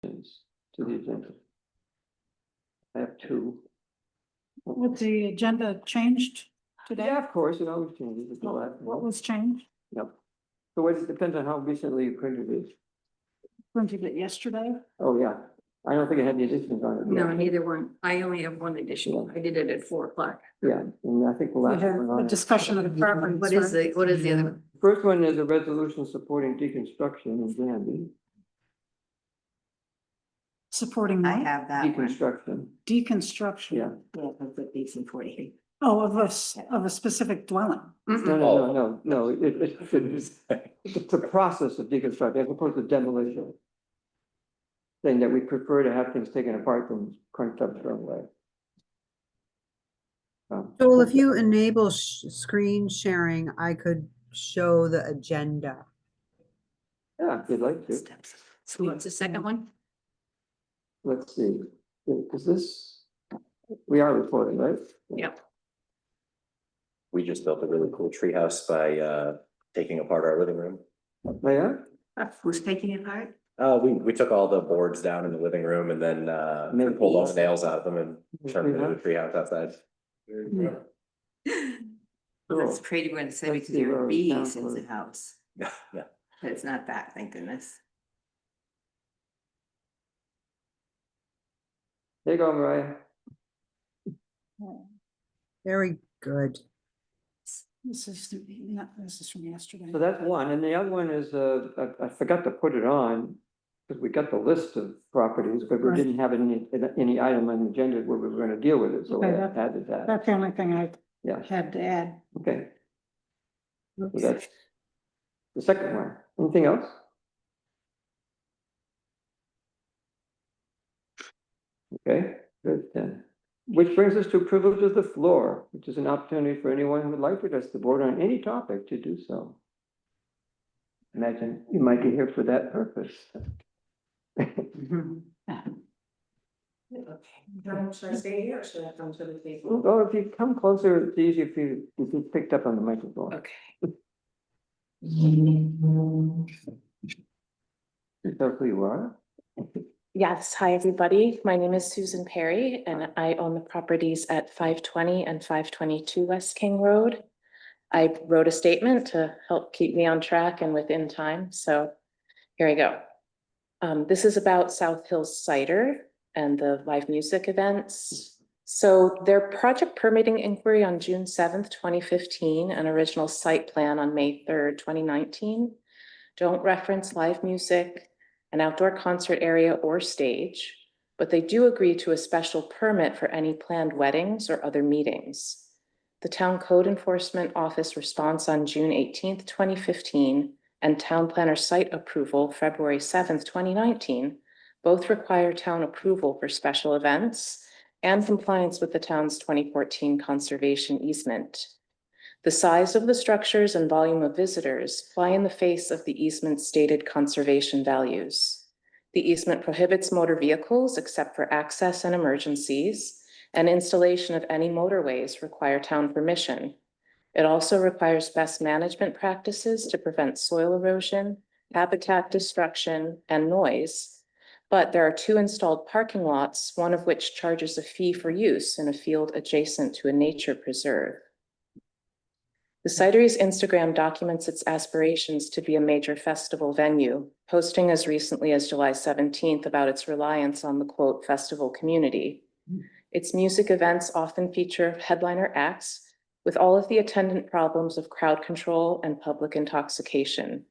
to the agenda. I have two. Was the agenda changed today? Yeah, of course, it always changes. At the last What minute. was changed? Yep. So it depends on how recently you printed it. Printed it yesterday? Oh, yeah. I don't think I had the additions on it. No, yet. neither one. I only have one addition. Yeah. I did it at 4 o'clock. Yeah, and I think the We last had one on a it. discussion of the property. What is the other one? First one is a resolution supporting deconstruction in Danby. Supporting I what? have that one. Deconstruction, Deconstruction. yeah. Yeah, that's at 1840. Oh, of a specific dwelling. No, it's a process of deconstruction as opposed to demolition. Saying that we prefer to have things taken apart than crunched up thrown away. Joel, if you enable screen sharing, I could show the agenda. Yeah, if you'd like to. So what's the second one? Let's see, is this, we are recording, right? Yep. We just built a really cool treehouse by taking apart our living room. Yeah, Who's taking it apart? We took all the boards down in the living room and then pulled all the nails out of them and turned it into a treehouse outside. Well, that's pretty good to say Let's because see there where are it's down bees in for- the house. Yeah, yeah. But it's not that, thank goodness. there you go, Mariah. Very good. This is from yesterday. So that's one, and the other one is, I forgot to put it on, because we got the list of properties, but we Right. didn't have any item on the agenda where we were gonna deal with it, so I Okay, that- added that, That's the only thing I yeah, had to add. okay. So that's the second one. Anything else? Okay, good then. Which brings us to privilege of the floor, which is an opportunity for anyone who would like to address the board on any topic to do so. Imagine you might be here for that purpose. Should I stay here or should I come to the table? Well, if you come closer, it's easier if you picked up on the microphone. Okay. So who you are? Yes, hi, everybody. My name is Susan Perry, and I own the properties at 520 and 522 West King Road. I wrote a statement to help keep me on track and within time, so here I go. This is about South Hills Cider and the live music events. So their project permitting inquiry on June 7th, 2015, and original site plan on May 3rd, 2019 don't reference live music, an outdoor concert area or stage, but they do agree to a special permit for any planned weddings or other meetings. The Town Code Enforcement Office response on June 18th, 2015, and Town Planner Site Approval February 7th, 2019, both require town approval for special events and compliance with the town's 2014 conservation easement. The size of the structures and volume of visitors fly in the face of the easement's stated conservation values. The easement prohibits motor vehicles except for access and emergencies, and installation of any motorways require town permission. It also requires best management practices to prevent soil erosion, habitat destruction, and noise. But there are 2 installed parking lots, one of which charges a fee for use in a field adjacent to a nature preserve. The Cidery's Instagram documents its aspirations to be a major festival venue, posting as recently as July 17th about its reliance on the quote festival community. Its music events often feature headliner acts with all of the attendant problems of crowd control and public intoxication.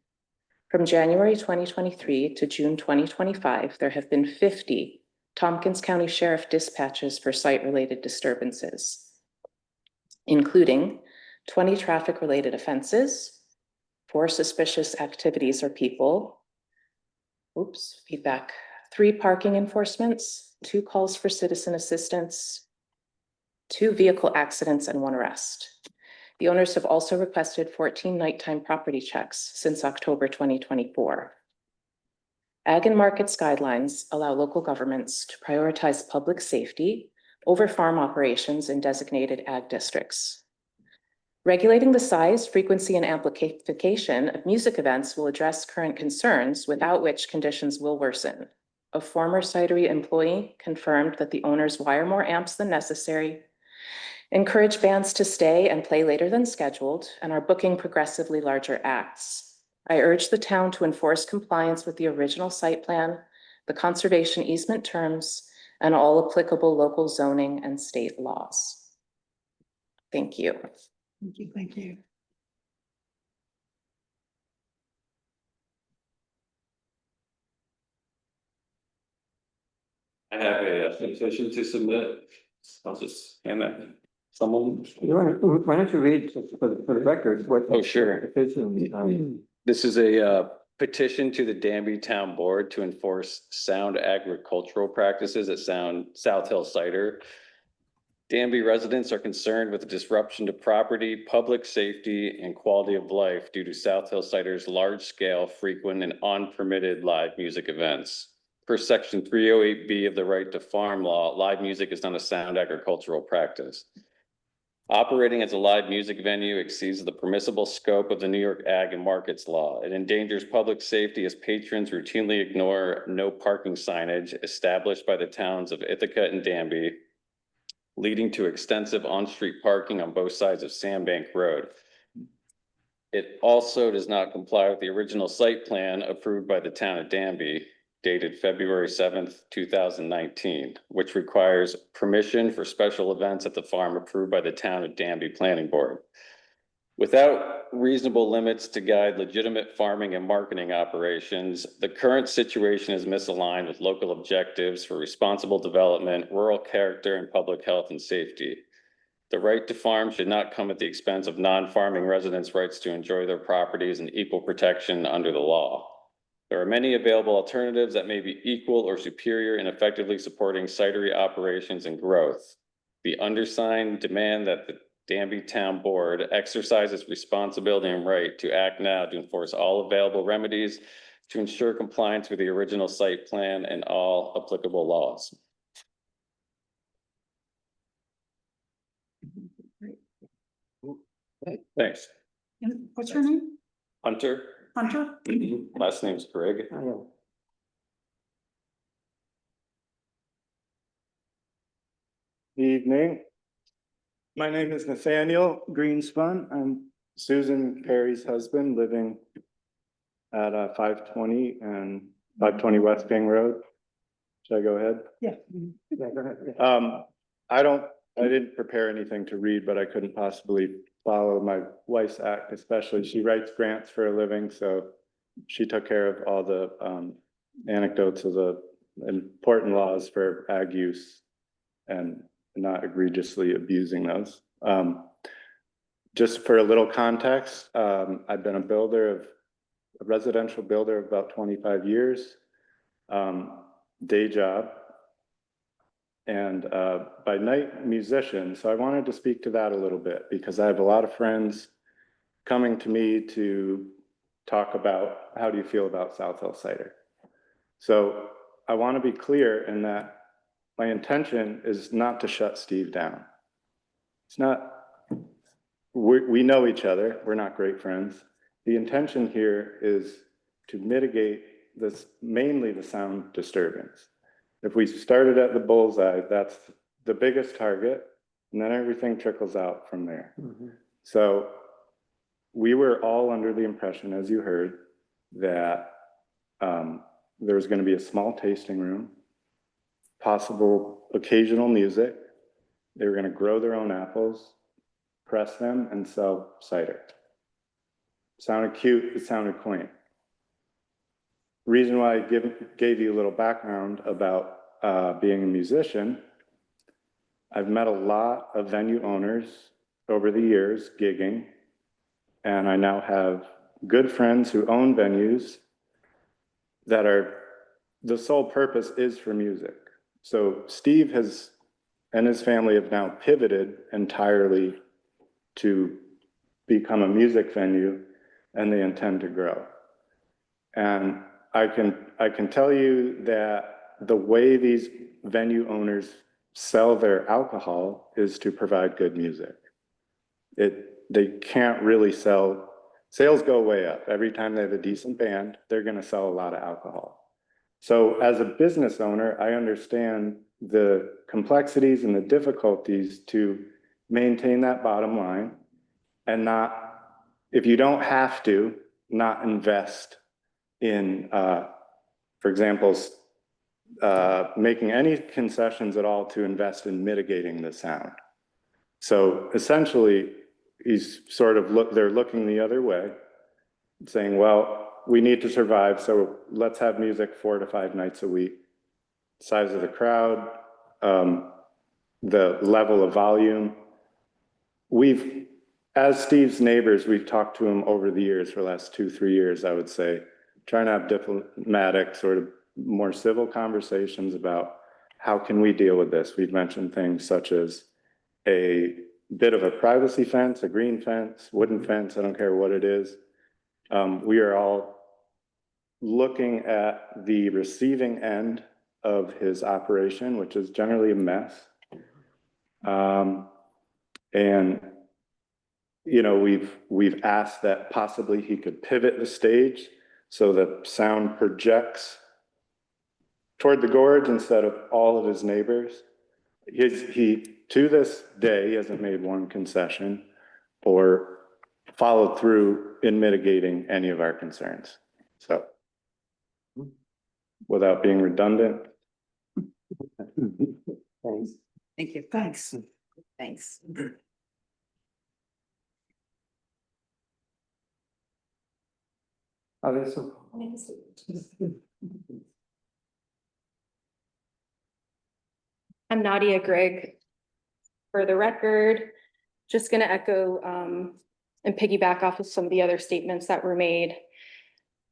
From January 2023 to June 2025, there have been 50 Tompkins County Sheriff dispatches for site-related disturbances, including 20 traffic-related offenses, 4 suspicious activities or people, 3 parking enforcements, 2 calls for citizen assistance, 2 vehicle accidents, and 1 arrest. The owners have also requested 14 nighttime property checks since October 2024. Ag and markets guidelines allow local governments to prioritize public safety over farm operations in designated ag districts. Regulating the size, frequency, and amplification of music events will address current concerns, without which conditions will worsen. A former cidery employee confirmed that the owners wire more amps than necessary, encourage bands to stay and play later than scheduled, and are booking progressively larger acts. I urge the town to enforce compliance with the original site plan, the conservation easement terms, and all applicable local zoning and state laws. Thank you. Thank you, thank you. I have a petition to submit. I'll just hand that to someone. Why don't you read for the record what? Oh, sure. Petition, This is a petition to the Danby Town Board to enforce sound agricultural practices at South Hill Cider. Danby residents are concerned with the disruption to property, public safety, and quality of life due to South Hill Cider's large-scale, frequent, and unpermitted live music events. Per section 308B of the Right to Farm Law, live music is not a sound agricultural practice. Operating as a live music venue exceeds the permissible scope of the New York Ag and Markets Law. It endangers public safety as patrons routinely ignore no parking signage established by the towns of Ithaca and Danby, leading to extensive on-street parking on both sides of Sandbank Road. It also does not comply with the original site plan approved by the town of Danby, dated February 7th, 2019, which requires permission for special events at the farm approved by the town of Danby Planning Board. Without reasonable limits to guide legitimate farming and marketing operations, the current situation is misaligned with local objectives for responsible development, rural character, and public health and safety. The right to farm should not come at the expense of non-farming residents' rights to enjoy their properties and equal protection under the law. There are many available alternatives that may be equal or superior in effectively supporting cidery operations and growth. The undersigned demand that the Danby Town Board exercise its responsibility and right to act now to enforce all available remedies to ensure compliance with the original site plan and all applicable laws. Thanks. And what's your name? Hunter, Hunter? last name's Grigg. Evening. My name is Nathaniel Greenspun. I'm Susan Perry's husband, living at 520 and 520 West King Road. Should I go ahead? Yeah. Yeah, go ahead. Yeah. I didn't prepare anything to read, but I couldn't possibly follow my wife's act, especially. She writes grants for a living, so she took care of all the anecdotes of the important laws for ag use and not egregiously abusing those. Just for a little context, I've been a residential builder of about 25 years, day job, and by night musician. So I wanted to speak to that a little bit because I have a lot of friends coming to me to talk about how do you feel about South Hill Cider. So I want to be clear in that my intention is not to shut Steve down. It's not, we know each other, we're not great friends. The intention here is to mitigate this, mainly the sound disturbance. If we started at the bullseye, that's the biggest target, and then everything trickles out from there. Mhm. So we were all under the impression, as you heard, that there was going to be a small tasting room, possible occasional music. They were going to grow their own apples, press them, and sell cider. Sounded cute, it sounded quaint. Reason why I gave you a little background about being a musician, I've met a lot of venue owners over the years gigging, and I now have good friends who own venues that are, the sole purpose is for music. So Steve and his family have now pivoted entirely to become a music venue, and they intend to grow. And I can tell you that the way these venue owners sell their alcohol is to provide good music. They can't really sales go way up. Every time they have a decent band, they're going to sell a lot of alcohol. So as a business owner, I understand the complexities and the difficulties to maintain that bottom line and not, if you don't have to, not invest in, for example, making any concessions at all to invest in mitigating the sound. So essentially, he's sort of they're looking the other way, saying, well, we need to survive, so let's have music 4 to 5 nights a week. Size of the crowd, the level of volume. As Steve's neighbors, we've talked to him over the years, for the last 2-3 years, I would say, trying to have diplomatic, sort of more civil conversations about how can we deal with this. We've mentioned things such as a bit of a privacy fence, a green fence, wooden fence, I don't care what it is. We are all looking at the receiving end of his operation, which is generally a mess. And you know, we've asked that possibly he could pivot the stage so the sound projects toward the gorge instead of all of his neighbors. To this day, he hasn't made one concession or followed through in mitigating any of our concerns. So, without being redundant. Thanks. Thank you. Thanks. Thanks. Adesso. I'm Nadia Grigg. For the record, just going to echo and piggyback off of some of the other statements that were made.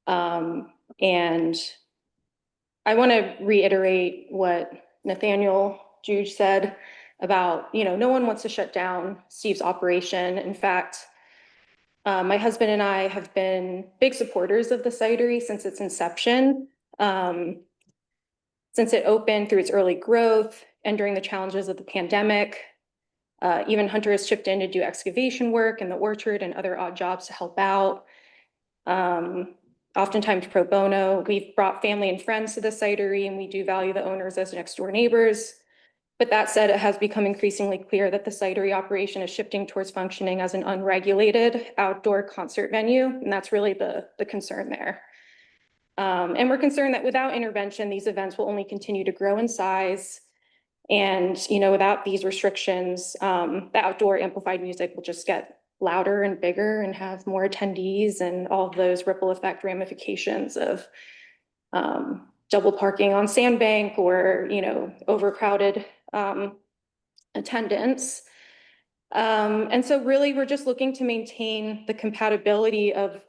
And I want to reiterate what Nathaniel Juge said about, no one wants to shut down Steve's operation. In fact, my husband and I have been big supporters of the cidery since its inception. Since it opened through its early growth and during the challenges of the pandemic, even Hunter has chipped in to do excavation work in the orchard and other odd jobs to help out. Oftentimes pro bono. We've brought family and friends to the cidery, and we do value the owners as next door neighbors. But that said, it has become increasingly clear that the cidery operation is shifting towards functioning as an unregulated outdoor concert venue, and that's really the concern there. And we're concerned that without intervention, these events will only continue to grow in size. And, without these restrictions, the outdoor amplified music will just get louder and bigger and have more attendees and all of those ripple effect ramifications of double parking on Sandbank or, overcrowded attendance. And so really, we're just looking to maintain the compatibility of,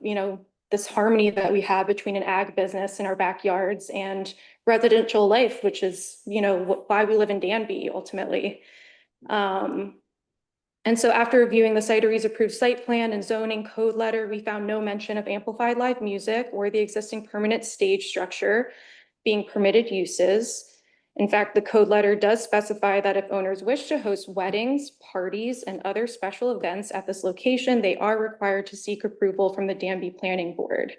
this harmony that we have between an ag business in our backyards and residential life, which is, why we live in Danby ultimately. And so after reviewing the cidery's approved site plan and zoning code letter, we found no mention of amplified live music or the existing permanent stage structure being permitted uses. In fact, the code letter does specify that if owners wish to host weddings, parties, and other special events at this location, they are required to seek approval from the Danby Planning Board.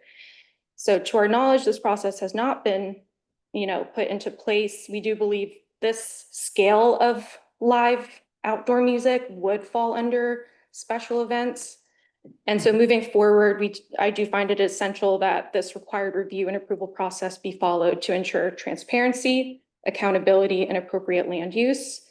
So to our knowledge, this process has not been, put into place. We do believe this scale of live outdoor music would fall under special events. And so moving forward, I do find it essential that this required review and approval process be followed to ensure transparency, accountability, and appropriate land use.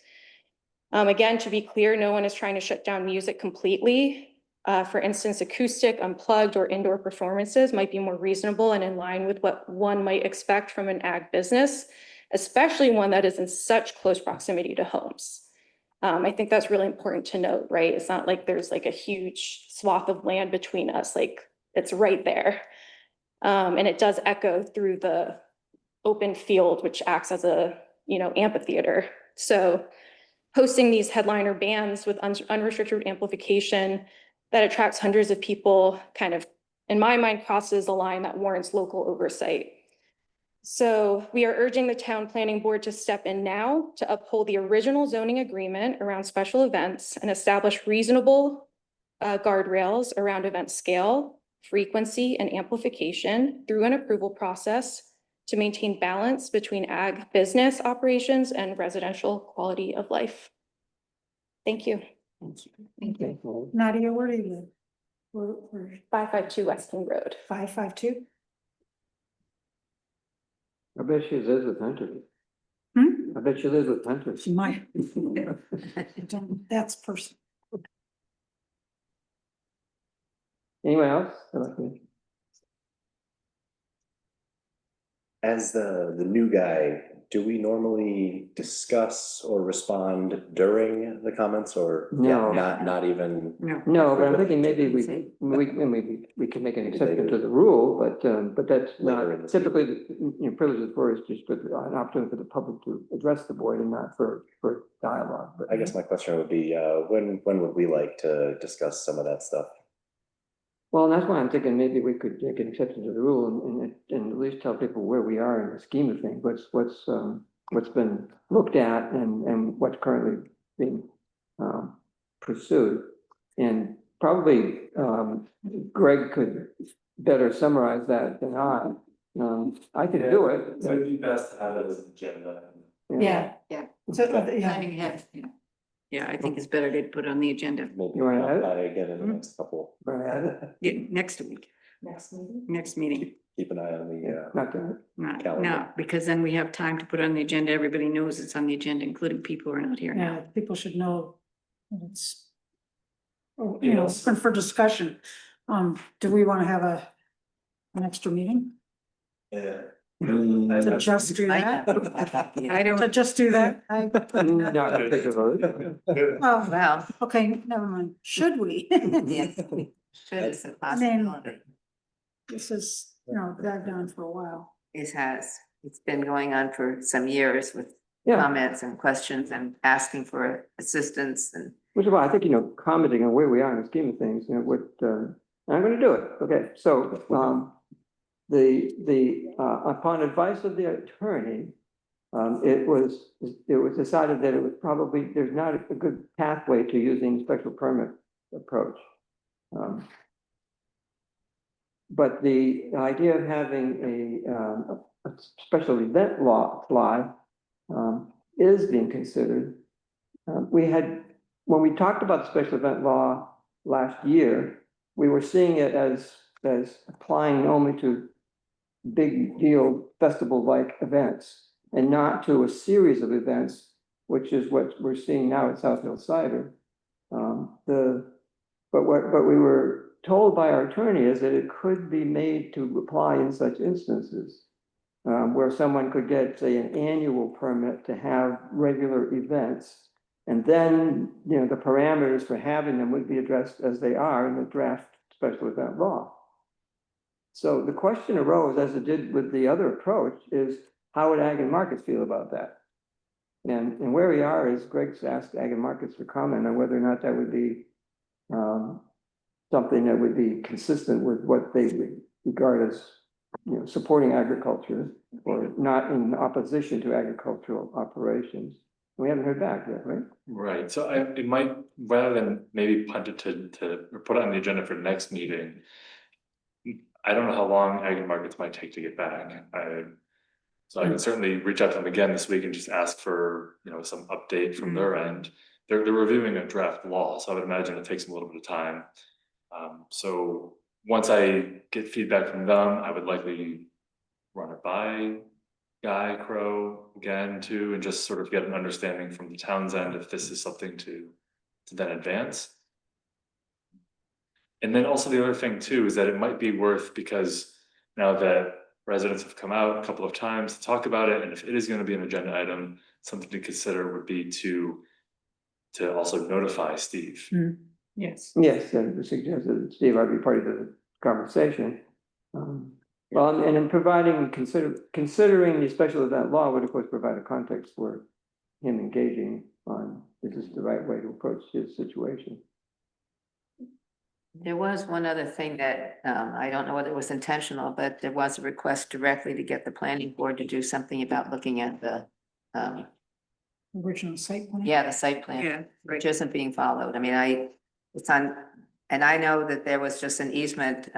Again, to be clear, no one is trying to shut down music completely. For instance, acoustic, unplugged, or indoor performances might be more reasonable and in line with what one might expect from an ag business, especially one that is in such close proximity to homes. I think that's really important to note, right? It's not like there's like a huge swath of land between us, like it's right there. And it does echo through the open field, which acts as a, amphitheater. So hosting these headliner bands with unrestricted amplification that attracts hundreds of people kind of, in my mind, crosses a line that warrants local oversight. So we are urging the town planning board to step in now to uphold the original zoning agreement around special events and establish reasonable guardrails around event scale, frequency, and amplification through an approval process to maintain balance between ag business operations and residential quality of life. Thank you. Thank you. Okay. Nadia, where do you live? We're 552 West King Road. 552? I bet she lives with hunters. Hmm? I bet she lives with hunters. She might. That's personal. Anyone else? As the new guy, do we normally discuss or respond during the comments or? No. Not even, No, but I'm thinking maybe we can make an exception to the rule, but that's Later in not the typically, privilege of the floor is just an opportunity for the public to address the board and not for dialogue. But I guess my question would be, when would we like to discuss some of that stuff? well, that's why I'm thinking maybe we could make an exception to the rule and at least tell people where we are in the scheme of things, what's been looked at and what's currently being pursued. And probably Greg could better summarize that than I. I could do it. So it'd be best to have it as an agenda. Yeah. Yeah. So, yeah, Planning ahead, yeah. Yeah, I think it's better to put on the agenda. Maybe You wanna add it? by again in the next couple, Yeah, next week, next meeting. keep an eye on the, Not that. No, Calendar. because then we have time to put on the agenda. Everybody knows it's on the agenda, including people who are not here yeah, now. people should know that it's, oh, you know, open for discussion. Do we want to have an extra meeting? Yeah. To just do that? I To don't, just do that? Not particularly. Oh, well, okay, never mind. Should we? yes, should is a possibility. This is, dragged on for a while. It has, it's been going on for some years with Yeah, comments and questions and asking for assistance and. which is why I think, commenting on where we are in the scheme of things, I'm gonna do it. Okay, so, upon advice of the attorney, it was decided that it was probably, there's not a good pathway to using special permit approach. But the idea of having a special event law apply is being considered. When we talked about the special event law last year, we were seeing it as applying only to big deal festival-like events and not to a series of events, which is what we're seeing now at South Hill Cider. But what we were told by our attorney is that it could be made to apply in such instances where someone could get, say, an annual permit to have regular events. And then, the parameters for having them would be addressed as they are in the draft special event law. So the question arose, as it did with the other approach, is how would Ag and Markets feel about that? And where we are is Greg's asked Ag and Markets for comment on whether or not that would be something that would be consistent with what they would regard as, supporting agriculture or not in opposition to agricultural operations. We haven't heard back yet, right? Right, so it might, rather than maybe punt it to or put it on the agenda for next meeting. I don't know how long Ag and Markets might take to get back. So I can certainly reach out to them again this week and just ask for, some update from their end. They're reviewing a draft law, so I would imagine it takes them a little bit of time. So once I get feedback from them, I would likely run it by Guy Crow again too, and just sort of get an understanding from the town's end if this is something to then advance. And then also the other thing too is that it might be worth, because now that residents have come out a couple of times to talk about it, and if it is going to be an agenda item, something to consider would be to also notify Steve. Yes. Yes, and suggested that Steve ought to be part of the conversation. Well, and in considering the special event law would of course provide a context for him engaging on this is the right way to approach his situation. There was one other thing that, I don't know whether it was intentional, but there was a request directly to get the planning board to do something about looking at the, Original site plan? the site plan. Which isn't being followed. I mean, it's on, and I know that there was just an easement,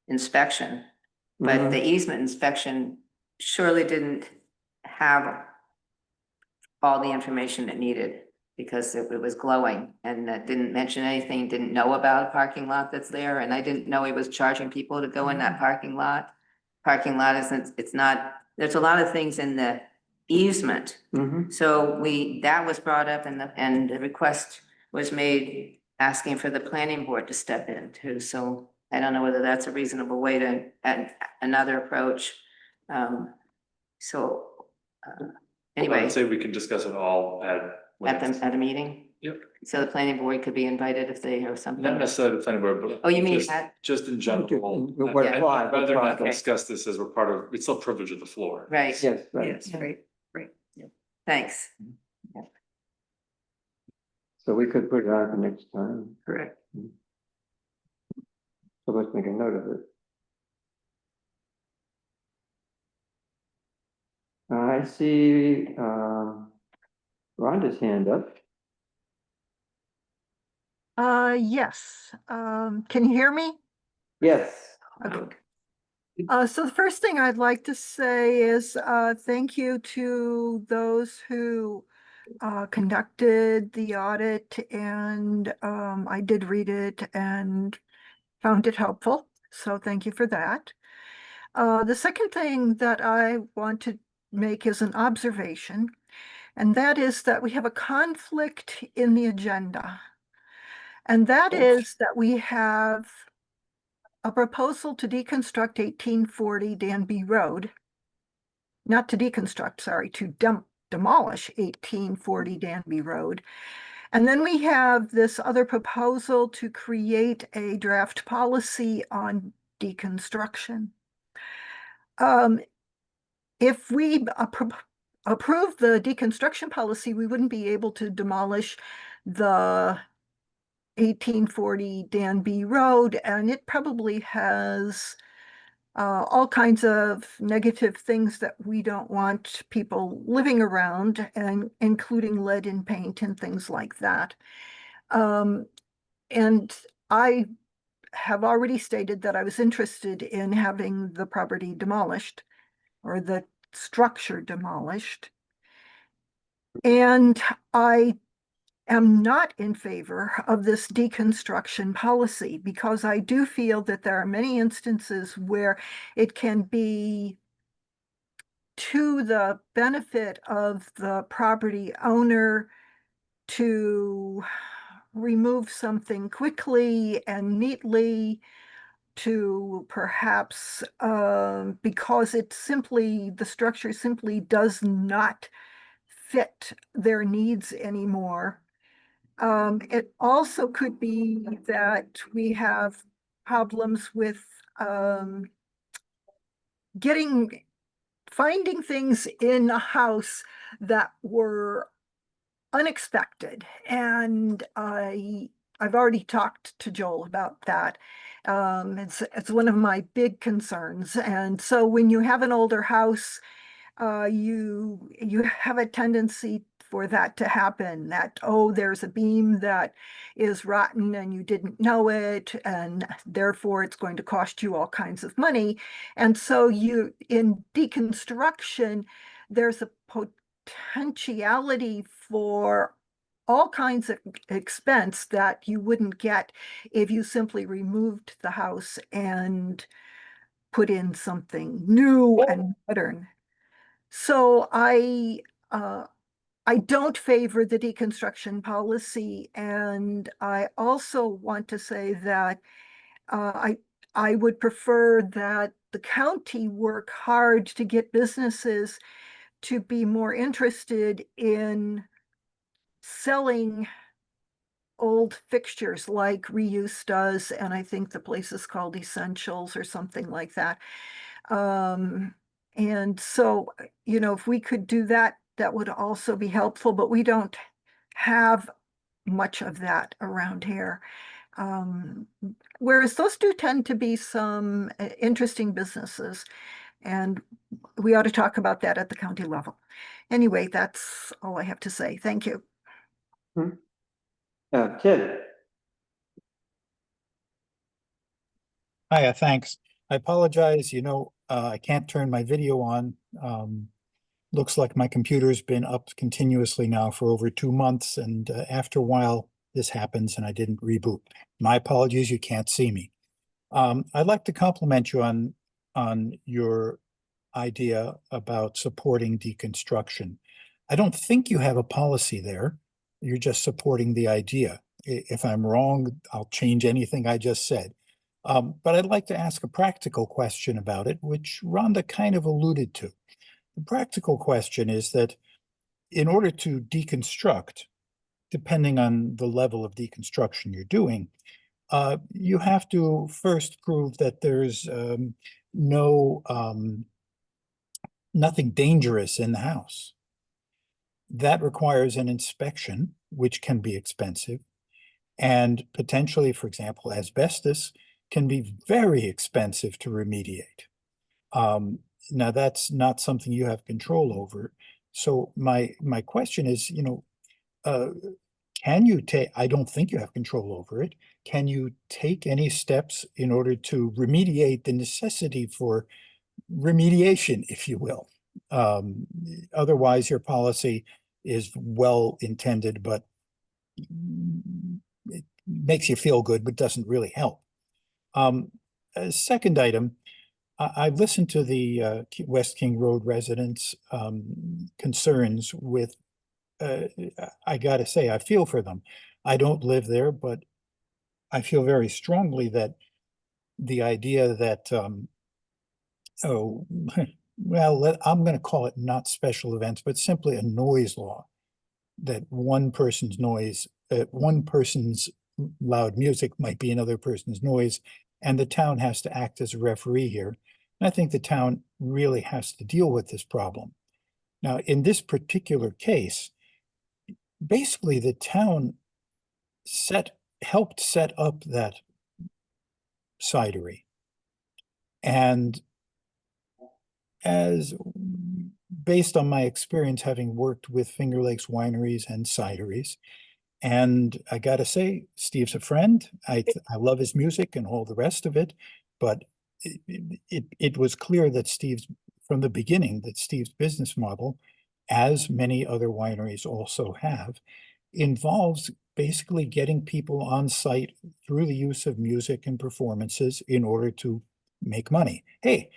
inspection, but the easement inspection surely didn't have all the information it needed because it was glowing and didn't mention anything, didn't know about a parking lot that's there. And I didn't know he was charging people to go in that parking lot. Parking lot isn't, it's not, there's a lot of things in the easement. Mhm. So that was brought up and the request was made asking for the planning board to step in too. So I don't know whether that's a reasonable way to add another approach. So anyway, I'd say we can discuss it all at a meeting, Yep, so the planning board could be invited if they have something. not necessarily the planning board, but. Oh, you mean just- at- Just in general. What I'd apply, what rather not apply. discuss this as we're part of, it's still privilege of the floor. Right. Yes, right. Yes, right, thanks. So we could put it on for next time. Correct. So let's make a note of it. I see, Rhonda's hand up. Yes, can you hear me? Yes. Okay. So the first thing I'd like to say is, thank you to those who conducted the audit, and I did read it and found it helpful, so thank you for that. The second thing that I want to make is an observation, and that is that we have a conflict in the agenda. And that is that we have a proposal to deconstruct 1840 Danby Road. Not to deconstruct, sorry, to demolish 1840 Danby Road. And then we have this other proposal to create a draft policy on deconstruction. If we approve the deconstruction policy, we wouldn't be able to demolish the 1840 Danby Road, and it probably has all kinds of negative things that we don't want people living around, and including lead in paint and things like that. And I have already stated that I was interested in having the property demolished, or the structure demolished. And I am not in favor of this deconstruction policy, because I do feel that there are many instances where it can be to the benefit of the property owner to remove something quickly and neatly, to perhaps because the structure simply does not fit their needs anymore. It also could be that we have problems with finding things in a house that were unexpected. And I've already talked to Joel about that. It's one of my big concerns. And so when you have an older house, you have a tendency for that to happen, that, oh, there's a beam that is rotten and you didn't know it, and therefore it's going to cost you all kinds of money. And so in deconstruction, there's a potentiality for all kinds of expense that you wouldn't get if you simply removed the house and put in something new and modern. So I don't favor the deconstruction policy, and I also want to say that I would prefer that the county work hard to get businesses to be more interested in selling old fixtures like Reuse does, and I think the place is called Essentials or something like that. And so, if we could do that, that would also be helpful, but we don't have much of that around here. Whereas those do tend to be some interesting businesses, and we ought to talk about that at the county level. Anyway, that's all I have to say. Thank you. Ted. Hiya, thanks. I apologize, I can't turn my video on. Looks like my computer's been up continuously now for over 2 months, and after a while, this happens and I didn't reboot. My apologies, you can't see me. I'd like to compliment you on your idea about supporting deconstruction. I don't think you have a policy there. You're just supporting the idea. If I'm wrong, I'll change anything I just said. But I'd like to ask a practical question about it, which Rhonda kind of alluded to. The practical question is that in order to deconstruct, depending on the level of deconstruction you're doing, you have to first prove that there's nothing dangerous in the house. That requires an inspection, which can be expensive, and potentially, for example, asbestos can be very expensive to remediate. Now, that's not something you have control over. So my question is, can you take, I don't think you have control over it. Can you take any steps in order to remediate the necessity for remediation, if you will? Otherwise, your policy is well intended, but it makes you feel good, but doesn't really help. A second item, I've listened to the West King Road residents' concerns with, I gotta say, I feel for them. I don't live there, but I feel very strongly that the idea that, oh, well, I'm going to call it not special events, but simply a noise law, that one person's noise, one person's loud music might be another person's noise, and the town has to act as a referee here. And I think the town really has to deal with this problem. Now, in this particular case, basically the town helped set up that cidery. And based on my experience having worked with Finger Lakes wineries and cideries, and I gotta say, Steve's a friend. I love his music and all the rest of it, but it was clear that from the beginning, that Steve's business model, as many other wineries also have, involves basically getting people on site through the use of music and performances in order to make money. Hey,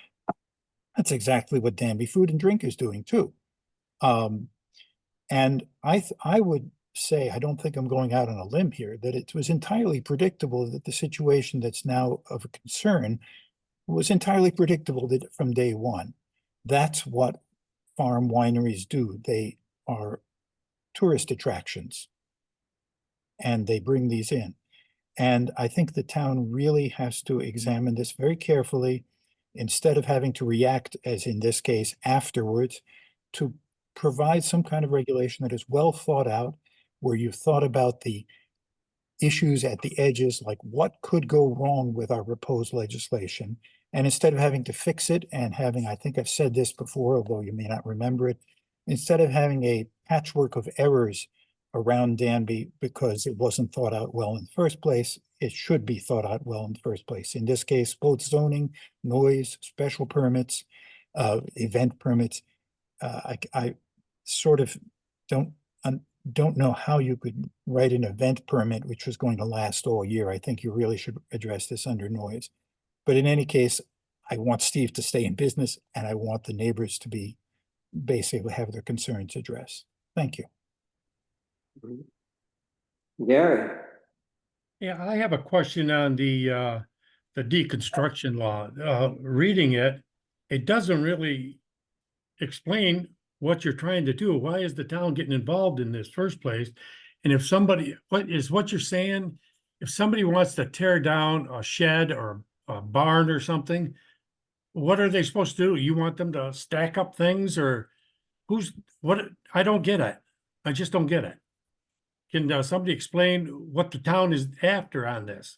that's exactly what Danby Food and Drink is doing too. And I would say, I don't think I'm going out on a limb here, that it was entirely predictable that the situation that's now of a concern was entirely predictable from day one. That's what farm wineries do. They are tourist attractions, and they bring these in. And I think the town really has to examine this very carefully, instead of having to react, as in this case, afterwards, to provide some kind of regulation that is well thought out, where you've thought about the issues at the edges, like what could go wrong with our proposed legislation. And instead of having to fix it and having, I think I've said this before, although you may not remember it, instead of having a patchwork of errors around Danby because it wasn't thought out well in the first place, it should be thought out well in the first place. In this case, both zoning, noise, special permits, event permits. I sort of don't know how you could write an event permit which was going to last all year. I think you really should address this under noise. But in any case, I want Steve to stay in business, and I want the neighbors to be basically have their concerns addressed. Thank you. Gary. Yeah, I have a question on the deconstruction law. Reading it, it doesn't really explain what you're trying to do. Why is the town getting involved in this first place? And if somebody, what you're saying, if somebody wants to tear down a shed or a barn or something, what are they supposed to do? You want them to stack up things, or I don't get it. I just don't get it. Can somebody explain what the town is after on this?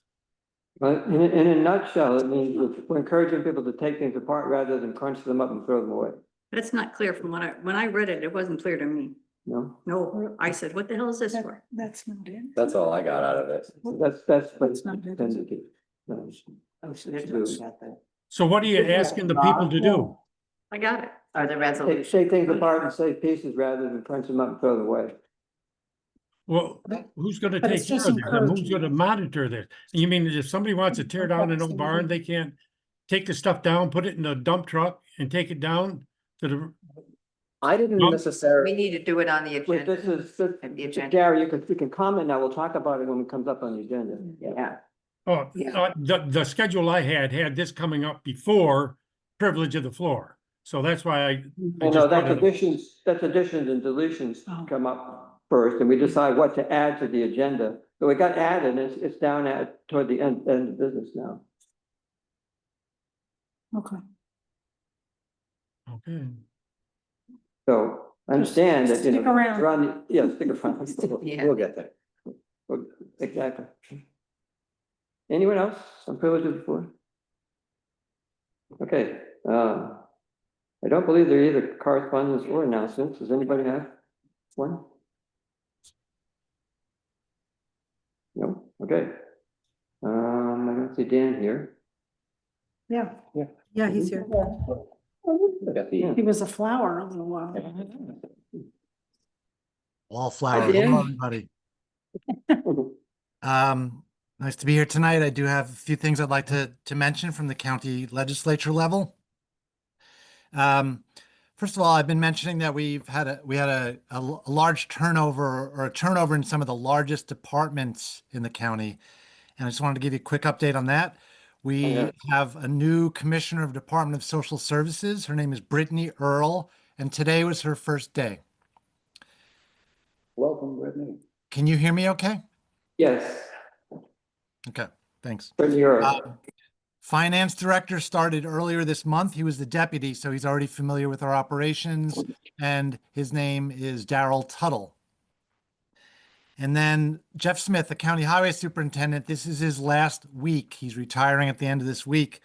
But in a nutshell, it means we're encouraging people to take things apart rather than crunch them up and throw them away. That's not clear from when I read it, it wasn't clear to me. No, No, I said, what the hell is this for? That's not it. That's all I got out of it. that's what That's not it's it, is intended it? to. No, Oh, so there's what we got there. So what are you asking the people to do? I got it. Or the Take, resolution. take things apart and save pieces rather than punch them up and throw them away. Well, who's gonna But it's take care just of this? And who's encouraging. gonna monitor this? You mean if somebody wants to tear down an old barn, they can't take the stuff down, put it in a dump truck and take it down to the, I didn't Well, We necessarily, need to do it on the Wait, agenda. this, And the agenda. Gary, you can comment now. We'll talk about it when it comes up on the agenda. Yeah. oh, Yeah. the schedule I had this coming up before privilege of the floor. So that's why I Well, no, just that's wanted to- additions and deletions Oh. come up first, and we decide what to add to the agenda. So it got added, and it's down toward the end of business now. Okay. Okay. So I understand that, you know. Stick around. we're on the- Yeah, stick around. Yeah. we'll get there. Exactly. Anyone else on privilege of the floor? Okay, I don't believe there are either correspondence or announcements. Does anybody have one? No, okay. I don't see Dan here. Yeah, Yeah, he's here. Got the- he was a flower a little while. Wallflower, Dan. hello, everybody. Nice to be here tonight. I do have a few things I'd like to mention from the county legislature level. First of all, I've been mentioning that we had a large turnover or a turnover in some of the largest departments in the county. And I just wanted to give you a quick update on that. We have a new commissioner of Department of Social Services. Her name is Brittany Earl, and today was her first day. Welcome, Brittany. Can you hear me okay? Yes. Okay, thanks. Brittany Earl. Finance director started earlier this month. He was the deputy, so he's already familiar with our operations, and his name is Daryl Tuttle. And then Jeff Smith, the county highway superintendent, this is his last week. He's retiring at the end of this week.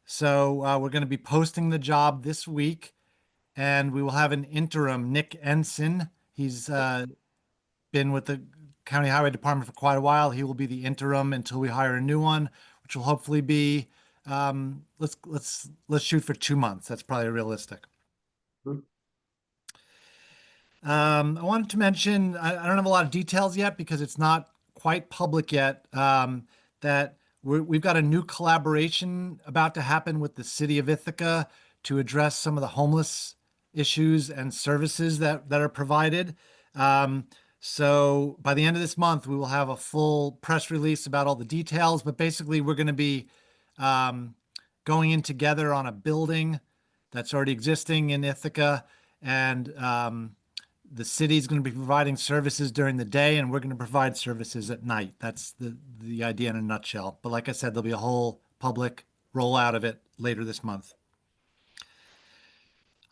So we're going to be posting the job this week, and we will have an interim, Nick Ensign. He's been with the county highway department for quite a while. He will be the interim until we hire a new one, which will hopefully be, let's shoot for 2 months. That's probably realistic. I wanted to mention, I don't have a lot of details yet because it's not quite public yet, that we've got a new collaboration about to happen with the city of Ithaca to address some of the homeless issues and services that are provided. So by the end of this month, we will have a full press release about all the details, but basically we're going to be going in together on a building that's already existing in Ithaca, and the city is going to be providing services during the day, and we're going to provide services at night. That's the idea in a nutshell. But like I said, there'll be a whole public rollout of it later this month.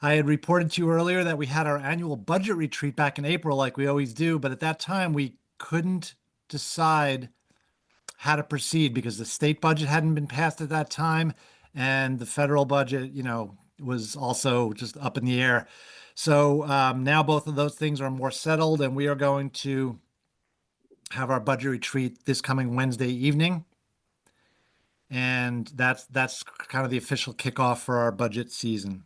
I had reported to you earlier that we had our annual budget retreat back in April, like we always do, but at that time we couldn't decide how to proceed because the state budget hadn't been passed at that time, and the federal budget, was also just up in the air. So now both of those things are more settled, and we are going to have our budget retreat this coming Wednesday evening. And that's kind of the official kickoff for our budget season.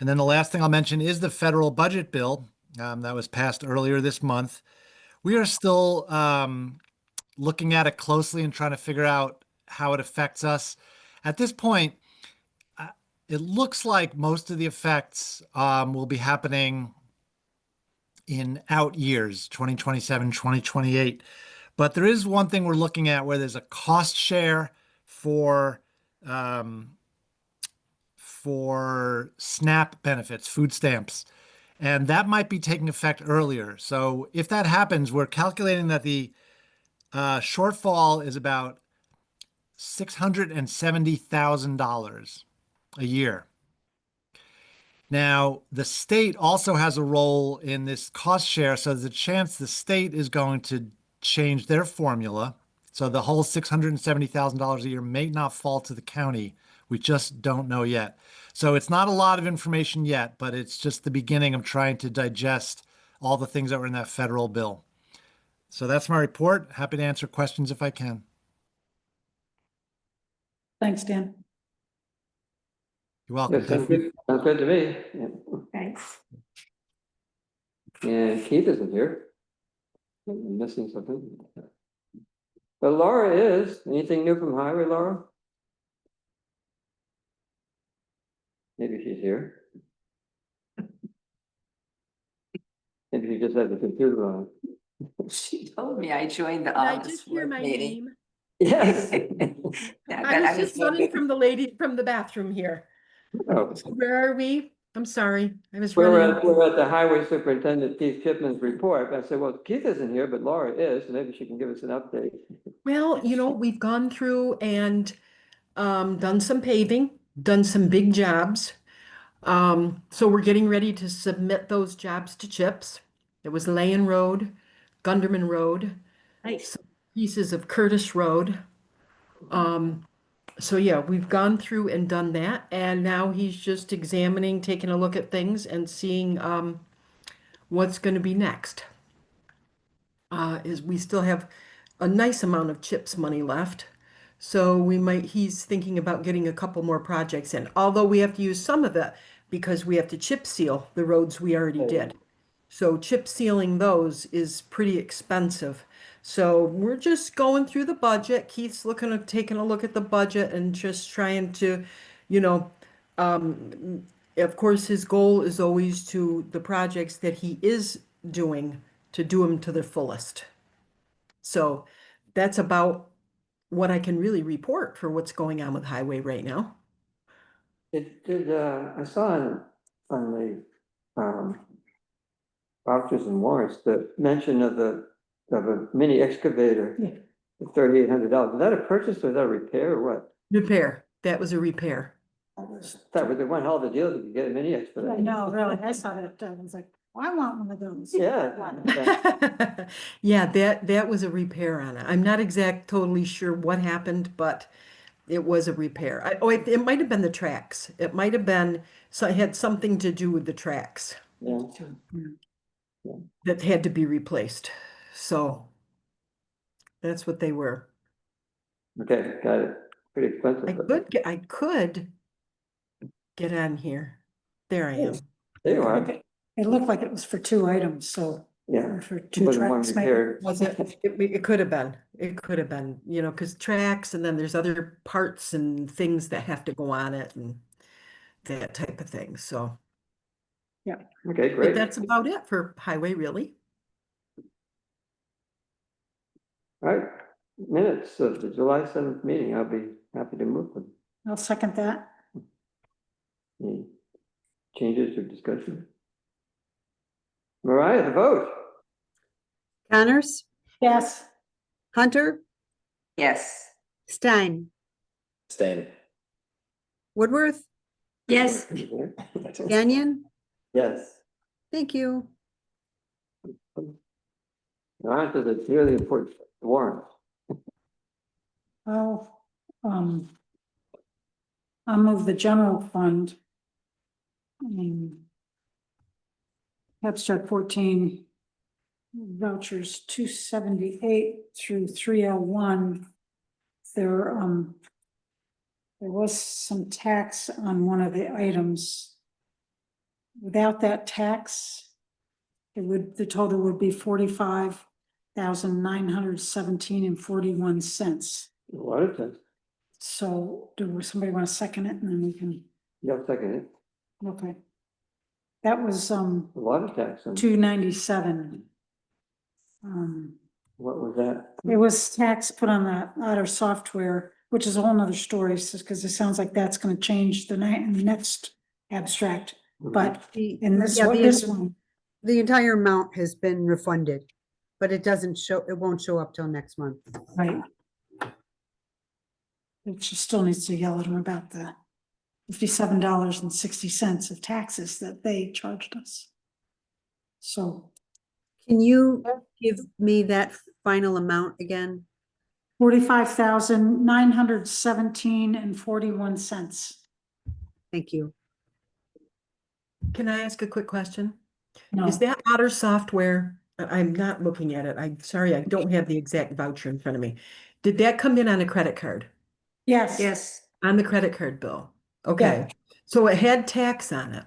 And then the last thing I'll mention is the federal budget bill that was passed earlier this month. We are still looking at it closely and trying to figure out how it affects us. At this point, it looks like most of the effects will be happening in out years, 2027, 2028. But there is one thing we're looking at where there's a cost share for SNAP benefits, food stamps, and that might be taking effect earlier. So if that happens, we're calculating that the shortfall is about $670,000 a year. Now, the state also has a role in this cost share, so there's a chance the state is going to change their formula. So the whole $670,000 a year may not fall to the county. We just don't know yet. So it's not a lot of information yet, but it's just the beginning of trying to digest all the things that were in that federal bill. So that's my report. Happy to answer questions if I can. Thanks, Dan. You're welcome. Yes, sounds good, sounds good to me. Yeah. Thanks. And Keith isn't here. I'm missing something. But Laura is. Anything new from highway, Laura? Maybe she's here. Maybe she just had the computer on. She told me I joined the Did I office just hear work my meeting. name? Yes. Yeah, I but was just running from the lady from the bathroom here. Oh, Where are we? I'm sorry. I was we're running. we're at the highway superintendent Keith Chipman's report. I said, well, Keith isn't here, but Laura is, so maybe she can give us an update. Well, we've gone through and done some paving, done some big jobs. So we're getting ready to submit those jobs to CHIPS. It was Layan Road, Gunderman Road, some pieces of Curtis Road. So yeah, we've gone through and done that, and now he's just examining, taking a look at things and seeing what's going to be next. Is we still have a nice amount of CHIPS money left. So he's thinking about getting a couple more projects in, although we have to use some of it because we have to chip seal the roads we already did. So chip sealing those is pretty expensive. So we're just going through the budget. Keith's taking a look at the budget and just trying to, of course, his goal is always to the projects that he is doing to do them to their fullest. So that's about what I can really report for what's going on with highway right now. I saw on the vouchers and warrants, the mention of a mini excavator, $3,800. Is that a purchase or is that a repair or what? Repair. That was a repair. That was the one hell of a deal to get a mini I excavator. know, really. I saw that. I was like, well, I want one of those. Yeah. Yeah, that was a repair on it. I'm not totally sure what happened, but it was a repair. It might have been the tracks. It might have been, so it had something to do with the tracks Yeah. that had to be replaced. So that's what they were. Okay, got it. Pretty expensive. I could get on here. There I am. There you are. It looked like it was for two items, so. Yeah. For two Wasn't one tracks, maybe. repaired. Was it? It could have been. It could have been, because tracks and then there's other parts and things that have to go on it and that type of thing. So, Okay, but great. that's about it for highway, really. All right, minutes of the July 7th meeting, I'll be happy to move them. I'll second that. Any changes or discussion? Mariah, the vote. Connors, Yes. Hunter, Yes. Stein, Staying. Woodworth, Yes. Gagnon. Yes. Thank you. On to the really important warrant. I'll move the general fund. Abstract 14. Vouchers 278 through 301. There was some tax on one of the items. Without that tax, the total would be 45,917.41. What is it? So somebody want to second it and then we can, Yeah, second it. okay. That was A lot of tax. 297. What was that? It was tax put on the Otter software, which is a whole nother story, because it sounds like that's gonna change in the next abstract, but in this Yeah, one, the entire amount has been refunded, but it won't show up till next month. right? But she still needs to yell at him about the $57.60 of taxes that they charged us. So Can you give me that final amount again? 45,917.41. Thank you. Can I ask a quick question? No. Is that Otter software? I'm not looking at it. I'm sorry, I don't have the exact voucher in front of me. Did that come in on a credit card? Yes. Yes. On the credit card bill. Okay, so it had tax on it.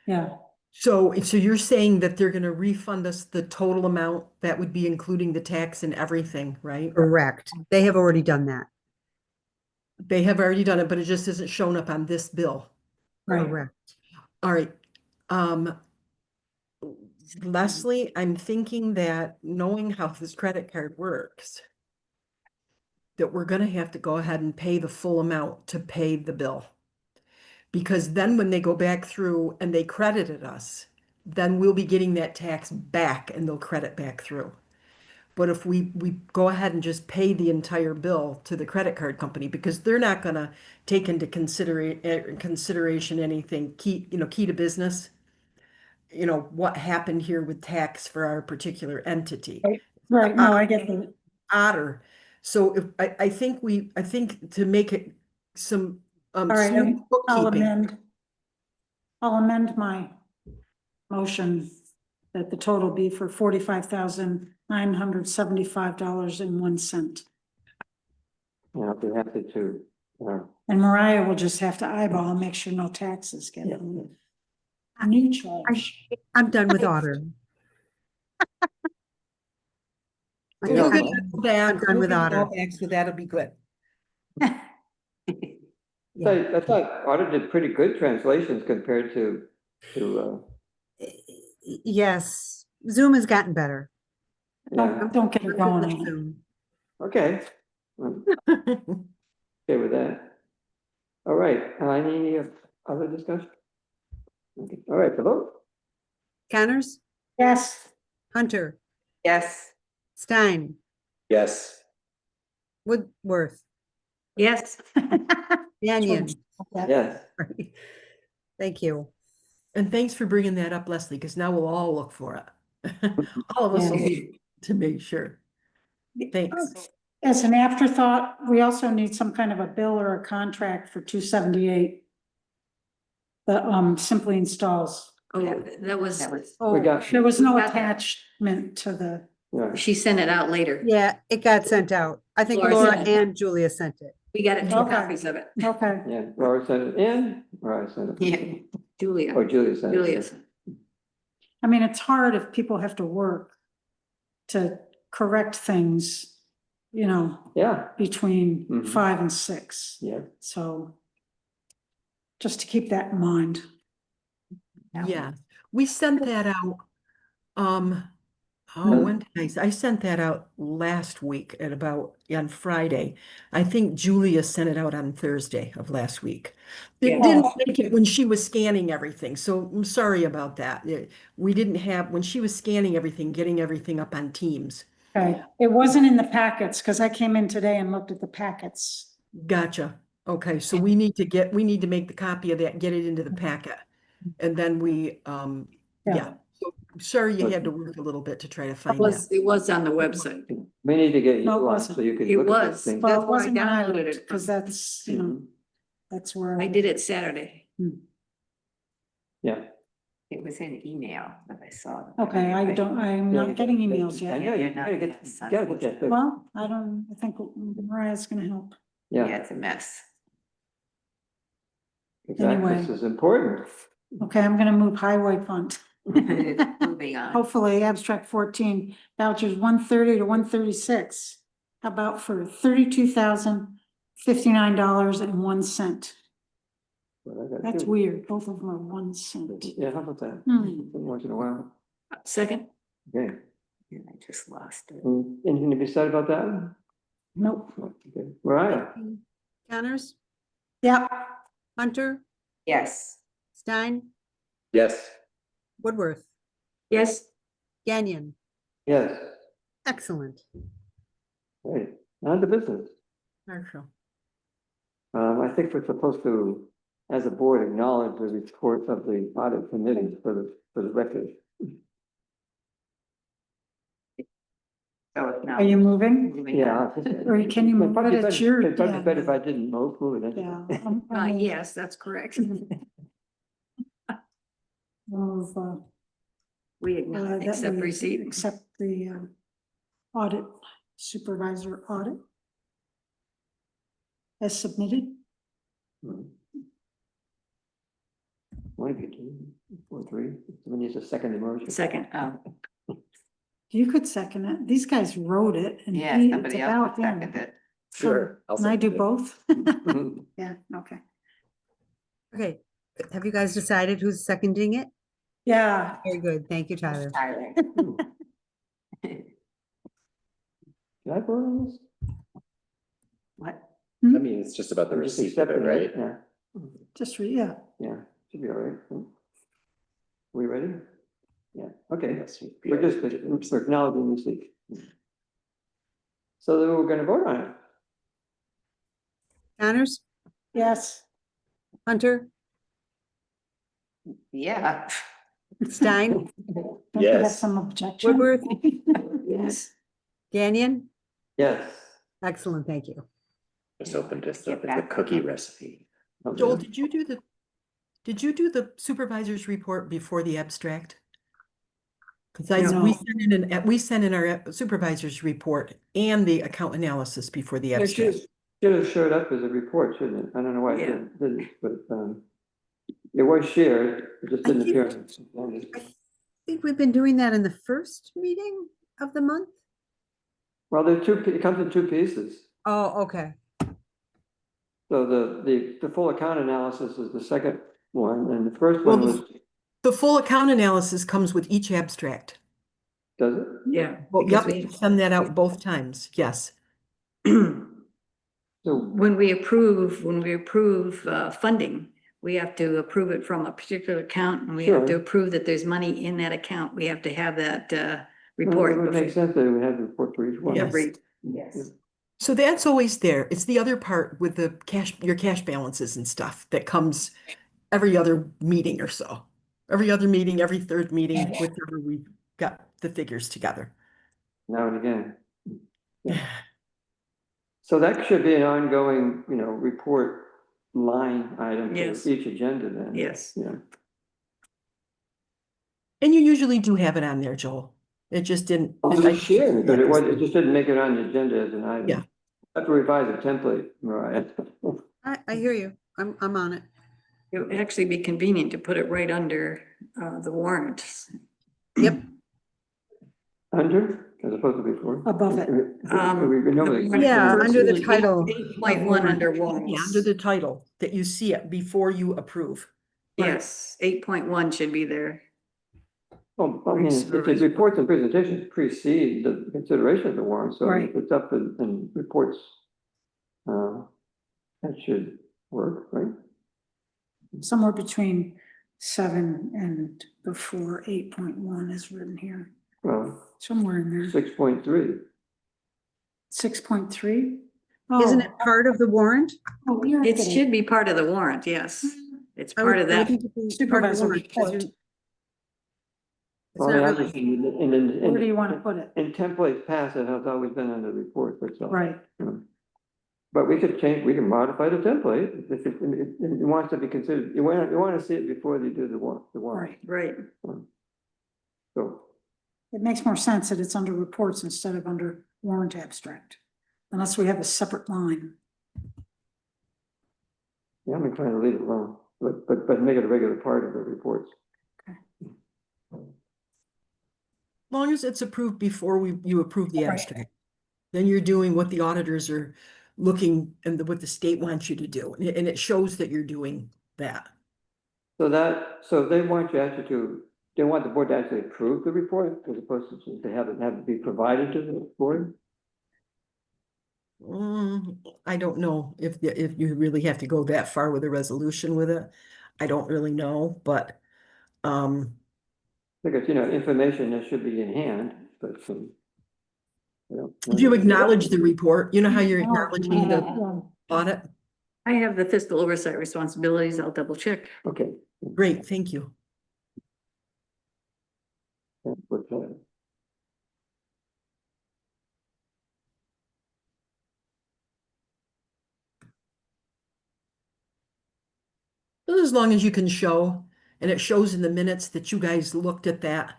Yeah, So you're saying that they're gonna refund us the total amount that would be including the tax and everything, right? Correct. They have already done that. They have already done it, but it just isn't shown up on this bill. right. Correct. All right. Leslie, I'm thinking that knowing how this credit card works, that we're gonna have to go ahead and pay the full amount to pay the bill. Because then when they go back through and they credited us, then we'll be getting that tax back and they'll credit back through. But if we go ahead and just pay the entire bill to the credit card company, because they're not gonna take into consideration anything key to business, what happened here with tax for our particular entity. Right, no, I get that. Otter. So if, I think to make it some, All right, smooth I'll bookkeeping. amend my motion that the total be for $45,975.01. Yeah, I'll be happy to. And Mariah will just have to eyeball and make sure no taxes get a new charge. I'm done with Otter. We'll get I'm back. done with Otter. So that'll be good. So I thought Otter did pretty good translations compared to, Yes, Zoom has gotten better. yeah, Don't get it going on it. Zoom. okay. Okay with that. All right, any other discussion? Okay. All right, the vote. Connors, Yes, Hunter, Yes. Stein, Yes. Woodworth, Yes. Mannion. Yes. Thank you. And thanks for bringing that up, Leslie, because now we'll all look for it. All of us will need to make sure. Thanks. as an afterthought, we also need some kind of a bill or a contract for 278. The Simply Installs. Oh, that was, We got, There was no We got that. attachment to the, yeah, she sent it out later. Yeah, it got sent out. I think Laura Laura sent it. and Julia sent it. We got it, two Okay. copies of it. okay. yeah, Laura sent it in, or I sent it. Yeah, Julia. Or Julia sent it. Julia's. I mean, it's hard if people have to work to correct things, Yeah, between Mhm. 5 and 6. yeah. So just to keep that in mind. Yeah, we sent that out. When did I sent that out last week on Friday. I think Julia sent it out on Thursday of last week. It Yeah. didn't make it when she was scanning everything, so I'm sorry about that. We didn't have, when she was scanning everything, getting everything up on Teams. Okay, it wasn't in the packets, because I came in today and looked at the packets. Gotcha. Okay, so we need to make the copy of that, get it into the packet. And then yeah. So sorry you had to work a little bit to try to find that. It was on the website. We need to get you No, it on wasn't. so you can It look at was. this thing. Well, That's it why I wasn't when I downloaded looked, it. because that's, that's where. I did it Saturday. Yeah. It was in email that I saw. Okay, I'm Yeah, not getting emails I yet. know, you You're not gotta getting get, this, gotta get that fixed. Well, I think Mariah's gonna help. Yeah, Yeah, it's a mess. exactly, Anyway. this is important. Okay, I'm gonna move highway fund. Moving on. Hopefully abstract 14, vouchers 130 to 136. How about for $32,059.01? But I gotta That's do- weird, both of them are 1 cent. Yeah, how about that? Hmm. Once in a while. Second. Okay. And I just lost it. Anything to be said about that one? Nope. Okay. Mariah? Connors, Yeah, Hunter, Yes. Stein, Yes. Woodworth, Yes. Gagnon. Yes. Excellent. Right, on to business. Marshall. I think we're supposed to, as a board, acknowledge the report of the audit committee for the record. So it's now. are you moving? moving on. Yeah. Or can you move it? It's your- It'd probably yeah. be better if I didn't move it. Yeah. Yes, that's correct. Move, We that acknowledge, accept we receipt. Accept the audit, supervisor audit. As submitted. Might be two or three. We need a second emotion. Second, You could second it. These guys wrote it and yeah, it's somebody else about could him. second it. Sure. I'll Can I do second it. both? Mhm. Yeah, okay. Okay, have you guys decided who's seconding it? Yeah. Very good. Thank you, Tyler. Tyler. Can I vote on this? What? I mean, it's just about the Or just receipt of it, accepting right? Yeah, Just yeah. yeah, should be all right. We ready? Yeah, okay. Yes, you'd be We're just, able to- we're acknowledging receipt. So then we're gonna vote on it. Connors, Yes. Hunter, Yeah. Stein, Don't you have Yes. some objection? Woodworth, Yes. Gagnon? Yes. Excellent, thank you. Just opened this Get up. It's a back. cookie recipe. Joel, did you do the supervisor's report before the abstract? Because No. we sent in our supervisor's report and the account analysis before the It abstract. should have showed up as a report, shouldn't it? I don't know why it Yeah. didn't, but, it was shared, it just I didn't think- appear. I think we've been doing that in the first meeting of the month. Well, there are two, it comes in two pieces. Oh, okay. So the full account analysis is the second one, and the first one Well, was, the full account analysis comes with each abstract. does it? Yeah. Well, because yep, we send that out both times, yes. So, When we approve funding, we have to approve it from a particular account and we have to Sure. approve that there's money in that account. We have to have that it report. would make sense that we have the report for each one. Yes. Every, yes. So that's always there. It's the other part with the cash, your cash balances and stuff that comes every other meeting or so. Every other meeting, every third meeting, whichever we got the figures together. Now and again. Yeah. So that should be an ongoing, report line item Yes. for each agenda then. Yes. Yeah. And you usually do have it on there, Joel. It just didn't. But it just didn't make it on the agenda as an item. Yeah. I have to revise the template, Mariah. I hear you. I'm on it. It would actually be convenient to put it right under the warrant. Yep. Under, as opposed to before? Above it. Yeah, under the title. 8.1 under warrants. Yeah, under the title, that you see it before you approve. Yes, 8.1 should be there. Well, I mean, it's reports and presentations precede the consideration of the warrant, so if it's up in reports, that should work, right? Somewhere between 7 and before 8.1 is written here. Well, Somewhere in there. 6.3. 6.3? Isn't it part of the warrant? Oh, you're It kidding. should be part of the warrant, yes. It's I part would- of I would that. think it'd be part of the Supervisor warrant, because report. It's Well, not yeah, really. just in- Where do you want to put it? In templates past, it has always been under report, that's all. Right. But we could change, we can modify the template if it wants to be considered, you want to see it before they do the warrant. Right. So, It makes more sense that it's under reports instead of under warrant abstract. Unless we have a separate line. yeah, I'm inclined to leave it alone, but make it a regular part of the reports. As long as it's approved before you approve the abstract. Then you're doing what the auditors are looking and what the state wants you to do. And it shows that you're doing that. So they want you actually they want the board to actually approve the report as opposed to have it be provided to the board? I don't know if you really have to go that far with a resolution with it. I don't really know, but Because, information that should be in hand, but do you acknowledge the report? You know how you're acknowledging the Yeah. audit? I have the fiscal oversight responsibilities. I'll double check. Okay. Great, thank you. As long as you can show, and it shows in the minutes that you guys looked at that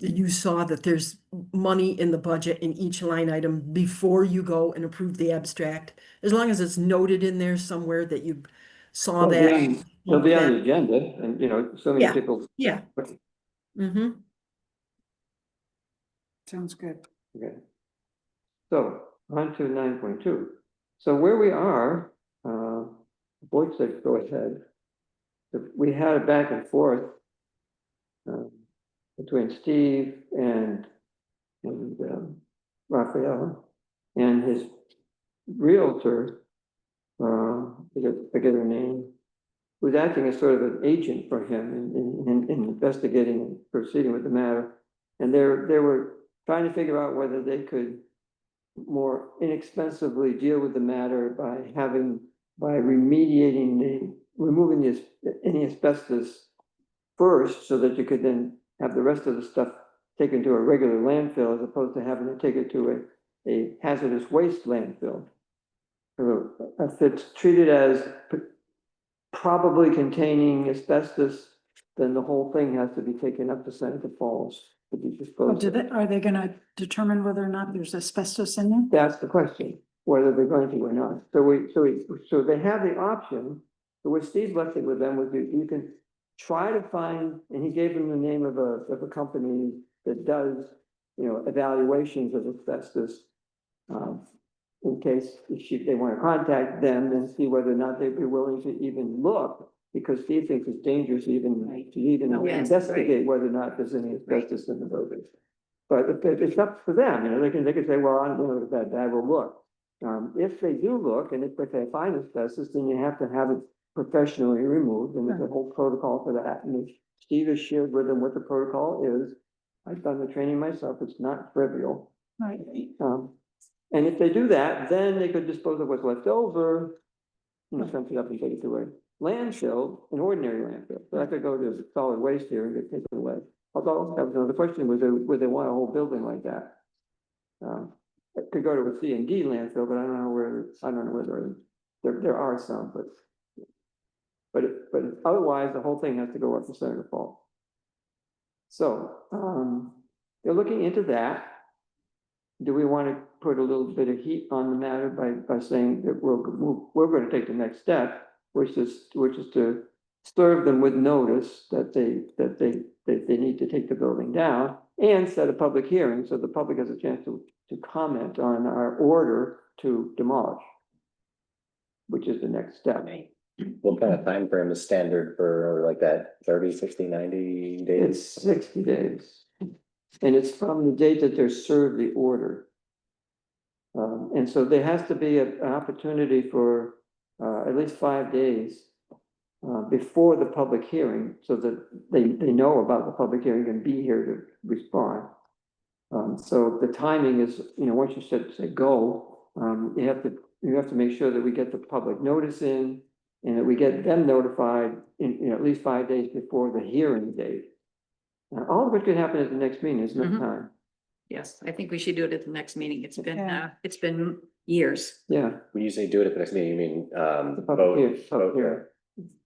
you saw that there's money in the budget in each line item before you go and approve the abstract. As long as it's noted in there somewhere that you saw They'll be that. on- They'll be on the agenda and, you know, so many Yeah. people. Yeah. Mm-hmm. Sounds good. Okay. So on to 9.2. So where we are, board said go ahead. We had a back and forth between Steve and Raphael and his realtor, forget her name, was acting as sort of an agent for him in investigating and proceeding with the matter. And they were trying to figure out whether they could more inexpensively deal with the matter by removing any asbestos first, so that you could then have the rest of the stuff taken to a regular landfill as opposed to having to take it to a hazardous waste landfill. So if it's treated as probably containing asbestos, then the whole thing has to be taken up to Seneca Falls to be disposed of. Are they gonna determine whether or not there's asbestos in there? That's the question, whether they're going to or not. So they have the option. So what Steve left it with them was you can try to find, and he gave them the name of a company that does, you know, evaluations of asbestos. In case they want to contact them and see whether or not they'd be willing to even look, because Steve thinks it's dangerous to even Yes, investigate whether or not there's any asbestos in the building. But it's up to them, you know, they can say, well, I don't know if that bad, will look. If they do look, and if they find asbestos, then you have to have it professionally removed, and there's a whole protocol for that. And Steve has shared with them what the protocol is. I've done the training myself, it's not trivial. Right. And if they do that, then they could dispose of what's left over, you know, dump it up and take it to a landfill, an ordinary landfill. So that could go to solid waste here and get taken away. Although, that was another question, would they want a whole building like that? It could go to a C&D landfill, but I don't know whether there are some, but otherwise, the whole thing has to go up to Seneca Falls. So, they're looking into that. Do we want to put a little bit of heat on the matter by saying that we're going to take the next step, which is to serve them with notice that they need to take the building down and set a public hearing so the public has a chance to comment on our order to demolish, which is the next step. What kind of time frame is standard for like that 30, 60, 90 days? It's 60 days. And it's from the date that they're served the order. And so there has to be an opportunity for at least 5 days before the public hearing, so that they know about the public hearing and be here to respond. So the timing is, you know, once you say go, you have to make sure that we get the public notice in and that we get them notified in, you know, at least 5 days before the hearing date. All of it could happen at the next meeting, there's no time. Yes, I think we should do it at the next meeting. Yeah. It's been years. Yeah. When you say do it at the next meeting, you mean, The public hearing.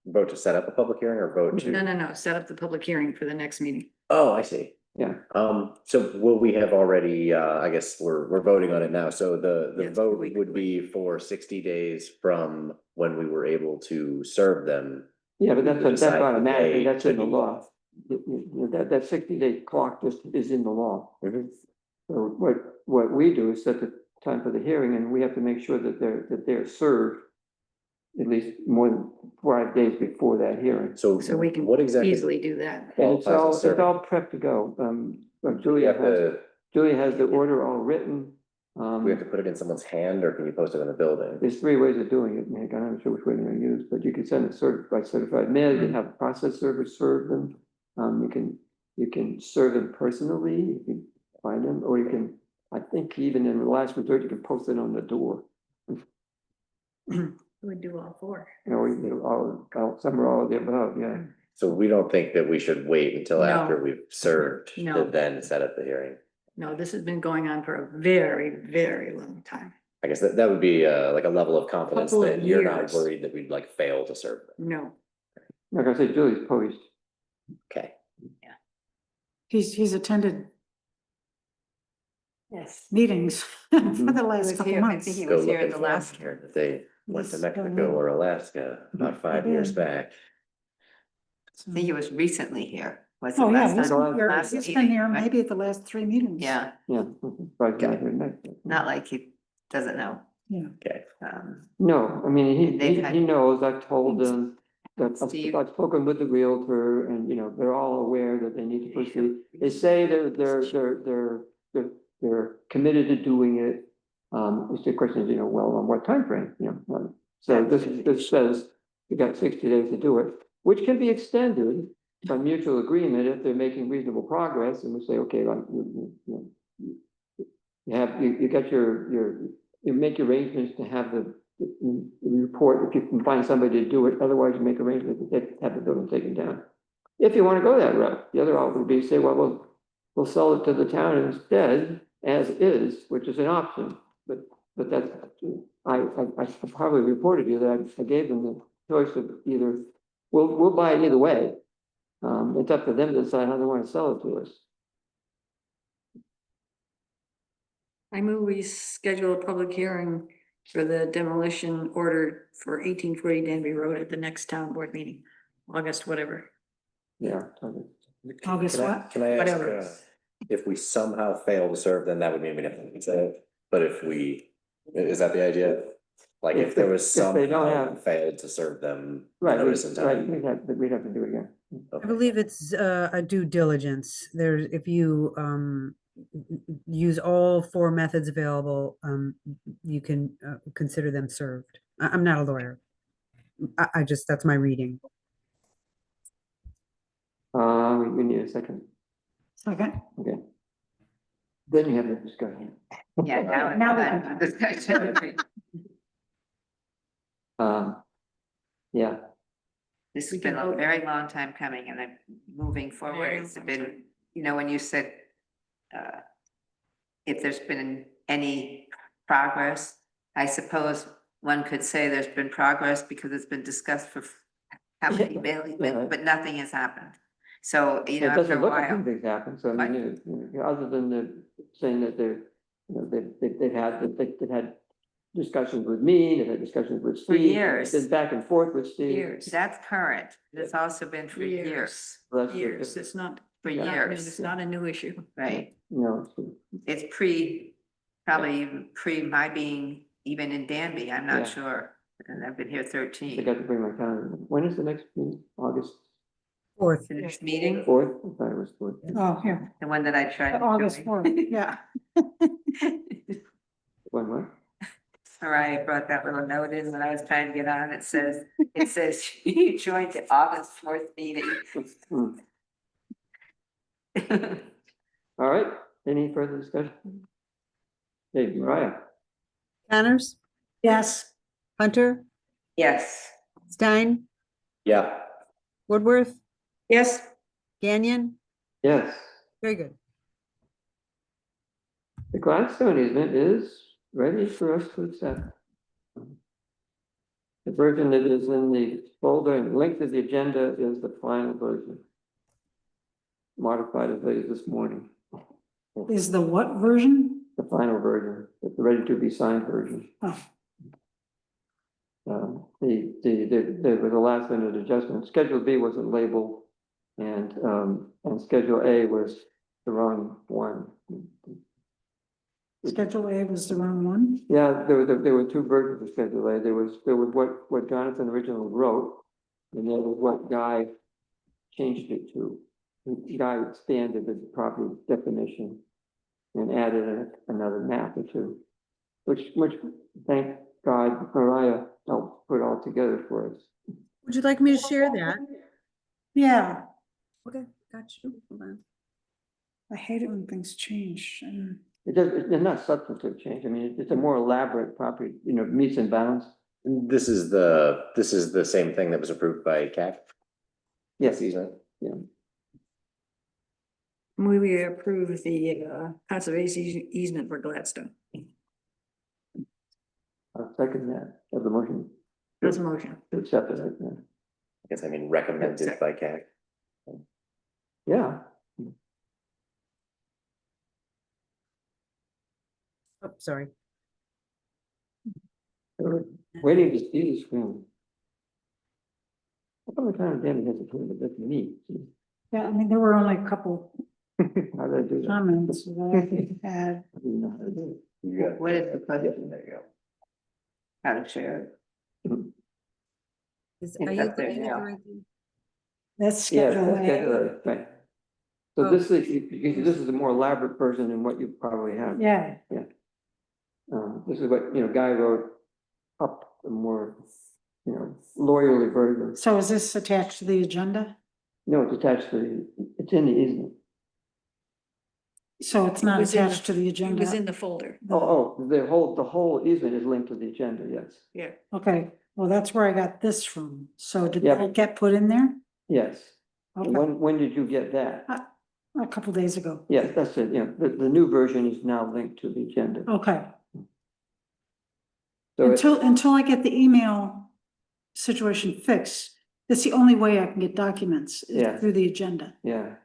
vote to set up a public hearing or vote to? No, set up the public hearing for the next meeting. Oh, I see. Yeah. So will we have already, I guess we're voting on it now, so the Yes, vote we- would be for 60 days from when we were able to serve them. Yeah, but that's Decide the automatically, day that's to in the do law. That 60-day clock just is in the law. Mhm. So what we do is set the time for the hearing, and we have to make sure that they're served at least more than 5 days before that hearing. So So we can what exactly? easily do that. And it's qualifies as all serving? prepped to go. We Julia have to has the order all written. we have to put it in someone's hand, or can you post it in the building? There's 3 ways of doing it, Nick. I'm not sure which way they're gonna use, but you can send it certified mail, you can have the process server serve them. You can serve them personally, you can find them, or you can, I think even in the last resort, you can post it on the door. We do all 4. You know, you do some or all of the above, yeah. So we don't think that we should wait until No. after we've served No. to then set up the hearing. No, this has been going on for a very, very long time. I guess that would be like a level of confidence Couple of that you're not years. worried that we'd like fail to serve them. No. Like I said, Julie's post. Okay. He's attended Yes. meetings for the He last was couple here, I months. think he Go was here looking in the for him last. here, that they went to He's Mexico been- or Alaska about 5 years back. I think he was recently here. Was it Oh, yeah, last he's time? been here, Last he's been meeting, here right? maybe at the last 3 meetings. Yeah, Yeah. Right, right, right. not like he doesn't know. Yeah. Okay. No, I mean, They've had- he knows, I've told them, that Steve. I've spoken with the Realtor and, you know, they're all aware that they need to proceed. They say they're committed to doing it. It's the question is, you know, well, on what timeframe, you know? So this says you got 60 days to do it, which can be extended by mutual agreement if they're making reasonable progress, and we say, okay, like, you got you make arrangements to have the report, if you can find somebody to do it, otherwise you make arrangements to have the building taken down. If you want to go that route, the other option would be say, well, we'll sell it to the town instead as is, which is an option, but that's, I probably reported you that I gave them the choice of either, we'll buy it either way. It's up to them to decide how they want to sell it to us. I move we schedule a public hearing for the demolition order for 1840 Danby Road at the next town board meeting, August, whatever. Yeah. August Can I- what? Can I ask, Whatever. if we somehow fail to serve, then that would mean we have to say it, but if we, is that the idea? Like if there was If they don't somehow have- failed to serve them Right, notice in right, time. we'd have to do it again. I believe it's a due diligence. There's, if you use all 4 methods available, you can consider them served. I'm not a lawyer. I just, that's my reading. We need a second, Second. okay. Then you have the discussion. Yeah, now Now we it's can- time for discussion. Yeah, This has been a very long time coming and I'm moving forward. It's been, you know, when you said, if there's been any progress, I suppose one could say there's been progress because it's been discussed for how many days, but nothing has happened. So, you it know, after doesn't a look like while, anything's happened, so I mean, other than saying that they're, you know, they've had discussions with me, they've had discussions with For Steve. years. Been back and forth with Steve. Years. that's current. It's also been for years, Well, that's- Years, it's not. for I mean, years, It's not a new issue. right? No, It's probably even pre my being even in Danby, I'm Yeah. not sure. And I've been here I 13. got to bring my calendar. When is the next meeting? August 4th. The next meeting, 4th? I thought it was 4th. Oh, here, the one that I tried. to August join. 4th, yeah. When, what? Mariah brought that little note in when I was trying to get on. It says you joined the August 4th meeting. Hmm. All right, any further discussion? Hey, Mariah? Connors, Yes. Hunter, Yes, Stein, Yeah, Woodworth, Yes, Gagnon. Yes. Very good. The Gladstone easement is ready for us to accept. The version that is in the folder and linked to the agenda is the final version. Modified as late as this morning, Is the what version? the final version, the ready to be signed version. Oh. There was a last minute adjustment. Schedule B wasn't labeled and Schedule A was the wrong one. Schedule A was the wrong one? Yeah, there were 2 versions of Schedule A. There was what Jonathan originally wrote, and there was what Guy changed it to. Guy expanded the property definition and added another map or 2, which thank God Mariah helped put all together for us. Would you like me to share that? Yeah, Okay, got you. Hold on. I hate it when things change. It's not substantive change. I mean, it's a more elaborate property, you know, meets and bounds. this is the same thing that was approved by CAC. Yes, Easement. yeah. we approve the conservation easement for Gladstone. I'll second that of the motion. That's a motion. To accept it, yeah. I guess I mean recommended by CAC. Yeah. Oh, sorry. Waiting to see the screen. How come the town of Danby has a screen, but that's me? Yeah, I mean, there were only a couple How did I do that? comments that I had. I didn't know how to do it. You got- What is the budget? There you go. How to share it. Is, It's are you up there looking at now. the right thing? That's Yeah, schedule that's A. schedule A, right. So Oh. this is a more elaborate version than what you probably have. Yeah, This is what, Guy wrote up a more, lawyerly version. so is this attached to the agenda? No, it's attached it's in the easement. So it's not was in the- attached to the It was in agenda? the folder. The whole easement is linked to the agenda, yes. Yeah. Okay, well, that's where I got this from. So did Yeah. that get put in there? Yes. Okay, When did you get that? a couple days ago. Yes, that's it, the new version is now linked to the agenda. Okay, So until I get the email situation fixed, that's the only way I can get documents is Yeah. through the agenda. yeah,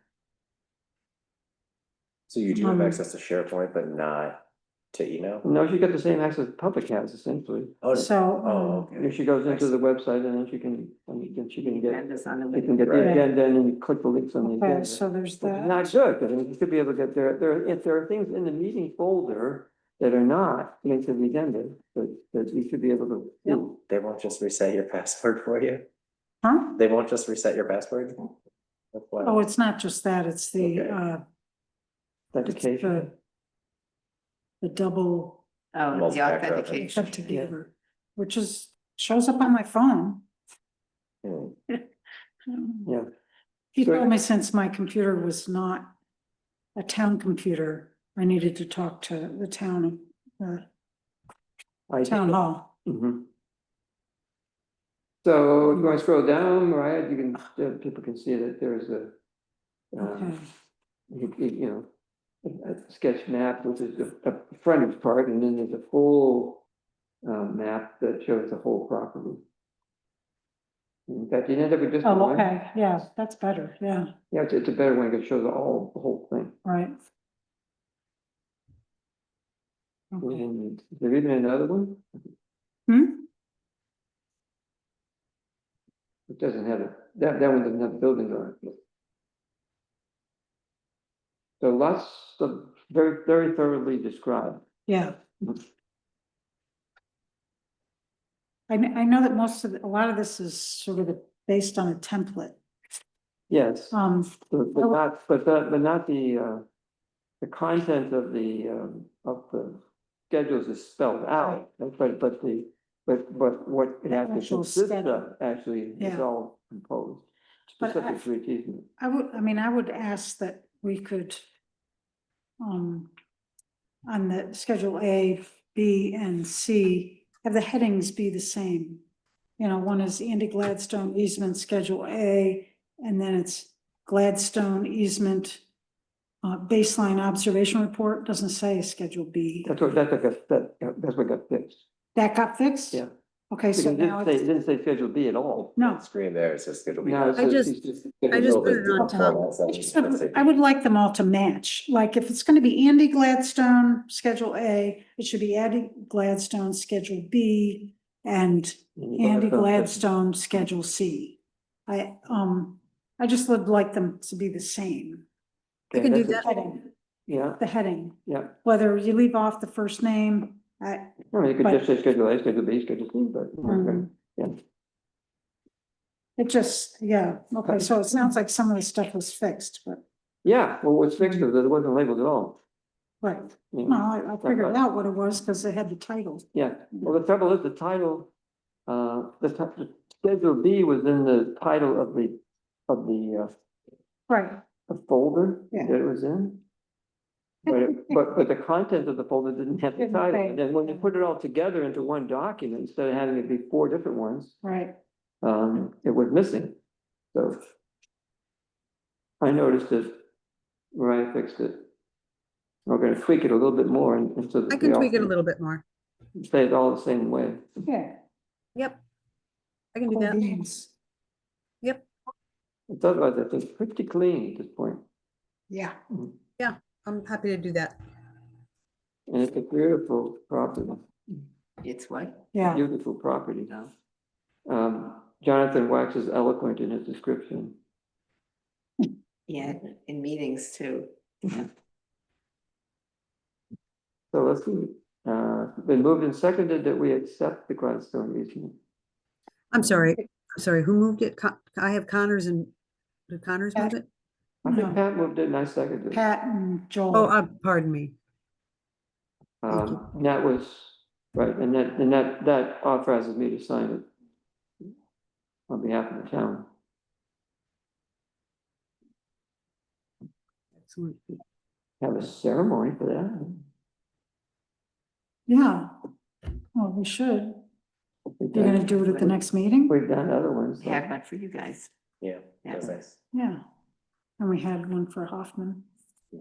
So you do have Um, access to SharePoint, but not to email? no, she got the same access the public has essentially. Oh, So, okay. She goes into the website and then she can get, Agenda's on the you can get the Right. agenda and then you click the links on the okay, agenda. so there's Which is that. not good, but I mean, you should be able to get if there are things in the meeting folder that are not linked to the agenda, that you should be able to do. They won't just reset your password for you? Huh? They won't just reset your password? That's why. Oh, it's not just that, it's the, Okay. Authentication. the double Oh, the Multi-factor authentication. put together, which shows up on my phone. Hmm. Yeah. He So- told me since my computer was not a town computer, I needed to talk to the town hall. Mhm. So you want to scroll down, Mariah, people can see that there's a, Okay, a sketch map, which is the frontage part, and then there's a full map that shows the whole property. In fact, you end up with just oh, one. okay, yeah, that's better, yeah, Yeah, it's a better one, because it shows the whole thing. right. Okay. And is there even another one? Hmm? It doesn't have that one doesn't have buildings on it. So lots of very, very thoroughly described. Yeah. I know that a lot of this is sort of based on a template. Yes, Oh. but not the content of the schedules is spelled out, but what it actually Actual consists schedule. of actually is Yeah. all composed. But Specific to each easement. I would ask that we could, on the schedule A, B, and C, have the headings be the same. One is Andy Gladstone easement, schedule A, and then it's Gladstone easement, baseline observation report, doesn't say schedule B. That's what got fixed. That got fixed? Yeah. Okay, Because so it now it didn't say schedule B at all. no. Screen there, it says it'll be. No, it I says just- it's just. I just put it on top. I would like them all to match, like if it's gonna be Andy Gladstone, Schedule A, it should be Andy Gladstone, Schedule B, and Andy Gladstone, Schedule C. I just would like them to be the same, I can do that's that. it. Yeah, the heading, yeah. whether you leave off the first name, I mean, you could But- just say schedule A, schedule B, schedule C, but. Yeah. it just, yeah, okay, so it sounds like some of the stuff was fixed, but, Yeah, well, what's fixed is that it wasn't labeled at all. right. you know. No, I figured out what it was, because they had the title. Yeah, well, the trouble is the title, the schedule B was in the title of the Right, folder Yeah. that it was in. But the content of the folder didn't have the Didn't title, say. and then when you put it all together into one document, instead of having it be 4 different ones, right. it was missing, so. I noticed it, Mariah fixed it. We're gonna tweak it a little bit more and so. that I we can all tweak it a little bit more. Say it all the same way. Yeah. Yep. I can do Cool that. beans. Yep. It's otherwise, I think, pretty clean at this point. Yeah. I'm happy to do that. And it's a beautiful property, It's what? Yeah, beautiful property. No. Jonathan Wax is eloquent in his description. Yeah, in meetings too. So let's see, been moved and seconded that we accept the Gladstone easement. I'm sorry, who moved it? I have Connors and, did Connors move it? I think No. Pat moved it and I seconded it. Pat and Joel. Oh, pardon me. thank you. And that was, right, and that authorizes me to sign it on behalf of the town. Excellent. Have a ceremony for that. Yeah. Well, we should. You're gonna do it at the next meeting? We've done other ones. We had one for you guys. Yeah, that's nice. Yeah. And we had one for Hoffman.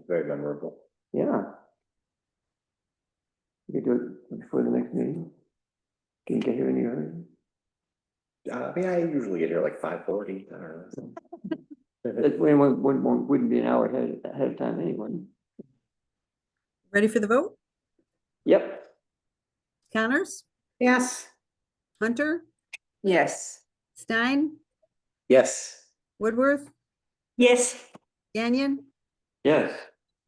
Very memorable. Yeah. You could do it before the next meeting. Can you get here any earlier? Yeah, I usually get here like 5:40. I don't know. It wouldn't be an hour ahead of time anyway. Ready for the vote? Yep. Connors, Yes. Hunter, Yes. Stein, Yes. Woodworth, Yes. Gagnon? Yes.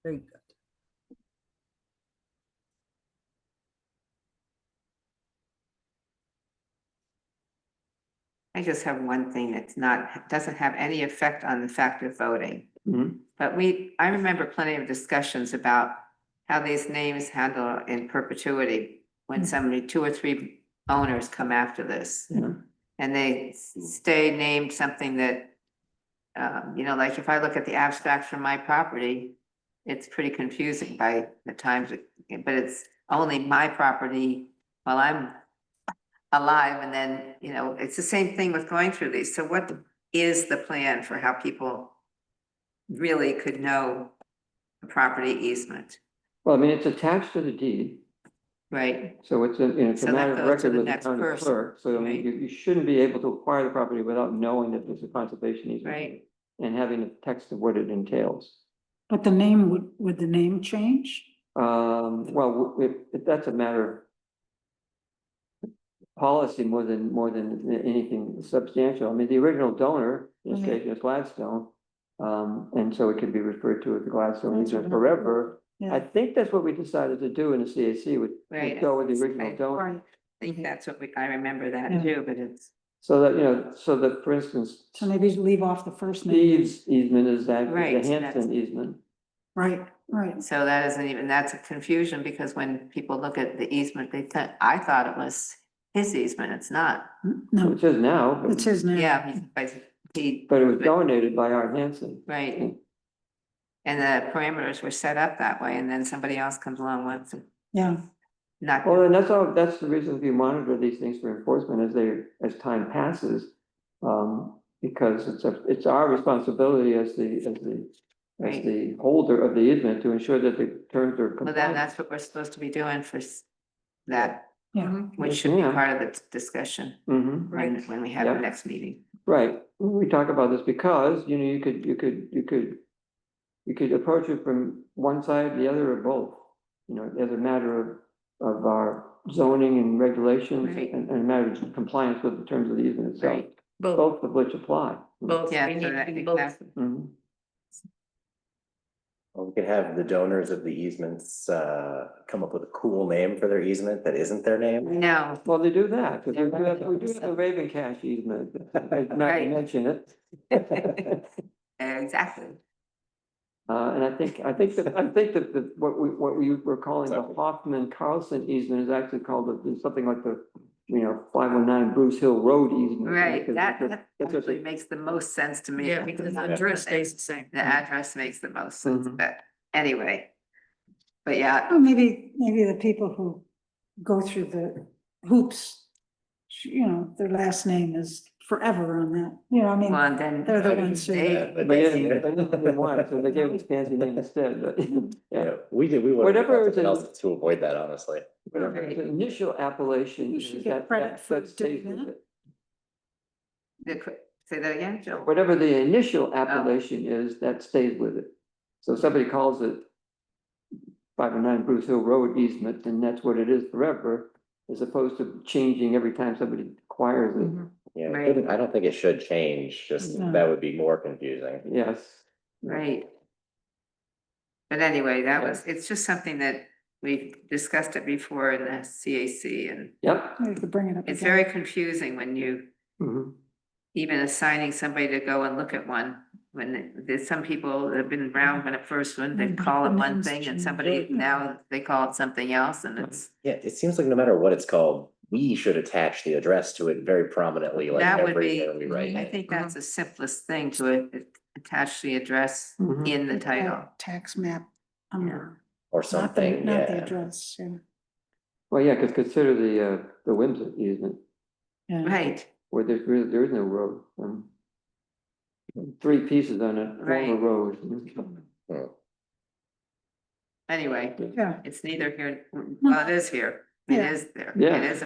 Very good. I just have one thing that's not, doesn't have any effect on the fact of voting. Mhm. But I remember plenty of discussions about how these names handle in perpetuity when somebody, 2 or 3 owners come after this. Yeah. And they stay named something that, like if I look at the abstract from my property, it's pretty confusing by the times, but it's only my property while I'm alive, and then, it's the same thing with going through these. So what is the plan for how people really could know a property easement, Well, I mean, it's attached to the deed, right? so it's a So that matter of goes to record the with the next county person, clerk. So I mean, right? you shouldn't be able to acquire the property without knowing that there's a conservation easement. Right. And having a text of what it entails. But the name, would the name change? Well, that's a matter of policy more than anything substantial. I mean, the original donor, in this case, is Gladstone. And so it could be referred to as the Gladstone That's easement what I- forever. Yeah. I think that's what we decided to do in the CAC would go with the original donor. Right. I think that's what I remember that Yeah. too, but it's, So that, so that, for instance, So maybe leave off the first name. Steve's easement is the Right, Hanson easement. Right, right. so that isn't even, that's a confusion, because when people look at the easement, I thought it was his easement, it's not. No, Which is now, but it's his name. Yeah, he, it was donated by Art Hanson. right. And the parameters were set up that way, and then somebody else comes along with it. Yeah, Not, Well, and that's the reason we monitor these things for enforcement as time passes. Because it's our responsibility as the holder of the easement to ensure that the terms are well, then compliant. that's what we're supposed to be doing for that, yeah. which Yes, should be ma'am. part of the discussion Mhm. when we have the Yep. next meeting. Right, we talk about this because, you could approach it from one side, the other, or both. As a matter of our zoning and regulations Right. and a matter of compliance with the terms of the easement itself. Right. Both of which apply. Both. Yeah, We so need that, to do both. exactly. Mhm. Well, we could have the donors of the easements come up with a cool name for their easement that isn't their name. No, Well, they do that, because we do have the Raven Cash easement, not to Right. mention it. exactly. And I think that what we were calling the Hoffman Carlson easement is actually called something like the, 519 Bruce Hill Road easement. Right, because that that's what actually they- makes the most sense to me. Yeah, because the address stays the same. The address makes the most sense, Mhm. but anyway. But yeah, Well, maybe the people who go through the hoops, their last name is forever on that, I mean, well, and then. they're the ones who. But they wanted, so they gave us fancy name instead, but, yeah. Yeah, we wanted Whatever something it is- else to avoid that, honestly. Whatever the initial appellation You is, should get that credit for stays doing with that. it. Say that again, Joe? Whatever the Oh. initial appellation is, that stays with it. So somebody calls it 509 Bruce Hill Road easement, and that's what it is forever, as opposed to changing every time somebody acquires it. Yeah, Right. I don't think it should change, just No. that would be more confusing. Yes. Right. But anyway, it's just something that we've discussed it before in the CAC, and Yep. We could bring it up. it's again. very confusing when you Mhm. even assigning somebody to go and look at one. When there's some people that have been around when it first went, they call it one thing, and somebody now they call it something else, and it's. Yeah, it seems like no matter what it's called, we should attach the address to it very prominently, like That would be, everywhere we write I it. think that's the simplest thing to attach the address Mhm. in the title. Tax map. number, Or not the, something, not the yeah. address, yeah. Well, yeah, because consider the Windsor easement, Yeah. Right, where there is no road. 3 pieces on a Right. former road. Hmm. anyway, Yeah. it's neither here, well, it is here, it Yeah. is there, Yeah. it is.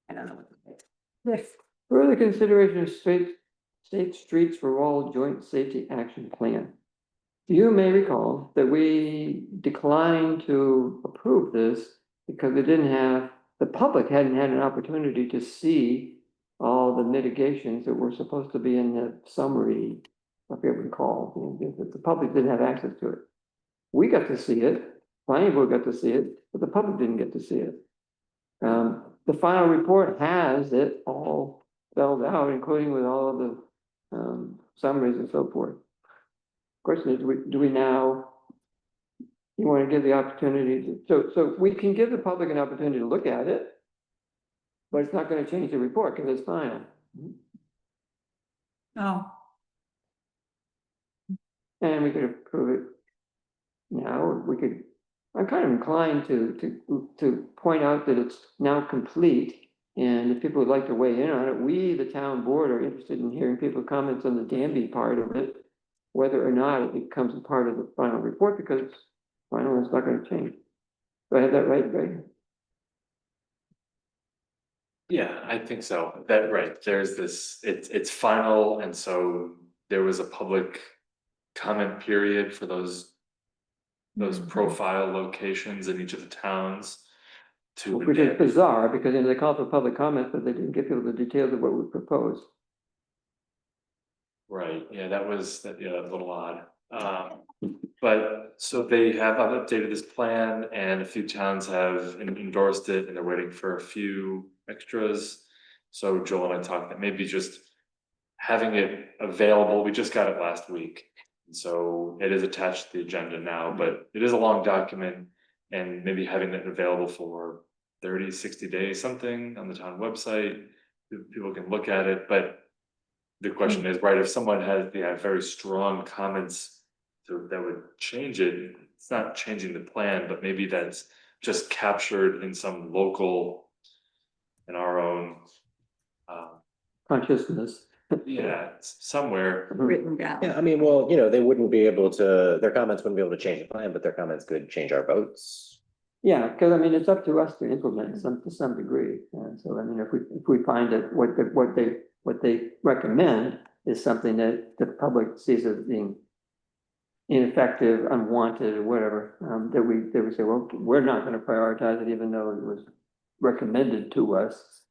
I don't know what to say. Yes. Further consideration of state streets for all joint safety action plan. You may recall that we declined to approve this because the public hadn't had an opportunity to see all the mitigations that were supposed to be in the summary, if you recall, the public didn't have access to it. We got to see it, planning board got to see it, but the public didn't get to see it. The final report has it all spelled out, including with all of the summaries and so forth. Question is, do we now, you want to give the opportunity to, so we can give the public an opportunity to look at it, but it's not going to change the report because it's final. Oh, And we could approve it now, I'm kind of inclined to point out that it's now complete. And if people would like to weigh in on it, we, the town board, are interested in hearing people's comments on the Danby part of it, whether or not it becomes a part of the final report, because final is not going to change. Do I have that right, Greg? Yeah, I think so. That, right, there's this, it's final, and so there was a public comment period for those profile locations in each of the towns to. Which is bizarre, because they called for public comment, but they didn't give people the details of what we proposed. Right, yeah, that was a little odd. But so they have updated this plan, and a few towns have endorsed it, and they're waiting for a few extras. So Joel and I talked that maybe just having it available, we just got it last week. And so it is attached to the agenda now, but it is a long document, and maybe having it available for 30, 60 days, something on the town website, people can look at it, but the question is, right, if someone has very strong comments that would change it, it's not changing the plan, but maybe that's just captured in some local, in our own, Consciousness. yeah, somewhere. Written down. Yeah, I mean, well, they wouldn't be able to, their comments wouldn't be able to change the plan, but their comments could change our votes. Yeah, because I mean, it's up to us to implement to some degree. So I mean, if we find that what they recommend is something that the public sees as being ineffective, unwanted, or whatever, that we say, well, we're not going to prioritize it, even though it was recommended to us.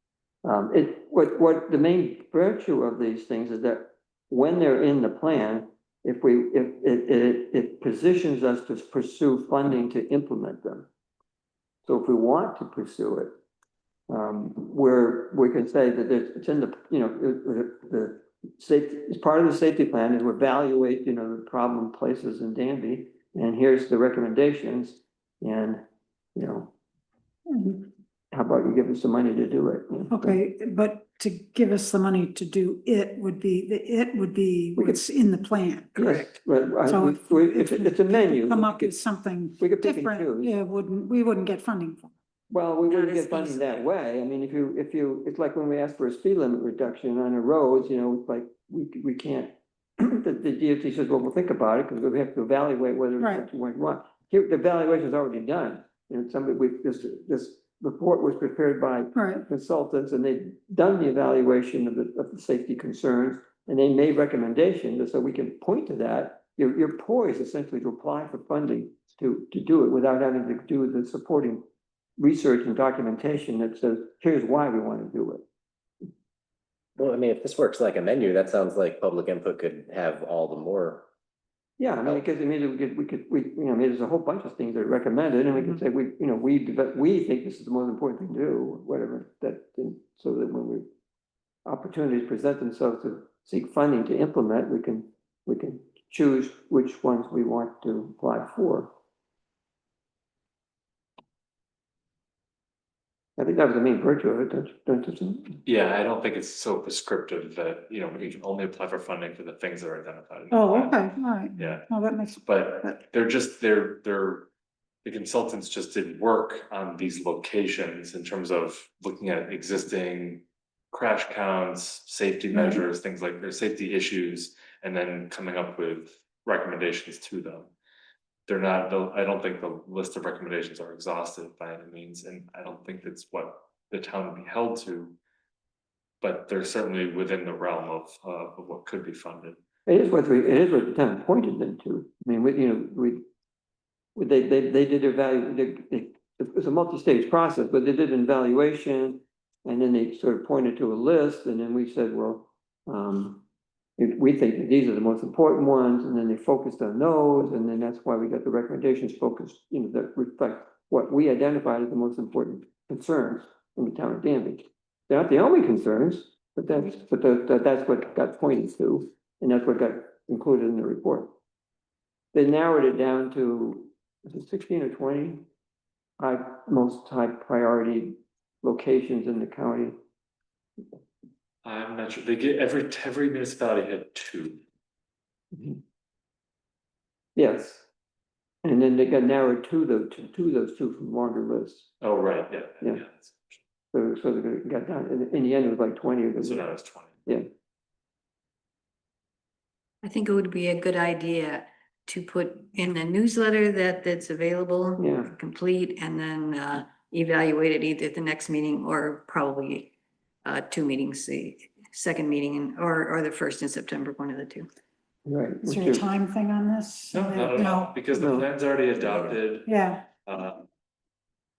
What the main virtue of these things is that when they're in the plan, if it positions us to pursue funding to implement them. So if we want to pursue it, we can say that it's in the safety, as part of the safety plan is we evaluate, the problem places in Danby, and here's the recommendations, and, how about you give us some money to do it? okay, but to give us the money to do it would be what's in the plan. Yes, but So it's a menu. Come up with something We could pick and different, choose. yeah, we wouldn't get funding for. Well, we wouldn't Not get as funding easy. that way. I mean, if you, it's like when we ask for a speed limit reduction on the roads, it's like, we can't. The DOT says, well, we'll think about it, because we have to evaluate whether Right. it's what you want. Here, the evaluation's already done. This report was prepared by Right. consultants, and they've done the evaluation of the safety concerns, and they made recommendations, so we can point to that you're poised essentially to apply for funding to do it without having to do the supporting research and documentation that says, here's why we want to do it. Well, I mean, if this works like a menu, that sounds like public input could have all the more. Yeah, I mean, because I mean, there's a whole bunch of things that are recommended, and we can say, we think this is the most important thing to do, whatever, that, so that when opportunities present themselves to seek funding to implement, we can choose which ones we want to apply for. I think that was the main virtue of it, don't you think? Yeah, I don't think it's so prescriptive that, we can only apply for funding for the things that are identified. in the Oh, plan. okay, all right. Yeah, Well, that makes, but the consultants just did work on these locations in terms of looking at existing crash counts, safety measures, things like their safety issues, and then coming up with recommendations to them. They're not, I don't think the list of recommendations are exhaustive by any means, and I don't think that's what the town would be held to. But they're certainly within the realm of what could be funded. It is what the town pointed them to. I mean, they did it was a multi-stage process, but they did an evaluation, and then they sort of pointed to a list, and then we said, well, we think that these are the most important ones, and then they focused on those, and then that's why we got the recommendations focused, that reflect what we identified as the most important concerns in the town of Danby. They're not the only concerns, but that's what got pointed to, and that's what got included in the report. They narrowed it down to, is it 16 or 20 most high priority locations in the county? I'm not sure, they get, every municipality had 2. Yes. And then they got narrowed to those 2 from longer lists. Oh, right, yeah. Yeah. So they got down, in the end, it was like 20 or So now it's 20. Yeah. I think it would be a good idea to put in the newsletter that's available. Yeah. Complete, and then evaluate it either at the next meeting or probably 2 meetings, the second meeting or the first in September, one of the 2. Right. is there a time thing on this? No, not at all, because the plan's already adopted. Yeah,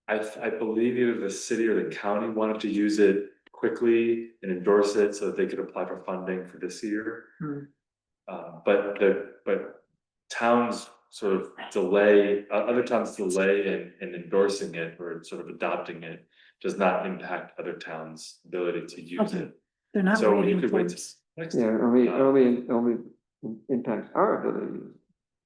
I believe either the city or the county wanted to use it quickly and endorse it so that they could apply for funding for this year. But towns sort of delay, other towns delay in endorsing it or sort of adopting it does not impact other towns' ability to use Okay. it. they're not So you waiting could for wait us. next Yeah, year. only impacts our ability.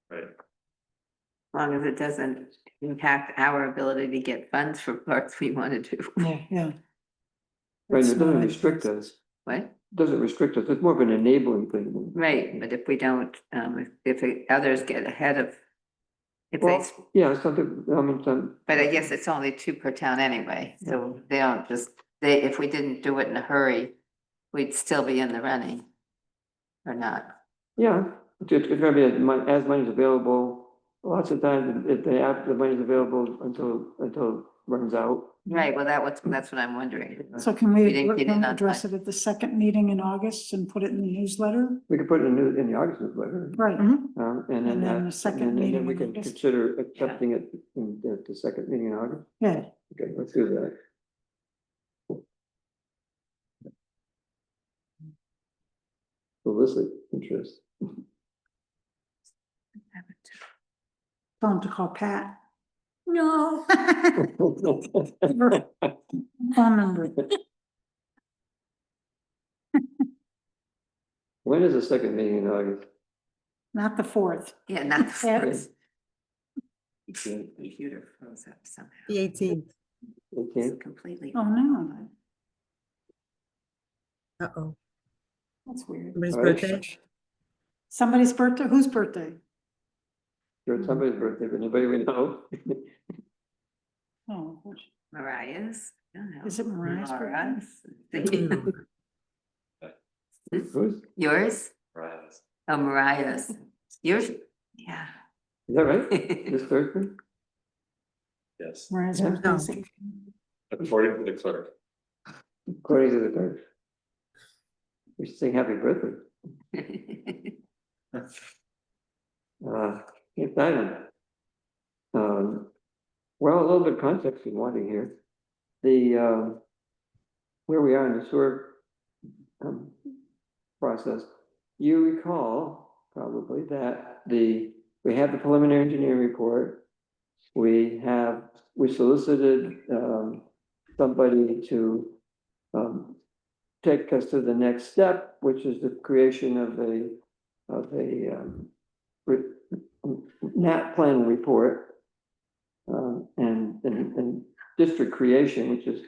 Right. As long as it doesn't impact our ability to get funds for parts we want to do. Yeah. Right, That's it doesn't not- restrict us. What? Doesn't restrict us. It's more of an enabling thing. Right, but if we don't, others get ahead of, if they, Well, yeah, something, I mean, but I guess it's only 2 per town anyway, so they don't just, if we didn't do it in a hurry, we'd still be in the running. Or not. yeah, it's gonna be as money's available. Lots of times, if they have, the money's available until it runs out. Right, well, that's what I'm wondering. So can We we didn't get in on address it at the second meeting in August and put it in the newsletter? We could put it in the August newsletter. Right. And And then then the second meeting then we in can August. consider accepting it in the second meeting in August. Yeah, Okay, let's do that. Solicit interest. tell them to call Pat. No. Phone number. When is the second meeting in August? Not the 4th. Yeah, not the Yeah. first. Computer froze up somehow. The 18th. Okay. It's completely. Oh, no, Uh-oh. that's weird. Somebody's All right. birthday? Somebody's birthday, whose birthday? Sure, it's somebody's birthday, but anybody we know? Oh, Mariah's. I don't know. is it Mariah's birthday? Laura's. Who's, is Yours? Right. Oh, Mariah's. Yours? Yeah. that right? This Thursday? Yes, Mariah's Yeah. birthday. according to the clerk. According to the clerk. We should sing happy birthday. If that, well, a little bit of context we want to hear. The, where we are in the sewer process. You recall probably that we have the preliminary engineering report. We solicited somebody to take us to the next step, which is the creation of a NAT plan report. And district creation, which is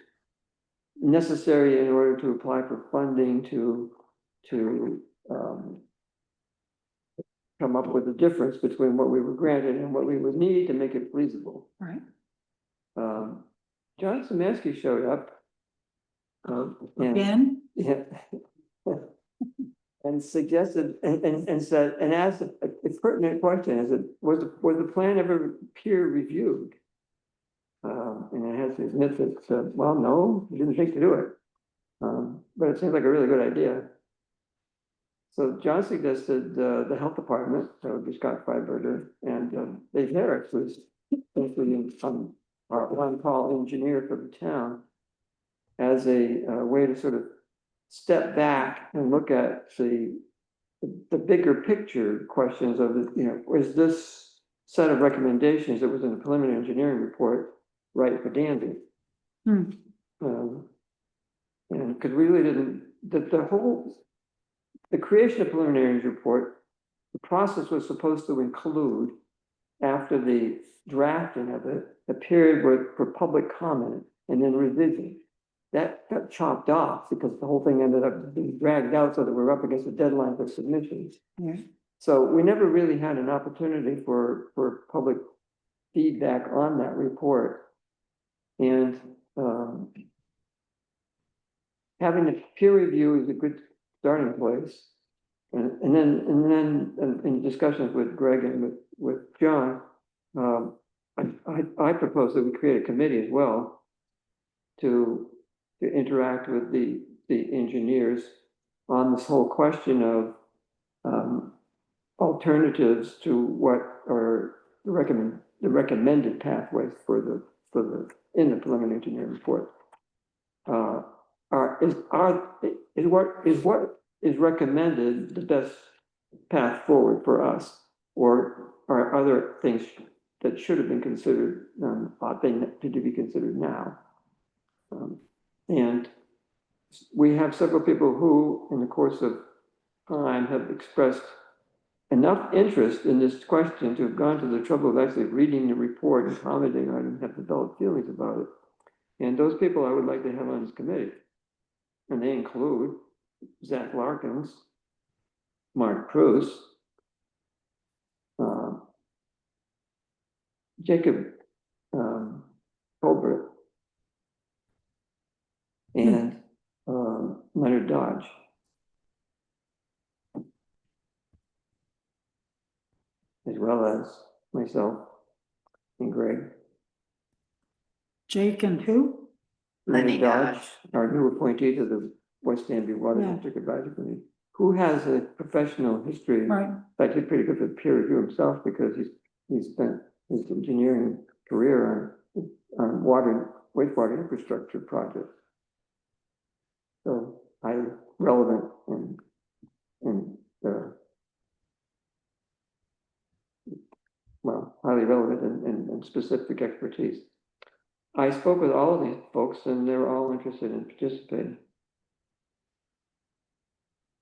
necessary in order to apply for funding to come up with a difference between what we were granted and what we would need to make it feasible. Right. John Samansky showed up. And, Again? yeah, and suggested and said and asked a pertinent question: is it was the plan ever peer reviewed? And I had to admit that well, no, we didn't think to do it, but it seems like a really good idea. So John suggested the health department, so it would be Scott Freiberger, and Dave Harris was basically our on-call engineer for the town, as a way to sort of step back and look at the bigger picture questions of is this set of recommendations that was in the preliminary engineering report right for Danby? And because we really didn't, the creation of preliminary report, the process was supposed to include, after the drafting of it, a period for public comment and then revision. That got chopped off because the whole thing ended up being dragged out so that we're up against the deadline for submissions. Yeah. So we never really had an opportunity for public feedback on that report. And having a peer review is a good starting place. And then in discussions with Greg and with John, I propose that we create a committee as well to interact with the engineers on this whole question of alternatives to what are the recommended pathways for the in the preliminary engineering report. What is recommended the best path forward for us, or are other things that should have been considered ought they to be considered now? And we have several people who, in the course of time, have expressed enough interest in this question to have gone to the trouble of actually reading the report and commenting on it and have developed feelings about it. And those people I would like to have on this committee. And they include Zach Larkins, Mark Pruse, Jacob Colbert, and Leonard Dodge. As well as myself and Greg. Jake and who? Lenny Dodge. Our new appointee to the West Danby Water District Advisory Committee, who has a professional history. Right. In fact, he's pretty good at peer review himself because he's spent his engineering career on wastewater infrastructure projects. So highly relevant and highly relevant and specific expertise. I spoke with all of these folks and they were all interested in participating.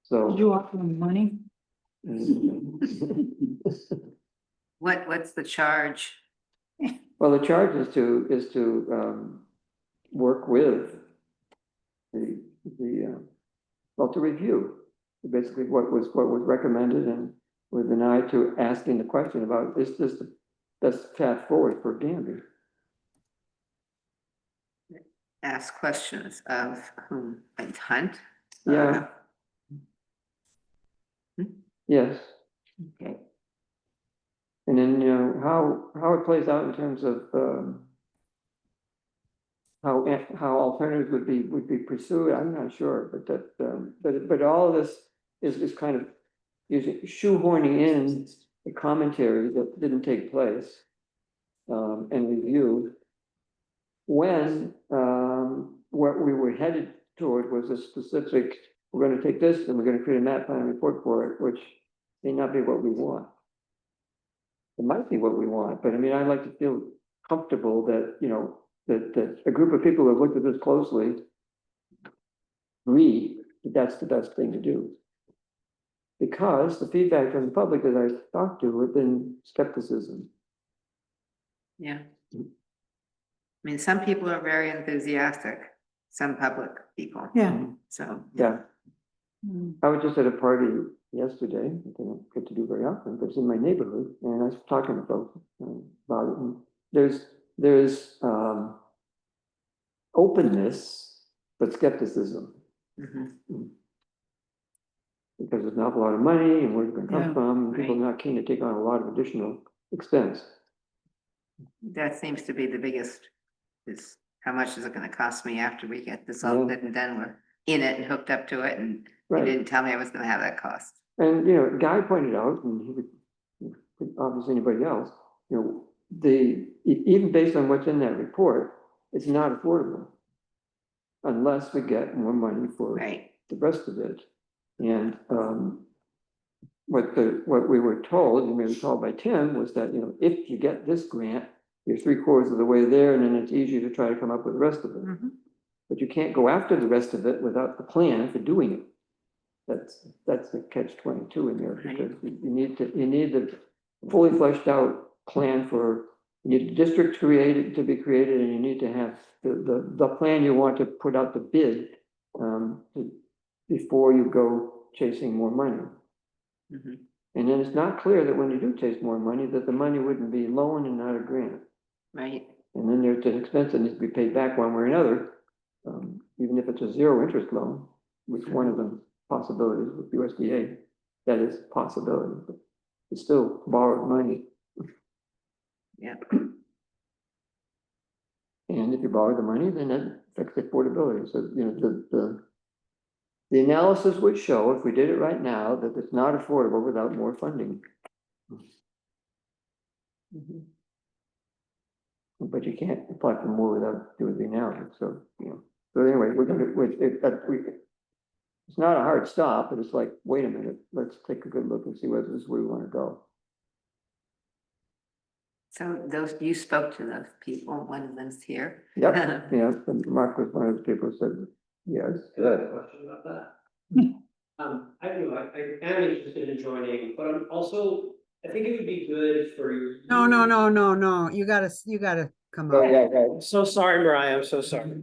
So. Did you offer them money? What's the charge? Well, the charge is to work with to review basically what was recommended, and with an eye to asking the question about, is this the best path forward for Danby? Ask questions of whom? Like Hunt? Yeah. Yes. Okay. And then, how it plays out in terms of how alternatives would be pursued, I'm not sure, but all of this is kind of shoehorning in a commentary that didn't take place, and review when, what we were headed toward was a specific, we're gonna take this and we're gonna create a map plan and report for it, which may not be what we want. It might be what we want, but I mean, I'd like to feel comfortable that, you know, that a group of people who have looked at this closely agree that that's the best thing to do. Because the feedback from the public that I've talked to have been skepticism. Yeah. I mean, some people are very enthusiastic, some public people, Yeah. so. Yeah, Mm. I was just at a party yesterday, I don't get to do very often, but it's in my neighborhood, and I was talking to folks about it, and there's openness, but skepticism. Mhm. Because there's not a lot of money, and where's it gonna come Yeah, from, and people are right. not keen to take on a lot of additional expense. That seems to be the biggest, is how much is it gonna cost me after we get this all Yeah. said and done, we're in it and hooked up to it, and you Right. didn't tell me I was gonna have that cost. And, you know, Guy pointed out, and he would, obviously anybody else, you know, even based on what's in that report, it's not affordable. Unless we get more money for Right, the rest of it. And, what we were told, and we were told by Tim, was that, you know, if you get this grant, you're 3/4 of the way there, and then it's easier to try to come up with the rest of it. Mhm. But you can't go after the rest of it without the plan for doing it. That's the catch-22 in there, Right. because you need the fully fleshed out plan for, you need the district created, to be created, and you need to have the plan you want to put out the bid, before you go chasing more money. Mhm. And then it's not clear that when you do chase more money, that the money wouldn't be loan and not a grant. Right, And then there's an expense that needs to be paid back one way or another, even if it's a zero interest loan, which one of the possibilities with USDA, that is a possibility, but it's still borrowed money. yeah, And if you borrow the money, then that affects affordability. So, you know, the analysis would show, if we did it right now, that it's not affordable without more funding. But you can't apply for more without doing the analysis, so, you know. So anyway, it's not a hard stop, but it's like, wait a minute, let's take a good look and see whether this is where we want to go. so those, you spoke to those people, one of them's here. Yep, yeah, and Mark was one of the people who said, yes. Good. Question about that. I do, I am interested in joining, but I'm also, I think it would be good for you. No. You gotta come Oh, up. yeah, right. I'm so sorry, Mariah, I'm so sorry.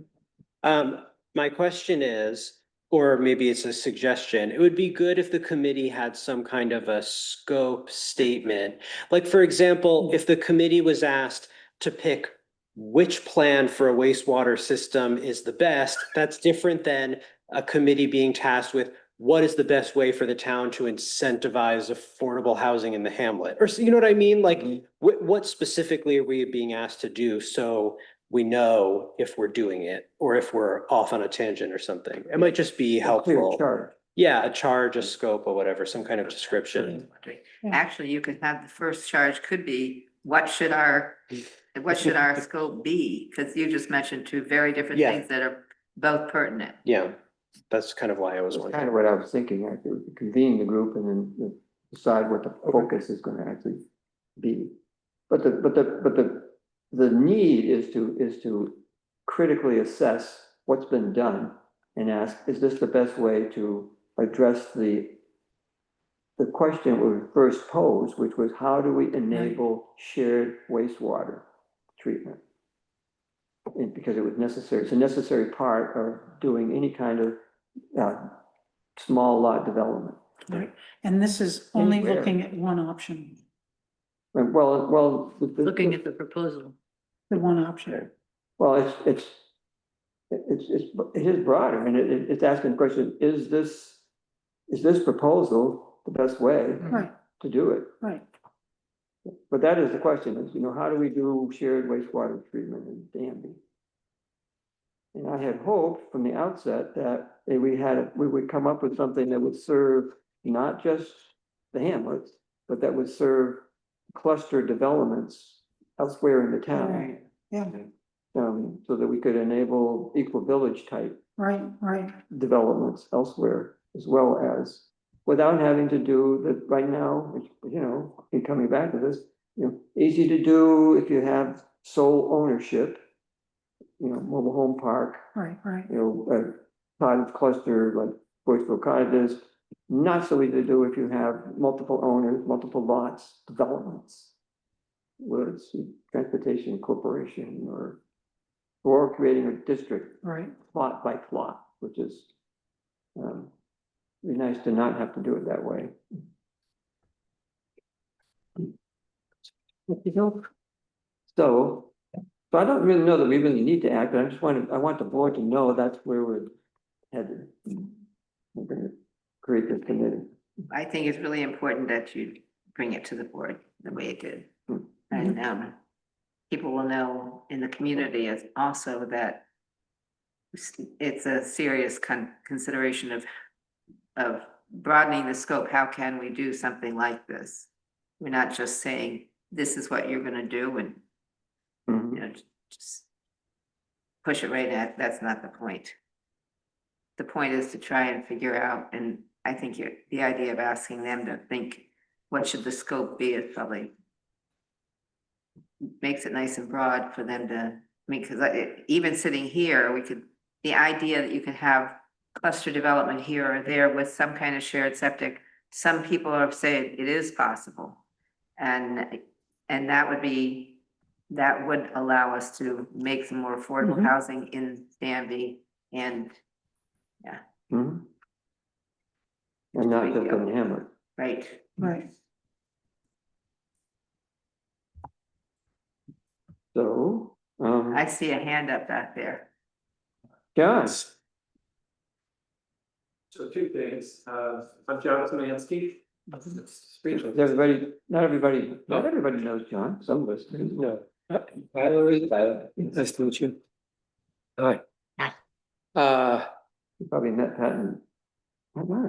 My question is, or maybe it's a suggestion, it would be good if the committee had some kind of a scope statement. Like, for example, if the committee was asked to pick which plan for a wastewater system is the best, that's different than a committee being tasked with what is the best way for the town to incentivize affordable housing in the hamlet? Or, you know what I mean? Like, what specifically are we being asked to do? So we know if we're doing it or if we're off on a tangent or something. It might just be Clear helpful. chart. Yeah, a charge, a scope or whatever, some kind of description. Yeah. Actually, you could have the first charge could be, what should our scope be? Because you just mentioned two very different Yeah. things that are both pertinent. Yeah, that's kind of why I was That's wondering. kind of what I was thinking, actually, convene the group and then decide what the focus is gonna actually be. But the need is to critically assess what's been done and ask, is this the best way to address the question we first posed, which was, how do we enable shared wastewater treatment? And because it was necessary, it's a necessary part of doing any kind of small lot development. Right, and this is only Anywhere. looking at one option, And well. Looking at the proposal. the one option. Well, it is broader, and it's asking the question, is this proposal the best way Right, to do it? right. But that is the question, is, you know, how do we do shared wastewater treatment in Danby? And I had hoped from the outset that we would come up with something that would serve not just the hamlets, but that would serve cluster developments elsewhere in the town. Right. Yeah, So that we could enable equal village type right. developments elsewhere as well as, without having to do that right now, which, you know, keep coming back to this, you know, easy to do if you have sole ownership, you know, mobile home park, Right. you know, a cottage cluster like Boyceville cottages, not so easy to do if you have multiple owners, multiple lots, developments. Whether it's transportation corporation or creating a district Right. plot by plot, which is be nice to not have to do it that way. So I don't really know that we really need to act, but I want the board to know that's where we're headed. We're gonna create this committee. I think it's really important that you bring it to the board the way it did. And people will know in the community as also that it's a serious consideration of broadening the scope. How can we do something like this? We're not just saying, this is what you're gonna do and, you know, just push it right at, that's not the point. The point is to try and figure out, and I think the idea of asking them to think, what should the scope be is probably makes it nice and broad for them to, I mean, because even sitting here, the idea that you can have cluster development here or there with some kind of shared septic, some people have said it is possible. And that would allow us to make some more affordable housing in Danby and, And not just in Hamlet. right. Right. So, I see a hand up back there. John, So two things, I'm Jonathan Mansky. not everybody knows John, some of us do. No. Nice to meet you. Hi. You probably met Patton.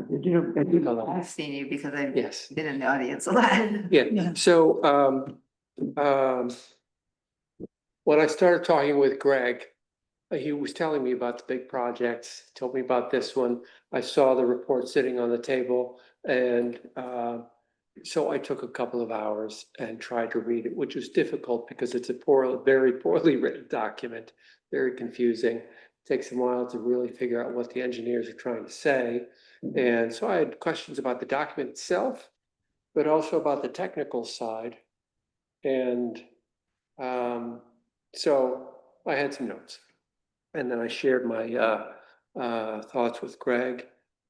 Did you know? I've seen you because I've Yes. been in the audience a lot. Yeah, so, when I started talking with Greg, he was telling me about the big projects, told me about this one. I saw the report sitting on the table and, so I took a couple of hours and tried to read it, which was difficult because it's a very poorly written document, very confusing. Takes a while to really figure out what the engineers are trying to say. And so I had questions about the document itself, but also about the technical side. And so I had some notes. And then I shared my thoughts with Greg.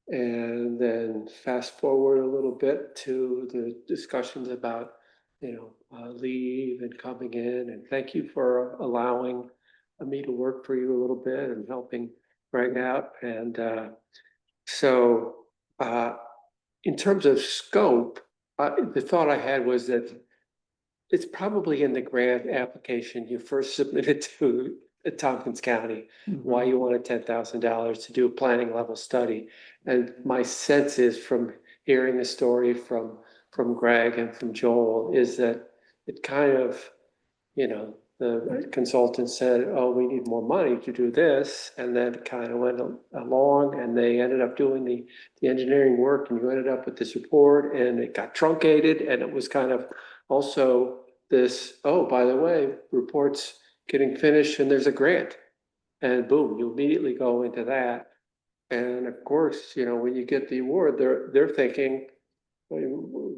And then fast forward a little bit to the discussions about, leave and coming in. And thank you for allowing me to work for you a little bit and helping Greg out. And so in terms of scope, the thought I had was that it's probably in the grant application you first submitted to Tompkins County, why you wanted $10,000 to do a planning level study. And my sense is from hearing the story from Greg and from Joel is that it kind of, the consultant said, oh, we need more money to do this. And then it kind of went along and they ended up doing the engineering work and you ended up with this report and it got truncated and it was kind of also this, oh, by the way, report's getting finished and there's a grant. And boom, you immediately go into that. And of course, when you get the award, they're thinking,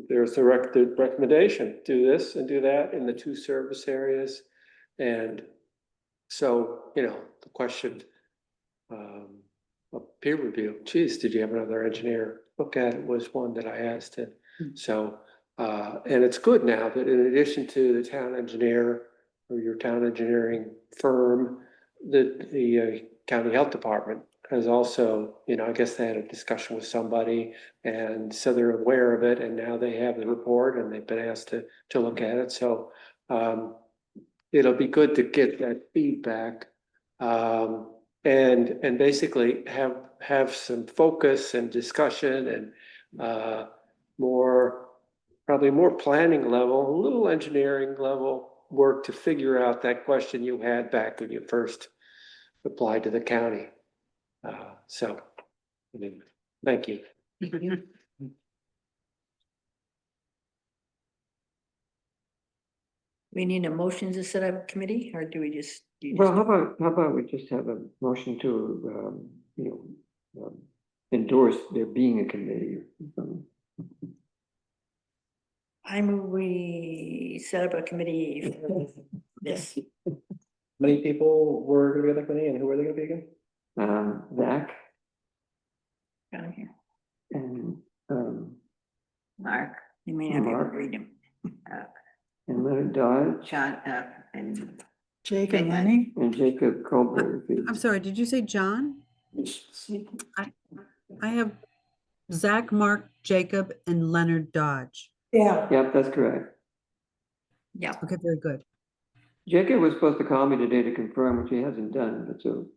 there's the recommendation, do this and do that in the two service areas. And so, the question of peer review, geez, did you have another engineer look at it was one that I asked. And so, and it's good now that in addition to the town engineer or your town engineering firm, the county health department has also, I guess they had a discussion with somebody and so they're aware of it and now they have the report and they've been asked to look at it. So, it'll be good to get that feedback, and basically have some focus and discussion and more probably more planning level, a little engineering level work to figure out that question you had back when you first applied to the county. So, I mean, thank you. We need a motion to set up a committee, or do we just? Well, how about we just have a motion to, endorse there being a committee? I move we set up a committee for this. How many people were gonna be on the committee and who were they gonna be again? Zach Down here. and, Mark, You may not be able to Mark. read them. and Leonard Dodge John, and Jake and Lenny? and Jacob Colbert. I'm sorry, did you say John? I have Zach, Mark, Jacob, and Leonard Dodge. Yeah. Yep, that's correct. Yeah. Okay, very good. Jacob was supposed to call me today to confirm, which he hasn't done, but so.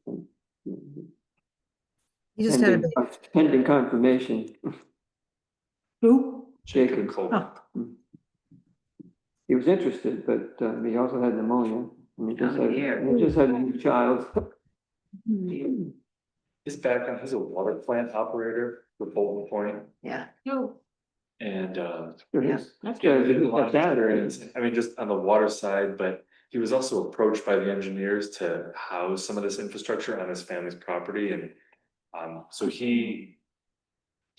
He just had a pending- bit. Pending confirmation. Who? Jacob. Colbert. He was interested, but he also had pneumonia. And he just Oh, had, dear. and he just had a new child. His background, he's a water plant operator for Bolton Point, yeah, and Yeah. That's yeah, he good. had a lot of That's experience. I mean, just on the water side, but he was also approached by the engineers to house some of this infrastructure on his family's property, and so he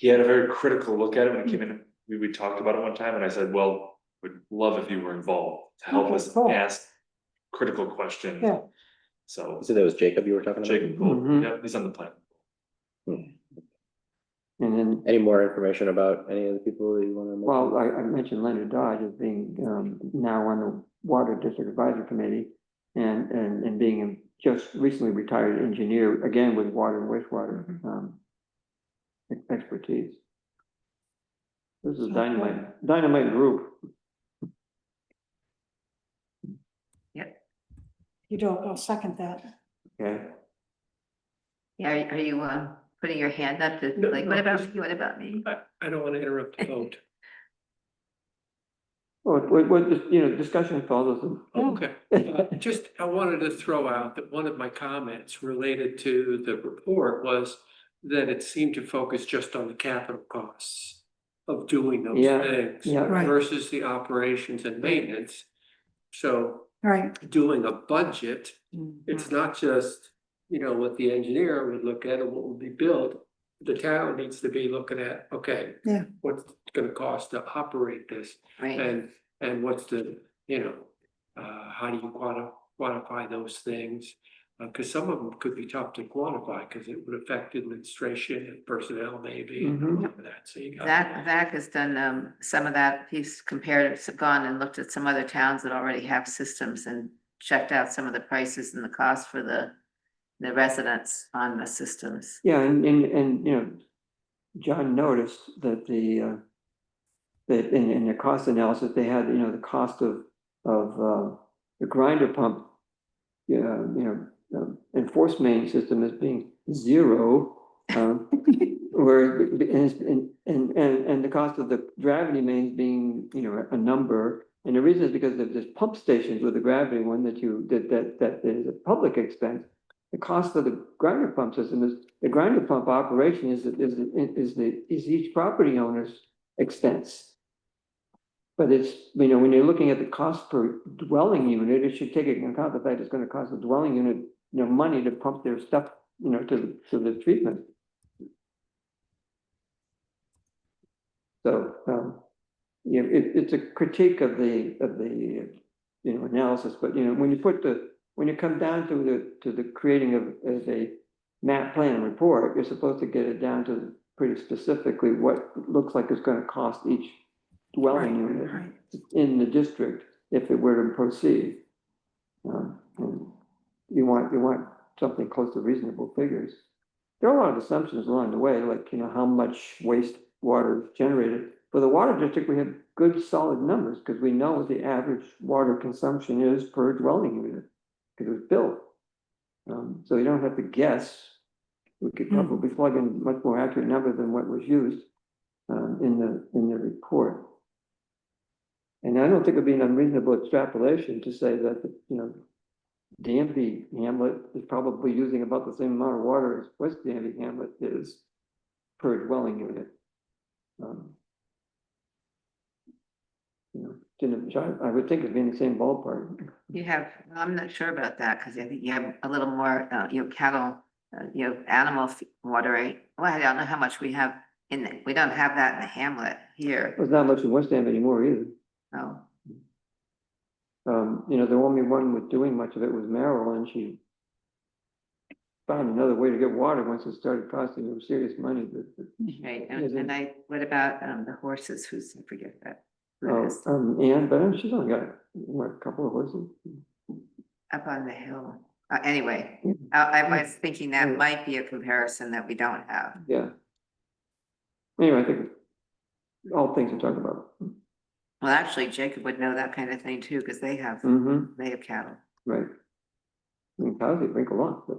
had a very critical look at it when it came in. We talked about it one time, and I said, well, would love if you were involved to help Okay, us cool. ask critical questions. Yeah. So So that was Jacob you were talking about? Jacob Gould, Mhm. yeah, he's on the plan. And then, Any more information about any of the people that you wanna mention? well, I mentioned Leonard Dodge as being now on the Water District Advisory Committee and being a just recently retired engineer, again with water and wastewater expertise. This is dynamite group. You don't, I'll second that. Okay. yeah, are you, putting your hand up to, No, like, no, what about just- you, what about me? I don't want to interrupt the vote. Well, discussion follows. Okay, just, I wanted to throw out that one of my comments related to the report was that it seemed to focus just on the capital costs of doing those Yeah, things yeah. Right. versus the operations and maintenance. So Right. doing a budget, it's not just, what the engineer would look at and what would be built. The town needs to be looking at, okay. Yeah. What's it gonna cost to operate this? Right, And what's the, how do you quantify those things? Cause some of them could be tough to quantify, cause it would affect administration and personnel maybe, and Mhm. all of that, so you got. Zach has done, some of that, he's compared, gone and looked at some other towns that already have systems and checked out some of the prices and the cost for the residents on the systems. Yeah, and John noticed that that in the cost analysis, they had, the cost of the grinder pump, enforced main system as being zero, where, and the cost of the gravity mains being, a number. And the reason is because there's pump stations with the gravity one that is a public expense. The cost of the grinder pump system is, the grinder pump operation is each property owner's expense. But it's, when you're looking at the cost per dwelling unit, it should take into account the fact it's gonna cost the dwelling unit, money to pump their stuff, to the treatment. So, it's a critique of the analysis, but, when you come down to the creating of as a map plan and report, you're supposed to get it down to pretty specifically what it looks like it's gonna cost each dwelling unit in the district if it were to proceed. And you want something close to reasonable figures. There are a lot of assumptions along the way, like, how much wastewater is generated. For the water district, we have good solid numbers because we know what the average water consumption is per dwelling unit because it was built. So you don't have to guess. We could probably plug in much more accurate number than what was used in the report. And I don't think it'd be an unreasonable extrapolation to say that, Danby Hamlet is probably using about the same amount of water as West Danby Hamlet is per dwelling unit. I would think it'd be in the same ballpark. You have, I'm not sure about that, because I think you have a little more, cattle, animal water, right? Well, I don't know how much we have we don't have that in the hamlet here. There's not much in West Ham anymore either. Oh, The only one with doing much of it was Merrill, and she found another way to get water once it started costing her serious money. right. And what about the horses? I forget that. Ann, but she's only got a couple of horses. Up on the hill. Anyway, I was thinking that might be a comparison that we don't have. Yeah. Anyway, I think all things to talk about. Well, actually, Jacob would know that kind of thing too, because they have cattle. Right. I mean, cows, they drink a lot, but.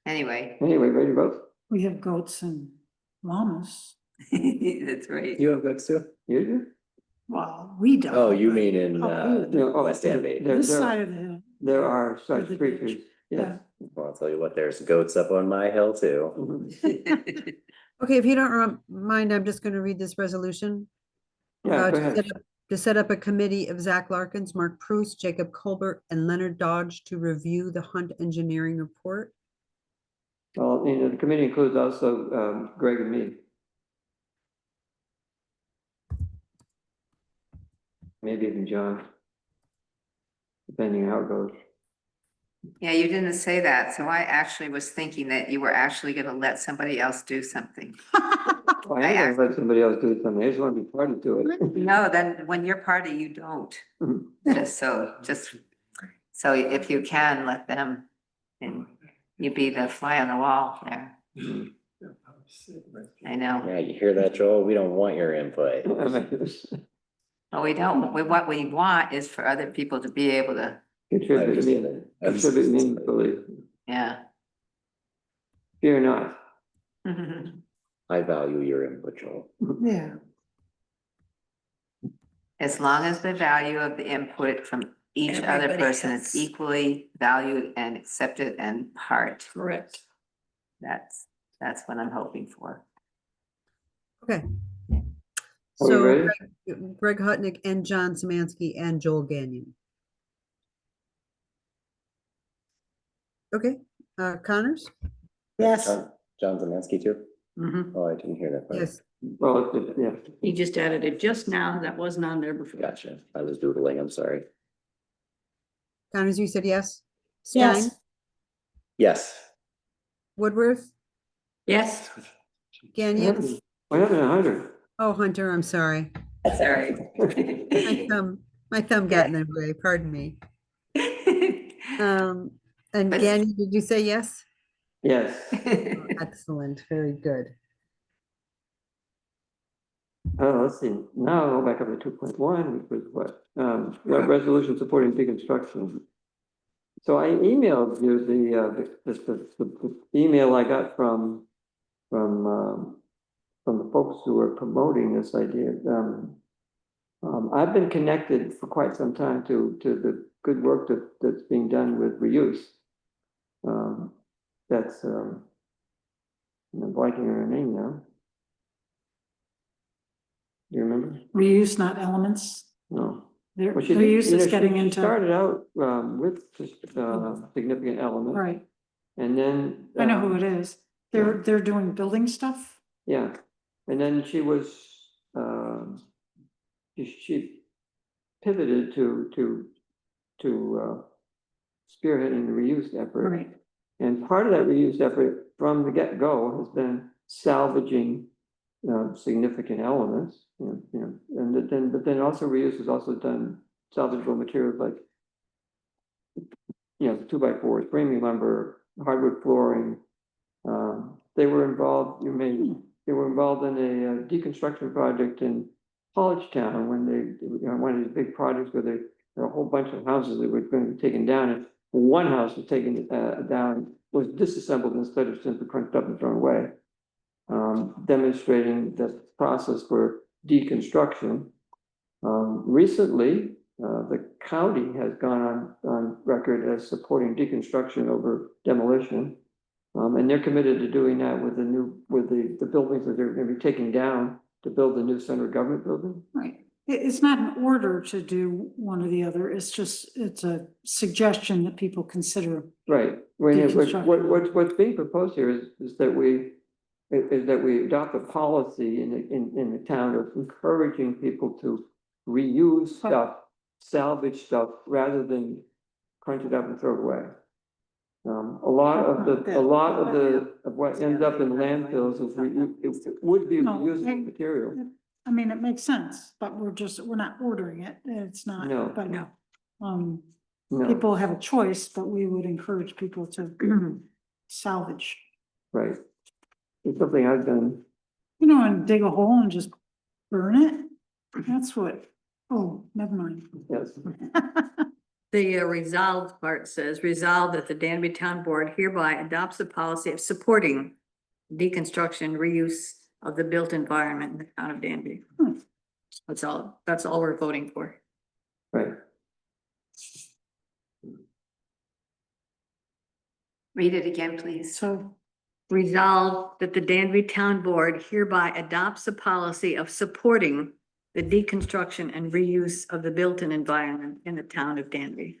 Anyway. Ready to vote? We have goats and llamas. That's right. You have goats too? You do? Well, we don't. Oh, you mean in, West Danby? This side of the hill. There are such the creatures, yes. Well, I'll tell you what, there's goats up on my hill too. Okay, if you don't mind, I'm just going to read this resolution. Yeah, go To ahead. set up a committee of Zach Larkins, Mark Pruce, Jacob Colbert, and Leonard Dodge to review the Hunt engineering report. Well, the committee includes also Greg and me. Maybe even John, depending on how it goes. Yeah, you didn't say that, so I actually was thinking that you were actually gonna let somebody else do something. Well, I am gonna let somebody else do something. I just want to be party to it. No, then when you're party, you don't. Just so if you can, let them, and you be the fly on the wall there. I know. Yeah, you hear that, Joel? We don't want your input. Well, we don't, what we want is for other people to be able to, Contribute meaningfully. yeah. Fear not. I value your input, Joel. Yeah. As long as the value of the input from each other Everybody person is else. equally valued and accepted and part. Correct. That's what I'm hoping for. Okay. Are we So ready? Greg Hutnick and John Samansky and Joel Gagnon. Okay, Connors? Yes. John Zemansky too? Mhm. Oh, I didn't hear that part. Yes. Well, yeah. He just added it just now. That wasn't on there before. Gotcha. I was doodling, I'm sorry. Connors, you said yes? Yes. Stein? Yes. Woodworth? Yes. Gagnon? What happened to Hunter? Oh, Hunter, I'm sorry. Sorry. My thumb got in the way, pardon me. And But- Gagnon, did you say yes? Yes. Excellent, very good. Let's see, now I'll go back up to 2.1, which was what? Resolution supporting deconstruction. So I emailed you the email I got from the folks who are promoting this idea. I've been connected for quite some time to the good work that's being done with reuse. That's I'm blanking on her name now. Do you remember? Reuse, not elements. No. Their Well, she did- reuse is she getting into, started out with just significant elements. right. And then. I know who it is. They're doing building stuff. Yeah, and then she was, she pivoted to spearheading the reuse effort. Right. And part of that reuse effort from the get-go has been salvaging significant elements, but then also reuse has also done salvageable materials like, 2x4s, framing lumber, hardwood flooring. They were involved, they were involved in a deconstruction project in College Town when they, one of these big projects where there were a whole bunch of houses that were going to be taken down, and one house was taken down, was disassembled instead of simply crunched up and thrown away. Demonstrating the process for deconstruction. Recently, the county has gone on record as supporting deconstruction over demolition. And they're committed to doing that with the buildings that they're gonna be taking down to build the new center government building. Right. It's not an order to do one or the other. It's a suggestion that people consider. Right. What's Deconstruction. being proposed here is that we adopt a policy in the town of encouraging people to reuse stuff, salvage stuff, rather than crunch it up and throw it away. A lot of what ends up in landfills is it would be No, reusable material. I mean, it makes sense, but we're not ordering it. It's not. No. But No. people have a choice, but we would encourage people to salvage. Right. It's something I've done. And dig a hole and just burn it. That's what, oh, never mind. Yes. The resolved part says, resolved that the Danby Town Board hereby adopts a policy of supporting deconstruction, reuse of the built environment in the town of Danby. That's all we're voting for. Right. Read it again, please. So Resolved that the Danby Town Board hereby adopts a policy of supporting the deconstruction and reuse of the built-in environment in the town of Danby.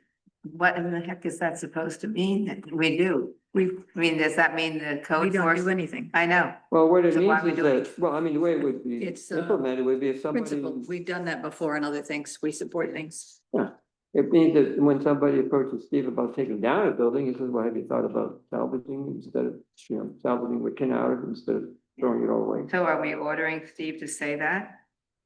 What in the heck is that supposed to mean? We do. I mean, does that mean the We code don't do enforcement? anything. I know. Well, what it So why means we is do it? that, well, I mean, the way it would be It's, implemented would be if somebody. Principle, we've done that before and other things. We support things. Yeah, it means that when somebody approaches Steve about taking down a building, he says, well, have you thought about salvaging instead of, salvaging what came out of it instead of throwing it all away? So are we ordering Steve to say that?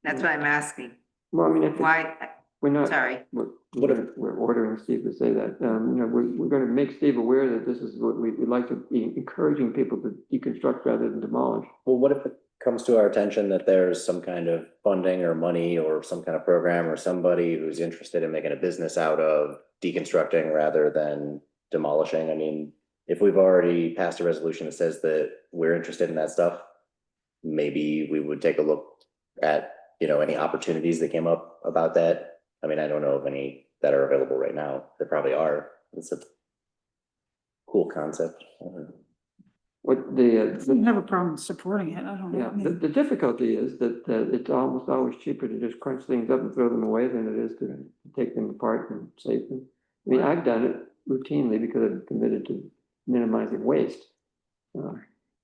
That's what I'm asking. Well, I mean, if Why? we're not. Sorry. We're ordering Steve to say that, we're gonna make Steve aware that this is what we'd like to be encouraging people to deconstruct rather than demolish. Well, what if it comes to our attention that there's some kind of funding or money or some kind of program or somebody who's interested in making a business out of deconstructing rather than demolishing? I mean, if we've already passed a resolution that says that we're interested in that stuff, maybe we would take a look at, any opportunities that came up about that. I mean, I don't know of any that are available right now. There probably are. It's a cool concept. What I don't have a problem supporting it. I don't know. Yeah, I mean, the difficulty is that it's almost always cheaper to just crunch things up and throw them away than it is to take them apart and save them. I mean, I've done it routinely because I'm committed to minimizing waste. Well,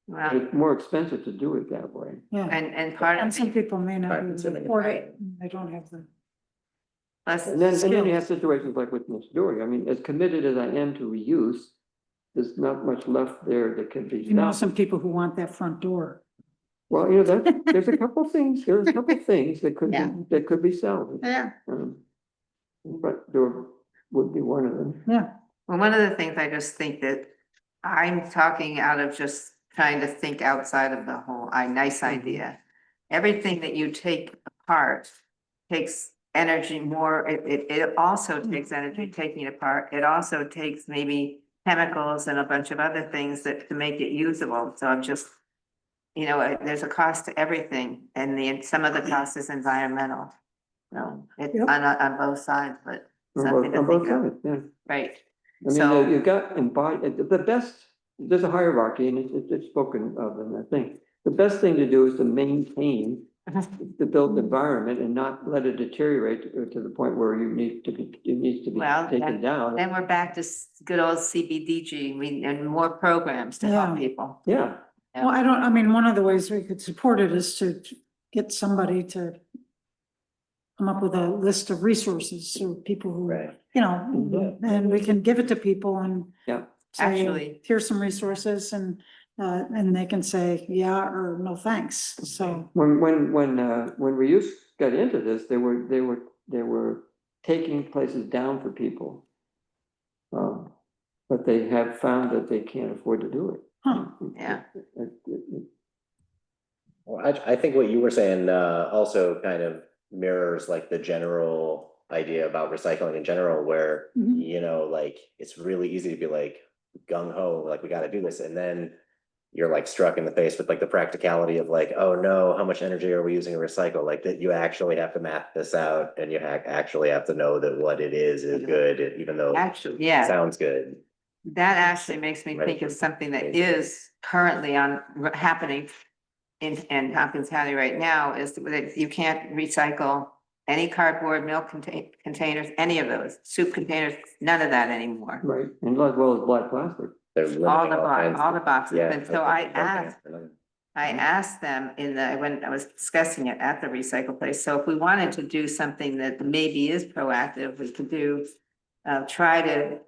It's more expensive to do it that way. Yeah. and part And of some it, people may not be able to Time-consuming. afford Right. it. They don't have the. plus, And then you have situations like with Ms. Dory. I mean, as committed as I am to reuse, there's not much left there that can be. Some people who want that front door. Well, there's a couple things that could Yeah. be salvaged. Yeah. But there would be one of them. Yeah. well, one of the things I just think that I'm talking out of just trying to think outside of the whole, nice idea. Everything that you take apart takes energy more, it also takes energy taking it apart. It also takes maybe chemicals and a bunch of other things that to make it usable. So I'm just, there's a cost to everything, and some of the cost is environmental. So it's Yep. on both sides, but On something to both think of, sides, yeah. right? I mean, So- you've got the best, there's a hierarchy and it's spoken of in that thing. The best thing to do is to maintain the built environment and not let it deteriorate to the point where it needs to be Well, taken down. Then we're back to good old CBDG, and more programs to help Yeah. people. Yeah, Well, I mean, one of the ways we could support it is to get somebody to come up with a list of resources or people who, Right. and we can give it to people and yeah. say, Actually- here's some resources and they can say, yeah, or no, thanks. So, When reuse got into this, they were taking places down for people. But they have found that they can't afford to do it. huh, Yeah. Well, I think what you were saying also kind of mirrors like the general idea about recycling in general, where, Mhm. like it's really easy to be like gung ho, like we got to do this. And then you're like struck in the face with like the practicality of like, oh no, how much energy are we using to recycle? Like that you actually have to map this out and you actually have to know that what it is good, even though it Actually, yeah, sounds good. that actually makes me think of something that is currently happening in Hopkins County right now, is that you can't recycle any cardboard, milk containers, any of those, soup containers, none of that anymore. Right, and as well as black plastic. They're All limiting the boxes, Yeah, and so I that's- asked them when I was discussing it at the recycle place, so if we wanted to do something that maybe is proactive, we could do. Try to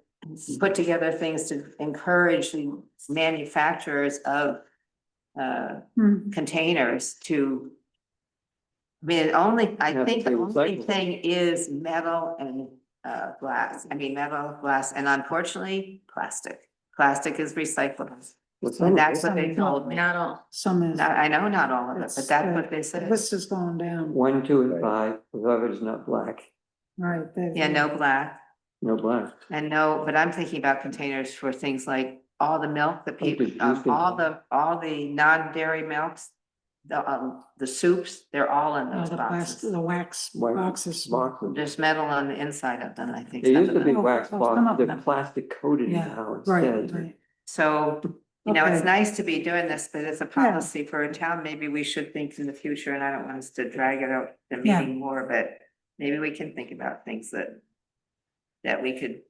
put together things to encourage the manufacturers of containers to. I mean, I think the only thing is metal and glass, metal, glass, and unfortunately, plastic. Plastic is recyclable. And that's what they told me. Not all. Some is. I know not all of it, but that's what they The said. list is going down. 1, 2, and 5, whoever is not black, Right. Yeah, no black no black. and no, but I'm thinking about containers for things like all the milk, the people, juice all the non-dairy milks. The soups, they're all in those The boxes. wax Wax boxes. Boxes. There's metal on the inside of them, I think. They some used of to be them. wax some boxes, of they're them. plastic coated Yeah, now right, instead. right. So, it's Okay. nice to be doing this, but it's a Yeah. policy for a town. Maybe we should think in the future, and I don't want us to drag it out the Yeah. meeting more, but maybe we can think about things that we could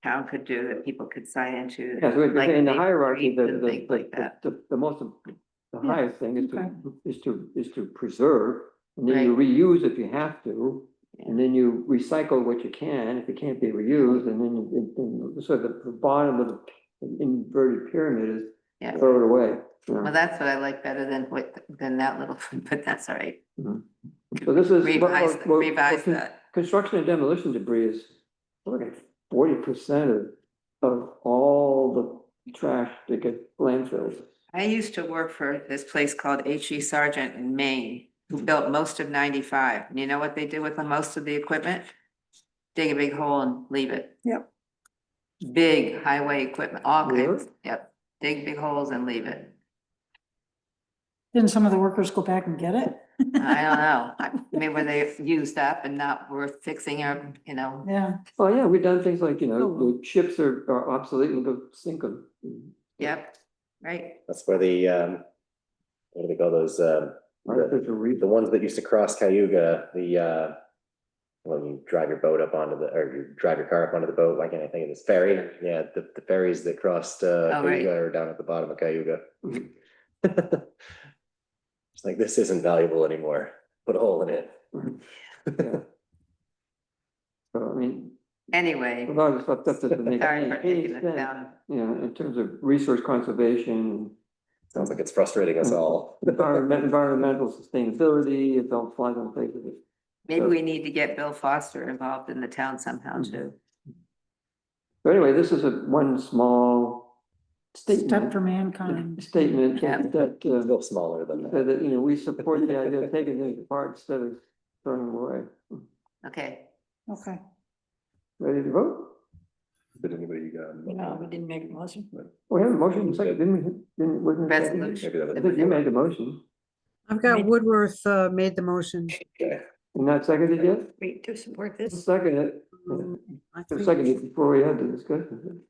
town could do, that people could sign into. Yeah, so like in the they hierarchy, read and things like that. the most, the Yeah, highest thing is okay. is to preserve, and then you reuse if you have to. And then you recycle what you can, if it can't be reused, and then so the bottom of the inverted pyramid is Yeah. throw it away. you know. Well, that's what I like better than that little, but that's all right. So this is. Revise that. Construction and demolition debris is like 40% of all the trash that gets landfills. I used to work for this place called H.E. Sargent in Maine, who built most of 95. And you know what they did with most of the equipment? Dig a big hole and leave it. Yep. Big highway equipment, all kinds, Really? yep, dig big holes and leave it. Didn't some of the workers go back and get it? I don't know, I mean, were they used up and not worth fixing up, Yeah. Oh, yeah, we've done things like, the ships are obsolete and go sink them. Yep, right. That's where the, what do they call those, the ones that used to cross Cayuga, when you drive your boat up onto or you drive your car up onto the boat, why can't I think of this ferry? Yeah, the ferries that crossed Cayuga are down at the bottom of Cayuga. It's like, this isn't valuable anymore. Put a hole in it. So, I mean, Anyway. a lot of stuff that doesn't make Sorry for any taking it sense, down. in terms of resource conservation. Sounds like it's frustrating us all. Environmental sustainability, it don't fly on face of it. Maybe we need to get Bill Foster involved in the town somehow too. So anyway, this is one small statement. Step for mankind. Statement Yeah. that, A little smaller than that. that, we support the idea of taking things apart instead of throwing them away. Okay, Okay. Ready to vote? Did anybody, No, we didn't make a motion. We have a motion, in a second, wasn't it seconded? resolution. maybe that I was. think you made the motion, I've got Woodworth, made the motion. Okay. and not seconded yet? Wait, to support this. Second it, I think- seconded before we had the discussion.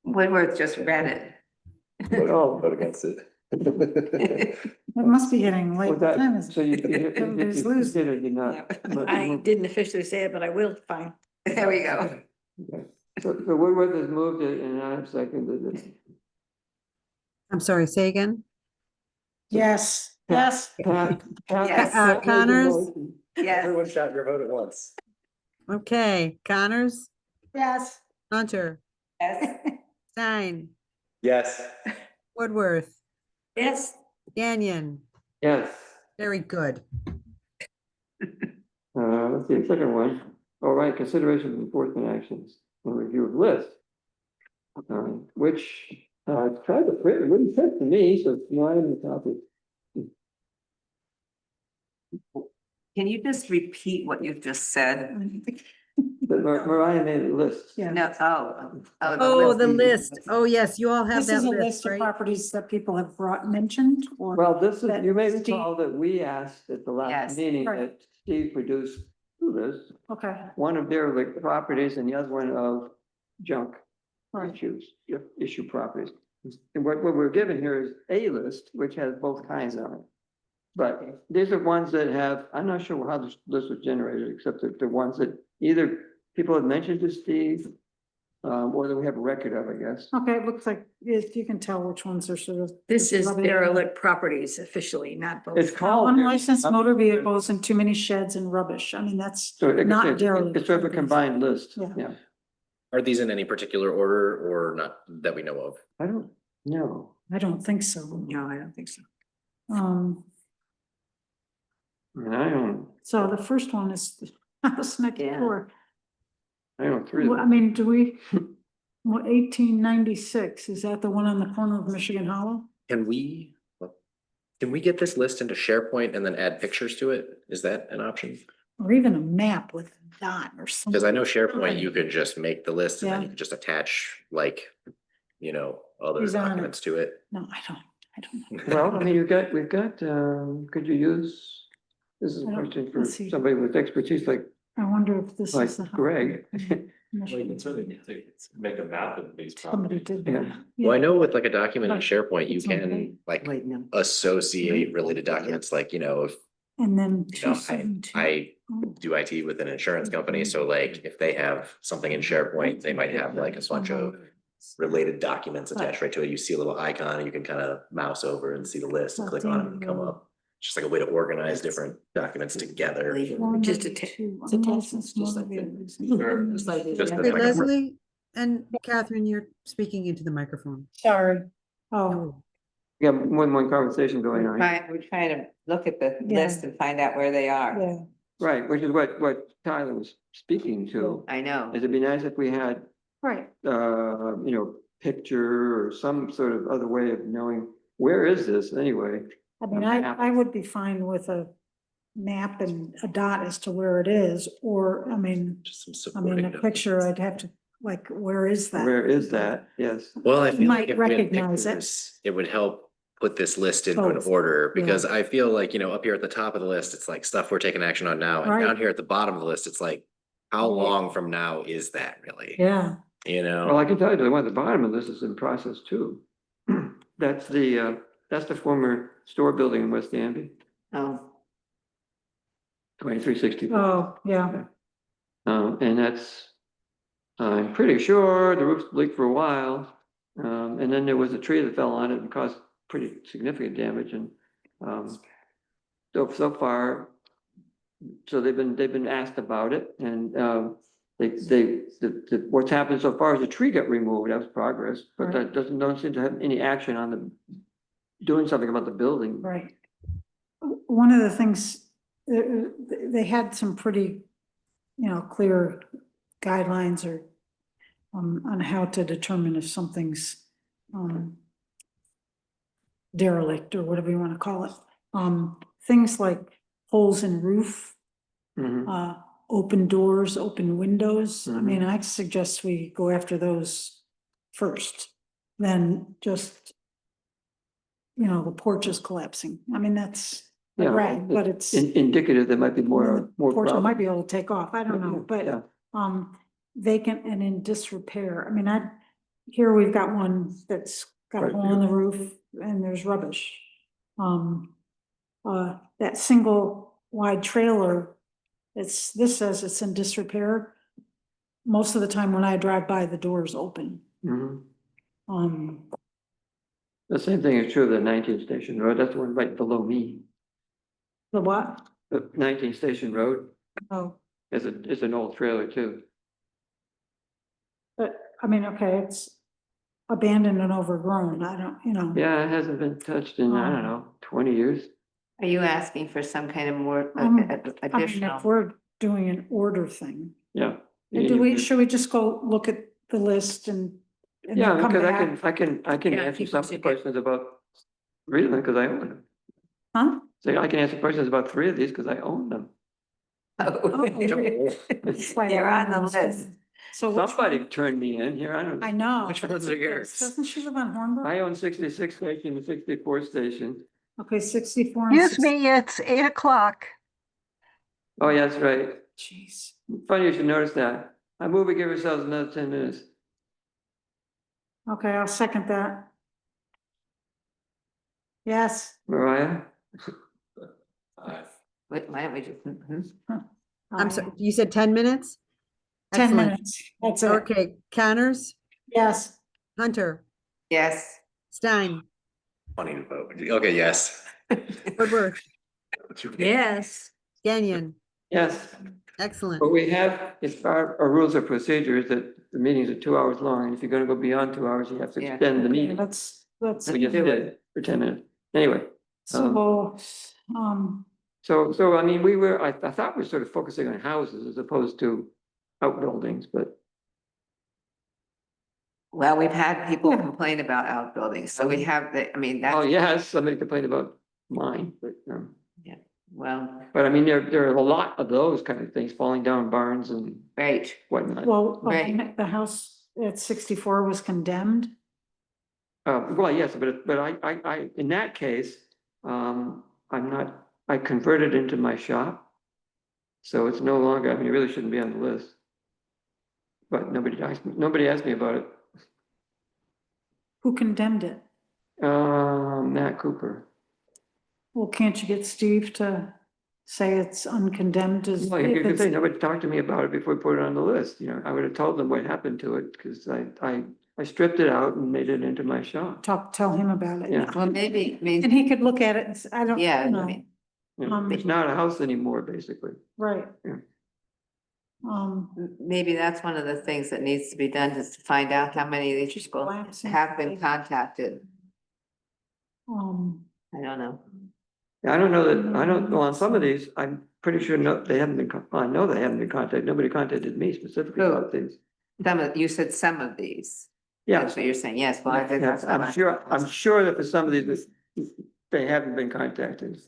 Woodworth just read it. Vote against it. It must be getting late. Was What that- time is it? So you Everybody's losing. did or did not? I didn't officially say it, but I will, fine. There we go. Okay. So Woodworth has moved it and I have seconded it. I'm sorry, say again? Yes, yes. Pat- Yes. Pat made the Connors? motion. Yes, Everyone shout your vote at once. Okay, Connors, Yes. Hunter, yes, Stein, Yes. Woodworth, Yes, Gagnon. Yes. Very good. Let's see, second one. All right, consideration of enforcement actions and review of list. Which, tried to print, it wouldn't fit to me, so it's not in the copy. can you just repeat what you've just said? The Mariah made a list. Yeah. No, Oh, the list. Oh, yes, you all have This is that a list, list of right? properties that people have mentioned or. Well, this is, that you may Steve- recall that we asked at the last Yes. meeting Right. that Steve produced two lists, Okay, one of derelict properties and the other one of junk right. issue properties. And what we're given here is a list, which has both kinds on it. But these are ones that have, I'm not sure how this list was generated, except that the ones that either people have mentioned to Steve, or that we have a record of, I guess. Okay, it looks like you can tell which ones are sort of. This is rubbish. derelict properties officially, not both. It's called. Unlicensed motor vehicles and too many sheds and rubbish. I mean, that's So not derelict. it's sort of a combined list, Yeah. yeah. Are these in any particular order or not that we know of? I don't know. I don't think so. No, I don't think so. And I don't, So the first one is the house next Yeah. door. I don't three. Well, I mean, do we, 1896, is that the one on the corner of Michigan Hollow? Can we get this list into SharePoint and then add pictures to it? Is that an option? Or even a map with a dot or something? Because I know SharePoint, you could just make the list and then Yeah. you could just attach like, other Who's on it? documents to it. No, I don't know. Well, I mean, we've got, could you use, this is a I don't- question for let's see. somebody with expertise like I wonder if this like is the. Greg. Well, you Michigan. can certainly make a map of these Somebody properties. did Yeah. that. Well, I know with like a document in Right. SharePoint, you It's on can page. like Wait, no. associate related documents, like, if, And then I 272. do IT with an insurance company, so like if they have something in SharePoint, they might have like a bunch of related documents attached right to it. You see a little icon, and you can kind of mouse over and see the list and click on it and come up. Just like a way to organize different documents together. Just a 192, it's attachments, unlicensed just motor like the- vehicles. Sure. Just like the- Just Hey, Hey, like a- Leslie and Catherine, you're speaking into the microphone. Sorry. Oh, No. We got more than one conversation going on. We're trying to look at the Yeah. list and find out where they are. yeah. Right, which is what Tyler was speaking to. I know. It'd be nice if we had, Right. picture or some sort of other way of knowing, where is this anyway? I mean, A map. I would be fine with a map and a dot as to where it is, or, I mean, Just some a supporting. picture, I'd have to, like, where is that? Where is that? Yes. Well, I You feel might like if recognize it. it would help put this list into an Both, order, yeah. because I feel like, up here at the top of the list, it's like stuff we're taking action on now, and Right. down here at the bottom of the list, it's like, how Yeah. long from now is that really? Yeah, Well, I can tell you the one at the bottom of this is in process too. That's the former store building in West Danby, Oh, 2364. oh, yeah, And that's, I'm pretty sure the roof leaked for a while. And then there was a tree that fell on it and caused pretty significant damage and, so far, so they've been asked about it and, what's happened so far is the tree got removed, that was progress, but Right. that don't seem to have any action on doing something about the building. right. One of the things, they had some pretty, clear guidelines or on how to determine if something's derelict or whatever you want to call it. Things like holes in roof, Mhm. open doors, open windows. I Mhm. mean, I'd suggest we go after those first, then just, the porch is collapsing. I mean, that's a Yeah, rag, but it's. Indicative there might be more Porch might problems. be able to take off, I don't know, but, Yeah. vacant and in disrepair. I mean, here we've got one that's got a Right hole in the roof and there's rubbish. That single wide trailer, this says it's in disrepair. Most of the time when I drive by, the door is open. Mhm. Um, The same thing is true of the 19 Station Road, that's the one right below me. the what? The 19 Station Road Oh, is an old trailer too. but, I mean, okay, it's abandoned and overgrown, I don't. Yeah, it hasn't been touched in, I don't know, 20 years. are you asking for some kind of more I mean, additional? if we're doing an order thing, Yeah. should we just go look at the list and then Yeah, come because back? I can Yeah, answer people some should get- questions about three of them because I own them. Huh? So I can answer questions about three of these because I own them. That's why They're on the Lauren was list. good. So which Somebody one? turned me in here, I don't. I know. Which ones are yours? Doesn't she live on Hornbrook? I own 66 station and 64 station. Okay, 64 and Excuse 60. me, it's 8 o'clock. Oh, yeah, that's right. Jeez. Funny you should notice that. I move we give ourselves another 10 minutes. Okay, I'll second that. Yes. Mariah? Wait, why don't we just? I'm sorry, you said 10 minutes? 10 Excellent. minutes. That's it. Okay, Connors, Yes. Hunter, Yes. Stein, Funny to vote. Okay, yes. Woodworth, Yes. Gagnon. Yes. Excellent. But we have, it's our rules of procedure is that the meetings are 2 hours long, and if you're gonna go beyond 2 hours, you have to Yeah. extend the Okay, meeting. let's. We just did for 10 minutes. Anyway, So, so I mean, I thought we were sort of focusing on houses as opposed to outbuildings, but Well, we've had people Yeah. complain about outbuildings, so we have the, I mean, that's. oh, yes, somebody complained about mine, Well, but I mean, there are a lot of those kind of things falling down barns and right. whatnot. well, Right. the house at 64 was condemned. Well, yes, but I, in that case, I converted into my shop. So it's no longer, I mean, it really shouldn't be on the list. But nobody asked me about it. Who condemned it? Matt Cooper. Well, can't you get Steve to say it's uncondemned as? Well, you if could it's- say, nobody talked to me about it before we put it on the list, you know, I would have told them what happened to it, because I stripped it out and made it into my shop. Tell him about it. Yeah. Well, maybe, I mean, And he could look at it and say, I don't, yeah, I you know, mean, You know, it's not a house anymore, basically. right. Yeah. maybe that's one of the things that needs to be done, is to find out how many of these people have been contacted. I don't know. Yeah, I don't know that, well, on some of these, I'm pretty sure they haven't been, I know they haven't been contacted, nobody contacted me specifically Who? about things. You said some of these. Yeah. That's what you're saying, yes, well, I think Yeah, that's. I'm sure that for some of these, they haven't been contacted.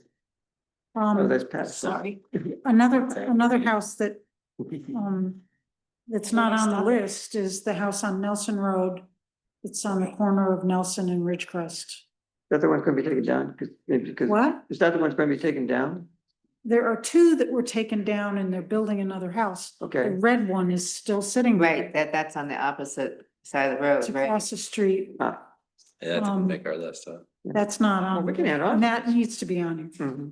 Oh, that's past. Sorry. Another house that, that's not on the list is the house on Nelson Road. It's on the corner of Nelson and Ridgecrest. Is that the one's gonna be taken down? Because What? is that the one's gonna be taken down? There are two that were taken down and they're building another house. Okay. The red one is still sitting there. Right, that's on the opposite side of the road, It's right? across the street. Yeah, that didn't Um, make our list, huh? That's not on. Well, we can there, add on And to that this. needs to be on here. Mhm.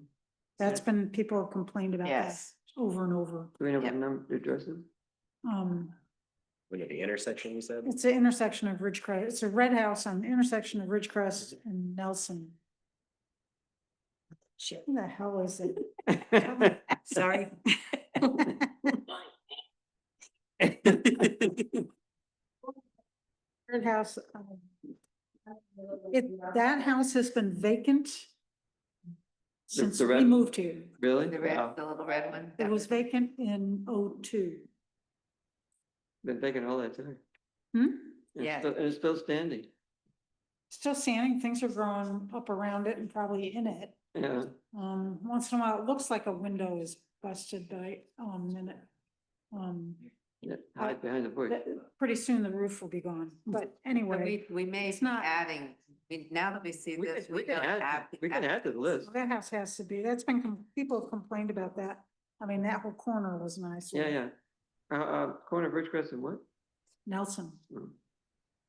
That's been, people have complained about that Yes. over and over. Do we know Yep. what number addresses? We need the intersection, you said? It's the intersection of Ridgecrest. It's a red house on the intersection of Ridgecrest and Nelson. Shit, who the hell is it? Sorry. Red house. That house has been vacant since the we red- moved here. Really? The Wow. little red one. It was vacant in '02. Been taking all that time. Yeah. And it's still standing. Still standing, things are growing up around it and probably in it. Yeah. Once in a while, it looks like a window is busted, but then it, Yeah, hide behind the bush. pretty soon the roof will be gone, but anyway. We may it's be not- adding, now that we see this, we can don't add, have. we can add to the list. That house has to be, that's been, people have complained about that. I mean, that whole corner was nice. Yeah. Corner of Ridgecrest and what? Nelson. Hmm.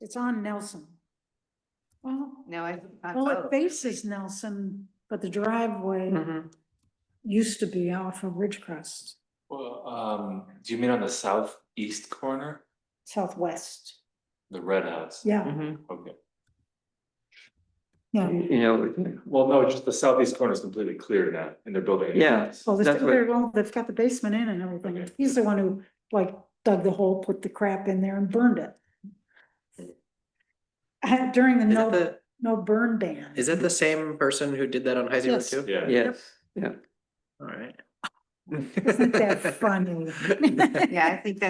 It's on Nelson. Well, No, it I. faces Nelson, but the driveway Mhm. used to be off of Ridgecrest, Well, do you mean on the southeast corner, southwest. the red house? Yeah, Okay, yeah. You know, well, no, just the southeast corner is completely clear now, and they're building. a new Yeah. house. Well, That's what- they've got the basement in and everything. Okay. He's the one who like dug the hole, put the crap in there and burned it. During the Is that the- no burn ban. Is that the same person who did that on Heisey Road Yes. too? Yeah. yes, yeah. All right. Isn't that funny? Yeah, I think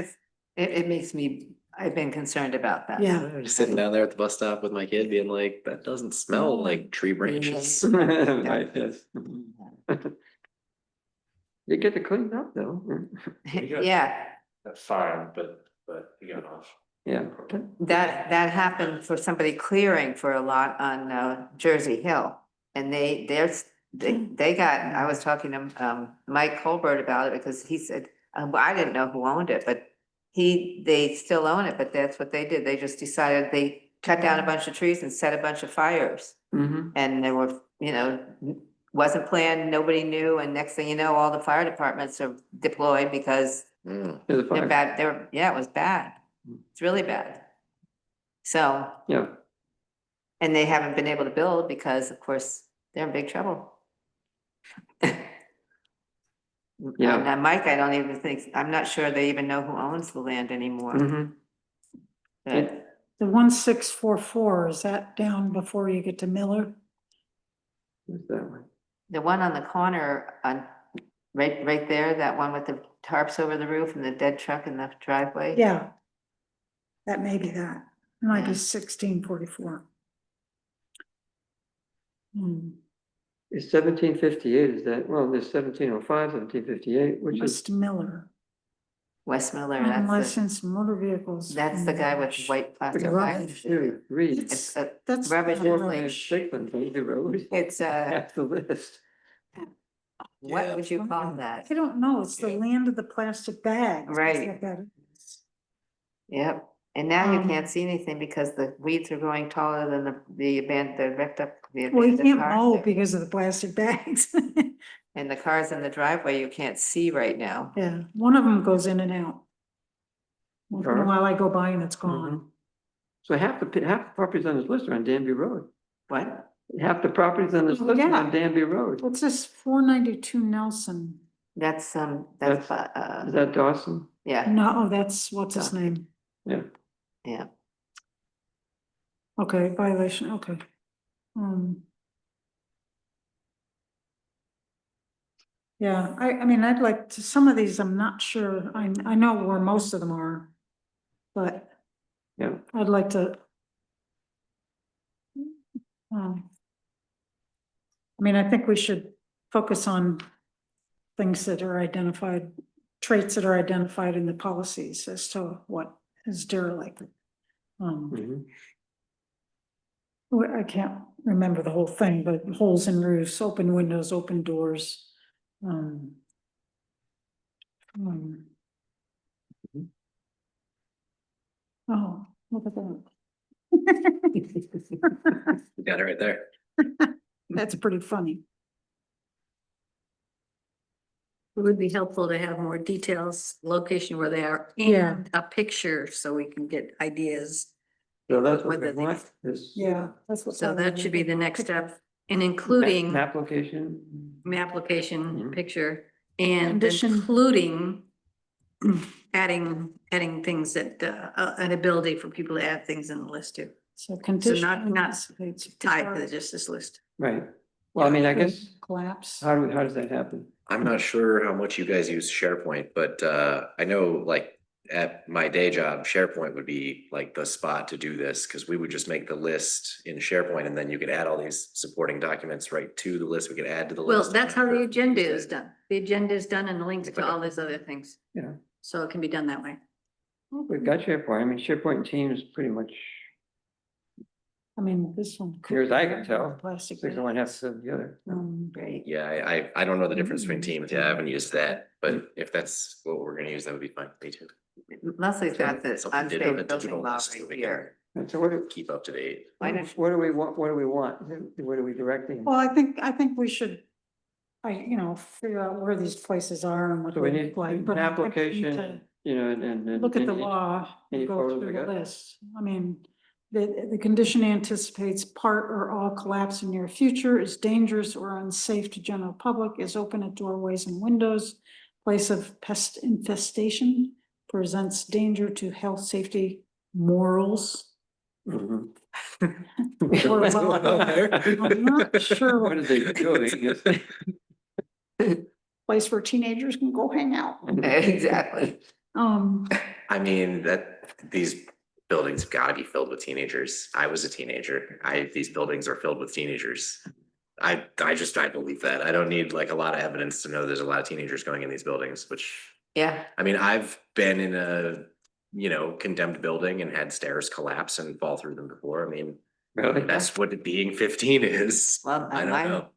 it makes me, I've been concerned about that. Yeah. I'm just sitting down there at the bus stop with my kid being like, that doesn't smell like tree branches. Right, yes. You get to clean up though. Yeah, That's fine, but you got off. Yeah. that happened for somebody clearing for a lot on Jersey Hill. And they got, I was talking to Mike Colbert about it because he said, well, I didn't know who owned it, but they still own it, but that's what they did. They just decided they cut down a bunch of trees and set a bunch of fires. Mm-hmm. And there were, wasn't planned, nobody knew, and next thing you know, all the fire departments are deployed because they're bad, it was bad. It's really bad. So. Yeah. And they haven't been able to build because, of course, they're in big trouble. Yeah. And Mike, I don't even think, I'm not sure they even know who owns the land anymore. Mm-hmm. But The 1644, is that down before you get to Miller? What's that one? the one on the corner on, right there, that one with the tarps over the roof and the dead truck in the driveway. Yeah. That may be that. It might be Yeah. 1644. It's 1758, is that, well, there's 1705, 1758, which is, West Miller. West Miller, that's Unlicensed motor vehicles. that's the guy with white plastic Rubbish. bags. read. It's a That's rubbish. rubbish. Baby Road. It's Half the list. what would you call that? I don't know, it's the land of the plastic bags. That's Right. what that is. Yep, and now you Um, can't see anything because the weeds are growing taller than the wrecked up. The Well, you abandoned can't cars mow there. because of the plastic bags. And the cars in the driveway you can't see right now. Yeah, one of them goes in and out. Once in a Alright. while I go by and it's gone. So half the properties on this list are on Danby Road. What? Half the properties on this Oh, list are yeah. on Danby Road. What's this, 492 Nelson? That's Is that Dawson? yeah, No, that's, what's his name? Yeah. yeah. Okay, violation, okay. Yeah, I mean, I'd like to, some of these, I'm not sure, I know where most of them are. But Yeah. I'd like to. I mean, I think we should focus on things that are identified, traits that are identified in the policies as to what is derelict. I can't remember the whole thing, but holes in roofs, open windows, open doors. Oh, look at that. You got it right there. That's pretty funny. It would be helpful to have more details, location where they are, Yeah. and a picture so we can get ideas. So that's what Whether they they- want, is. Yeah, that's what. So that should be the next step, and including Map location. map location, Mhm. picture, and Condition. including adding things that, an ability for people to add things in the list too. So So condition. not anticipates tied to just this list. Right. Well, I mean, I guess, Collapse. how does that happen? I'm not sure how much you guys use SharePoint, but I know like at my day job, SharePoint would be like the spot to do this, because we would just make the list in SharePoint and then you could add all these supporting documents right to the list. We could add to the Well, list. that's how the agenda is done. The agenda is done and the links to Okay. all these other things. Yeah. So it can be done that way. We've got SharePoint. I mean, SharePoint Teams pretty much, I mean, this one. could near as I be can tell, Plastic. six of one, half of the other. Great. Yeah, I don't know the difference between teams. Yeah, I haven't used that, but if that's what we're gonna use, that would be fine. Me too. Leslie's got this Something to do with unsafe the digital building law list so right we here. And so what do, Keep up to date. Why don't what do we want? What do we want? What are we directing? Well, I think we should, figure out where these places are and what So we they need look like. an but I think we need application, to and. Look at the and- law, any and go photos through I the got? list. I mean, the condition anticipates part or all collapse in near future, is dangerous or unsafe to general public, is open at doorways and windows, place of pest infestation, presents danger to health, safety, morals. Mhm. Or, well, I'm not sure What are they doing? Place where teenagers can go hang out. Exactly. I mean, these buildings have got to be filled with teenagers. I was a teenager. These buildings are filled with teenagers. I believe that. I don't need like a lot of evidence to know there's a lot of teenagers going in these buildings, which, Yeah, I mean, I've been in a, condemned building and had stairs collapse and fall through them before. I mean, Really? that's what being 15 is. well, I don't know.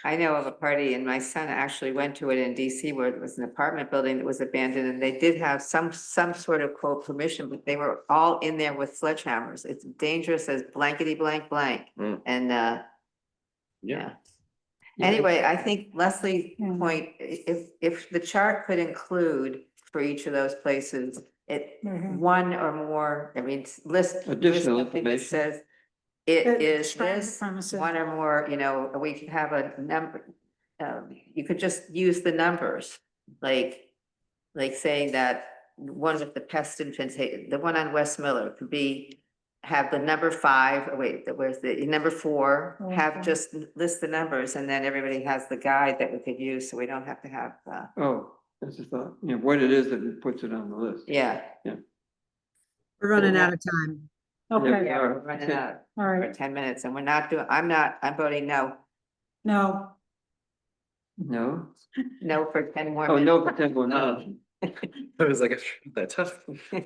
I know of a party, and my son actually went to it in DC where it was an apartment building that was abandoned, and they did have some sort of quote permission, but they were all in there with sledgehammers. It's dangerous as blankety blank blank, Mm. and Yeah. Anyway, I think Leslie's Mm. point, if the chart could include for each of those places, one or more, I mean, list Additional something that information. says it That is describes the this, premises. one or more, we could have a number. You could just use the numbers, like saying that one of the pest infants, the one on West Miller could be, have the number 5, where's the number 4, have just list the numbers, and then everybody has the guide that we could use, so we don't have to have, Oh, that's a thought, what it is that it puts it on the list. yeah. We're running out of time. Okay, Yeah, we're running out all for right, 10 minutes, and I'm voting no, no, No? no for 10 more Oh, minutes. no, potential, no. I was like, that's tough.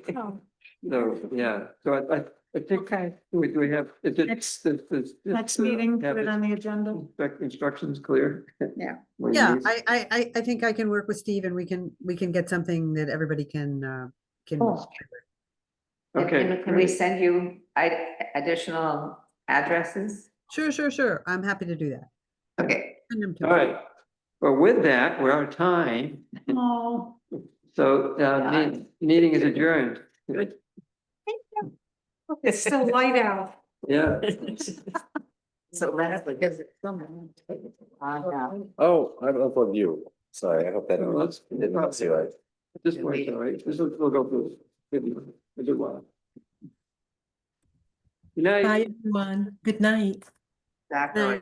no, So, yeah, so I think, okay. do we have, is it? Next meeting, have put it the on the agenda. Instructions clear? Yeah. What you Yeah, need? I think I can work with Steve and we can get something that everybody can. Cool. Okay. And can we great. send you additional addresses? Sure. I'm happy to do that. Okay. Send them to All me. right, well, with that, we're out of time, Oh, so, meeting is adjourned. it's still light out. Yeah. So Leslie, because it's someone. Oh, I'm unplugged you. Sorry, I hope that Well, didn't see right. At this point, all right, this will go through a good while. Good night. Bye, everyone. Good night. Exactly.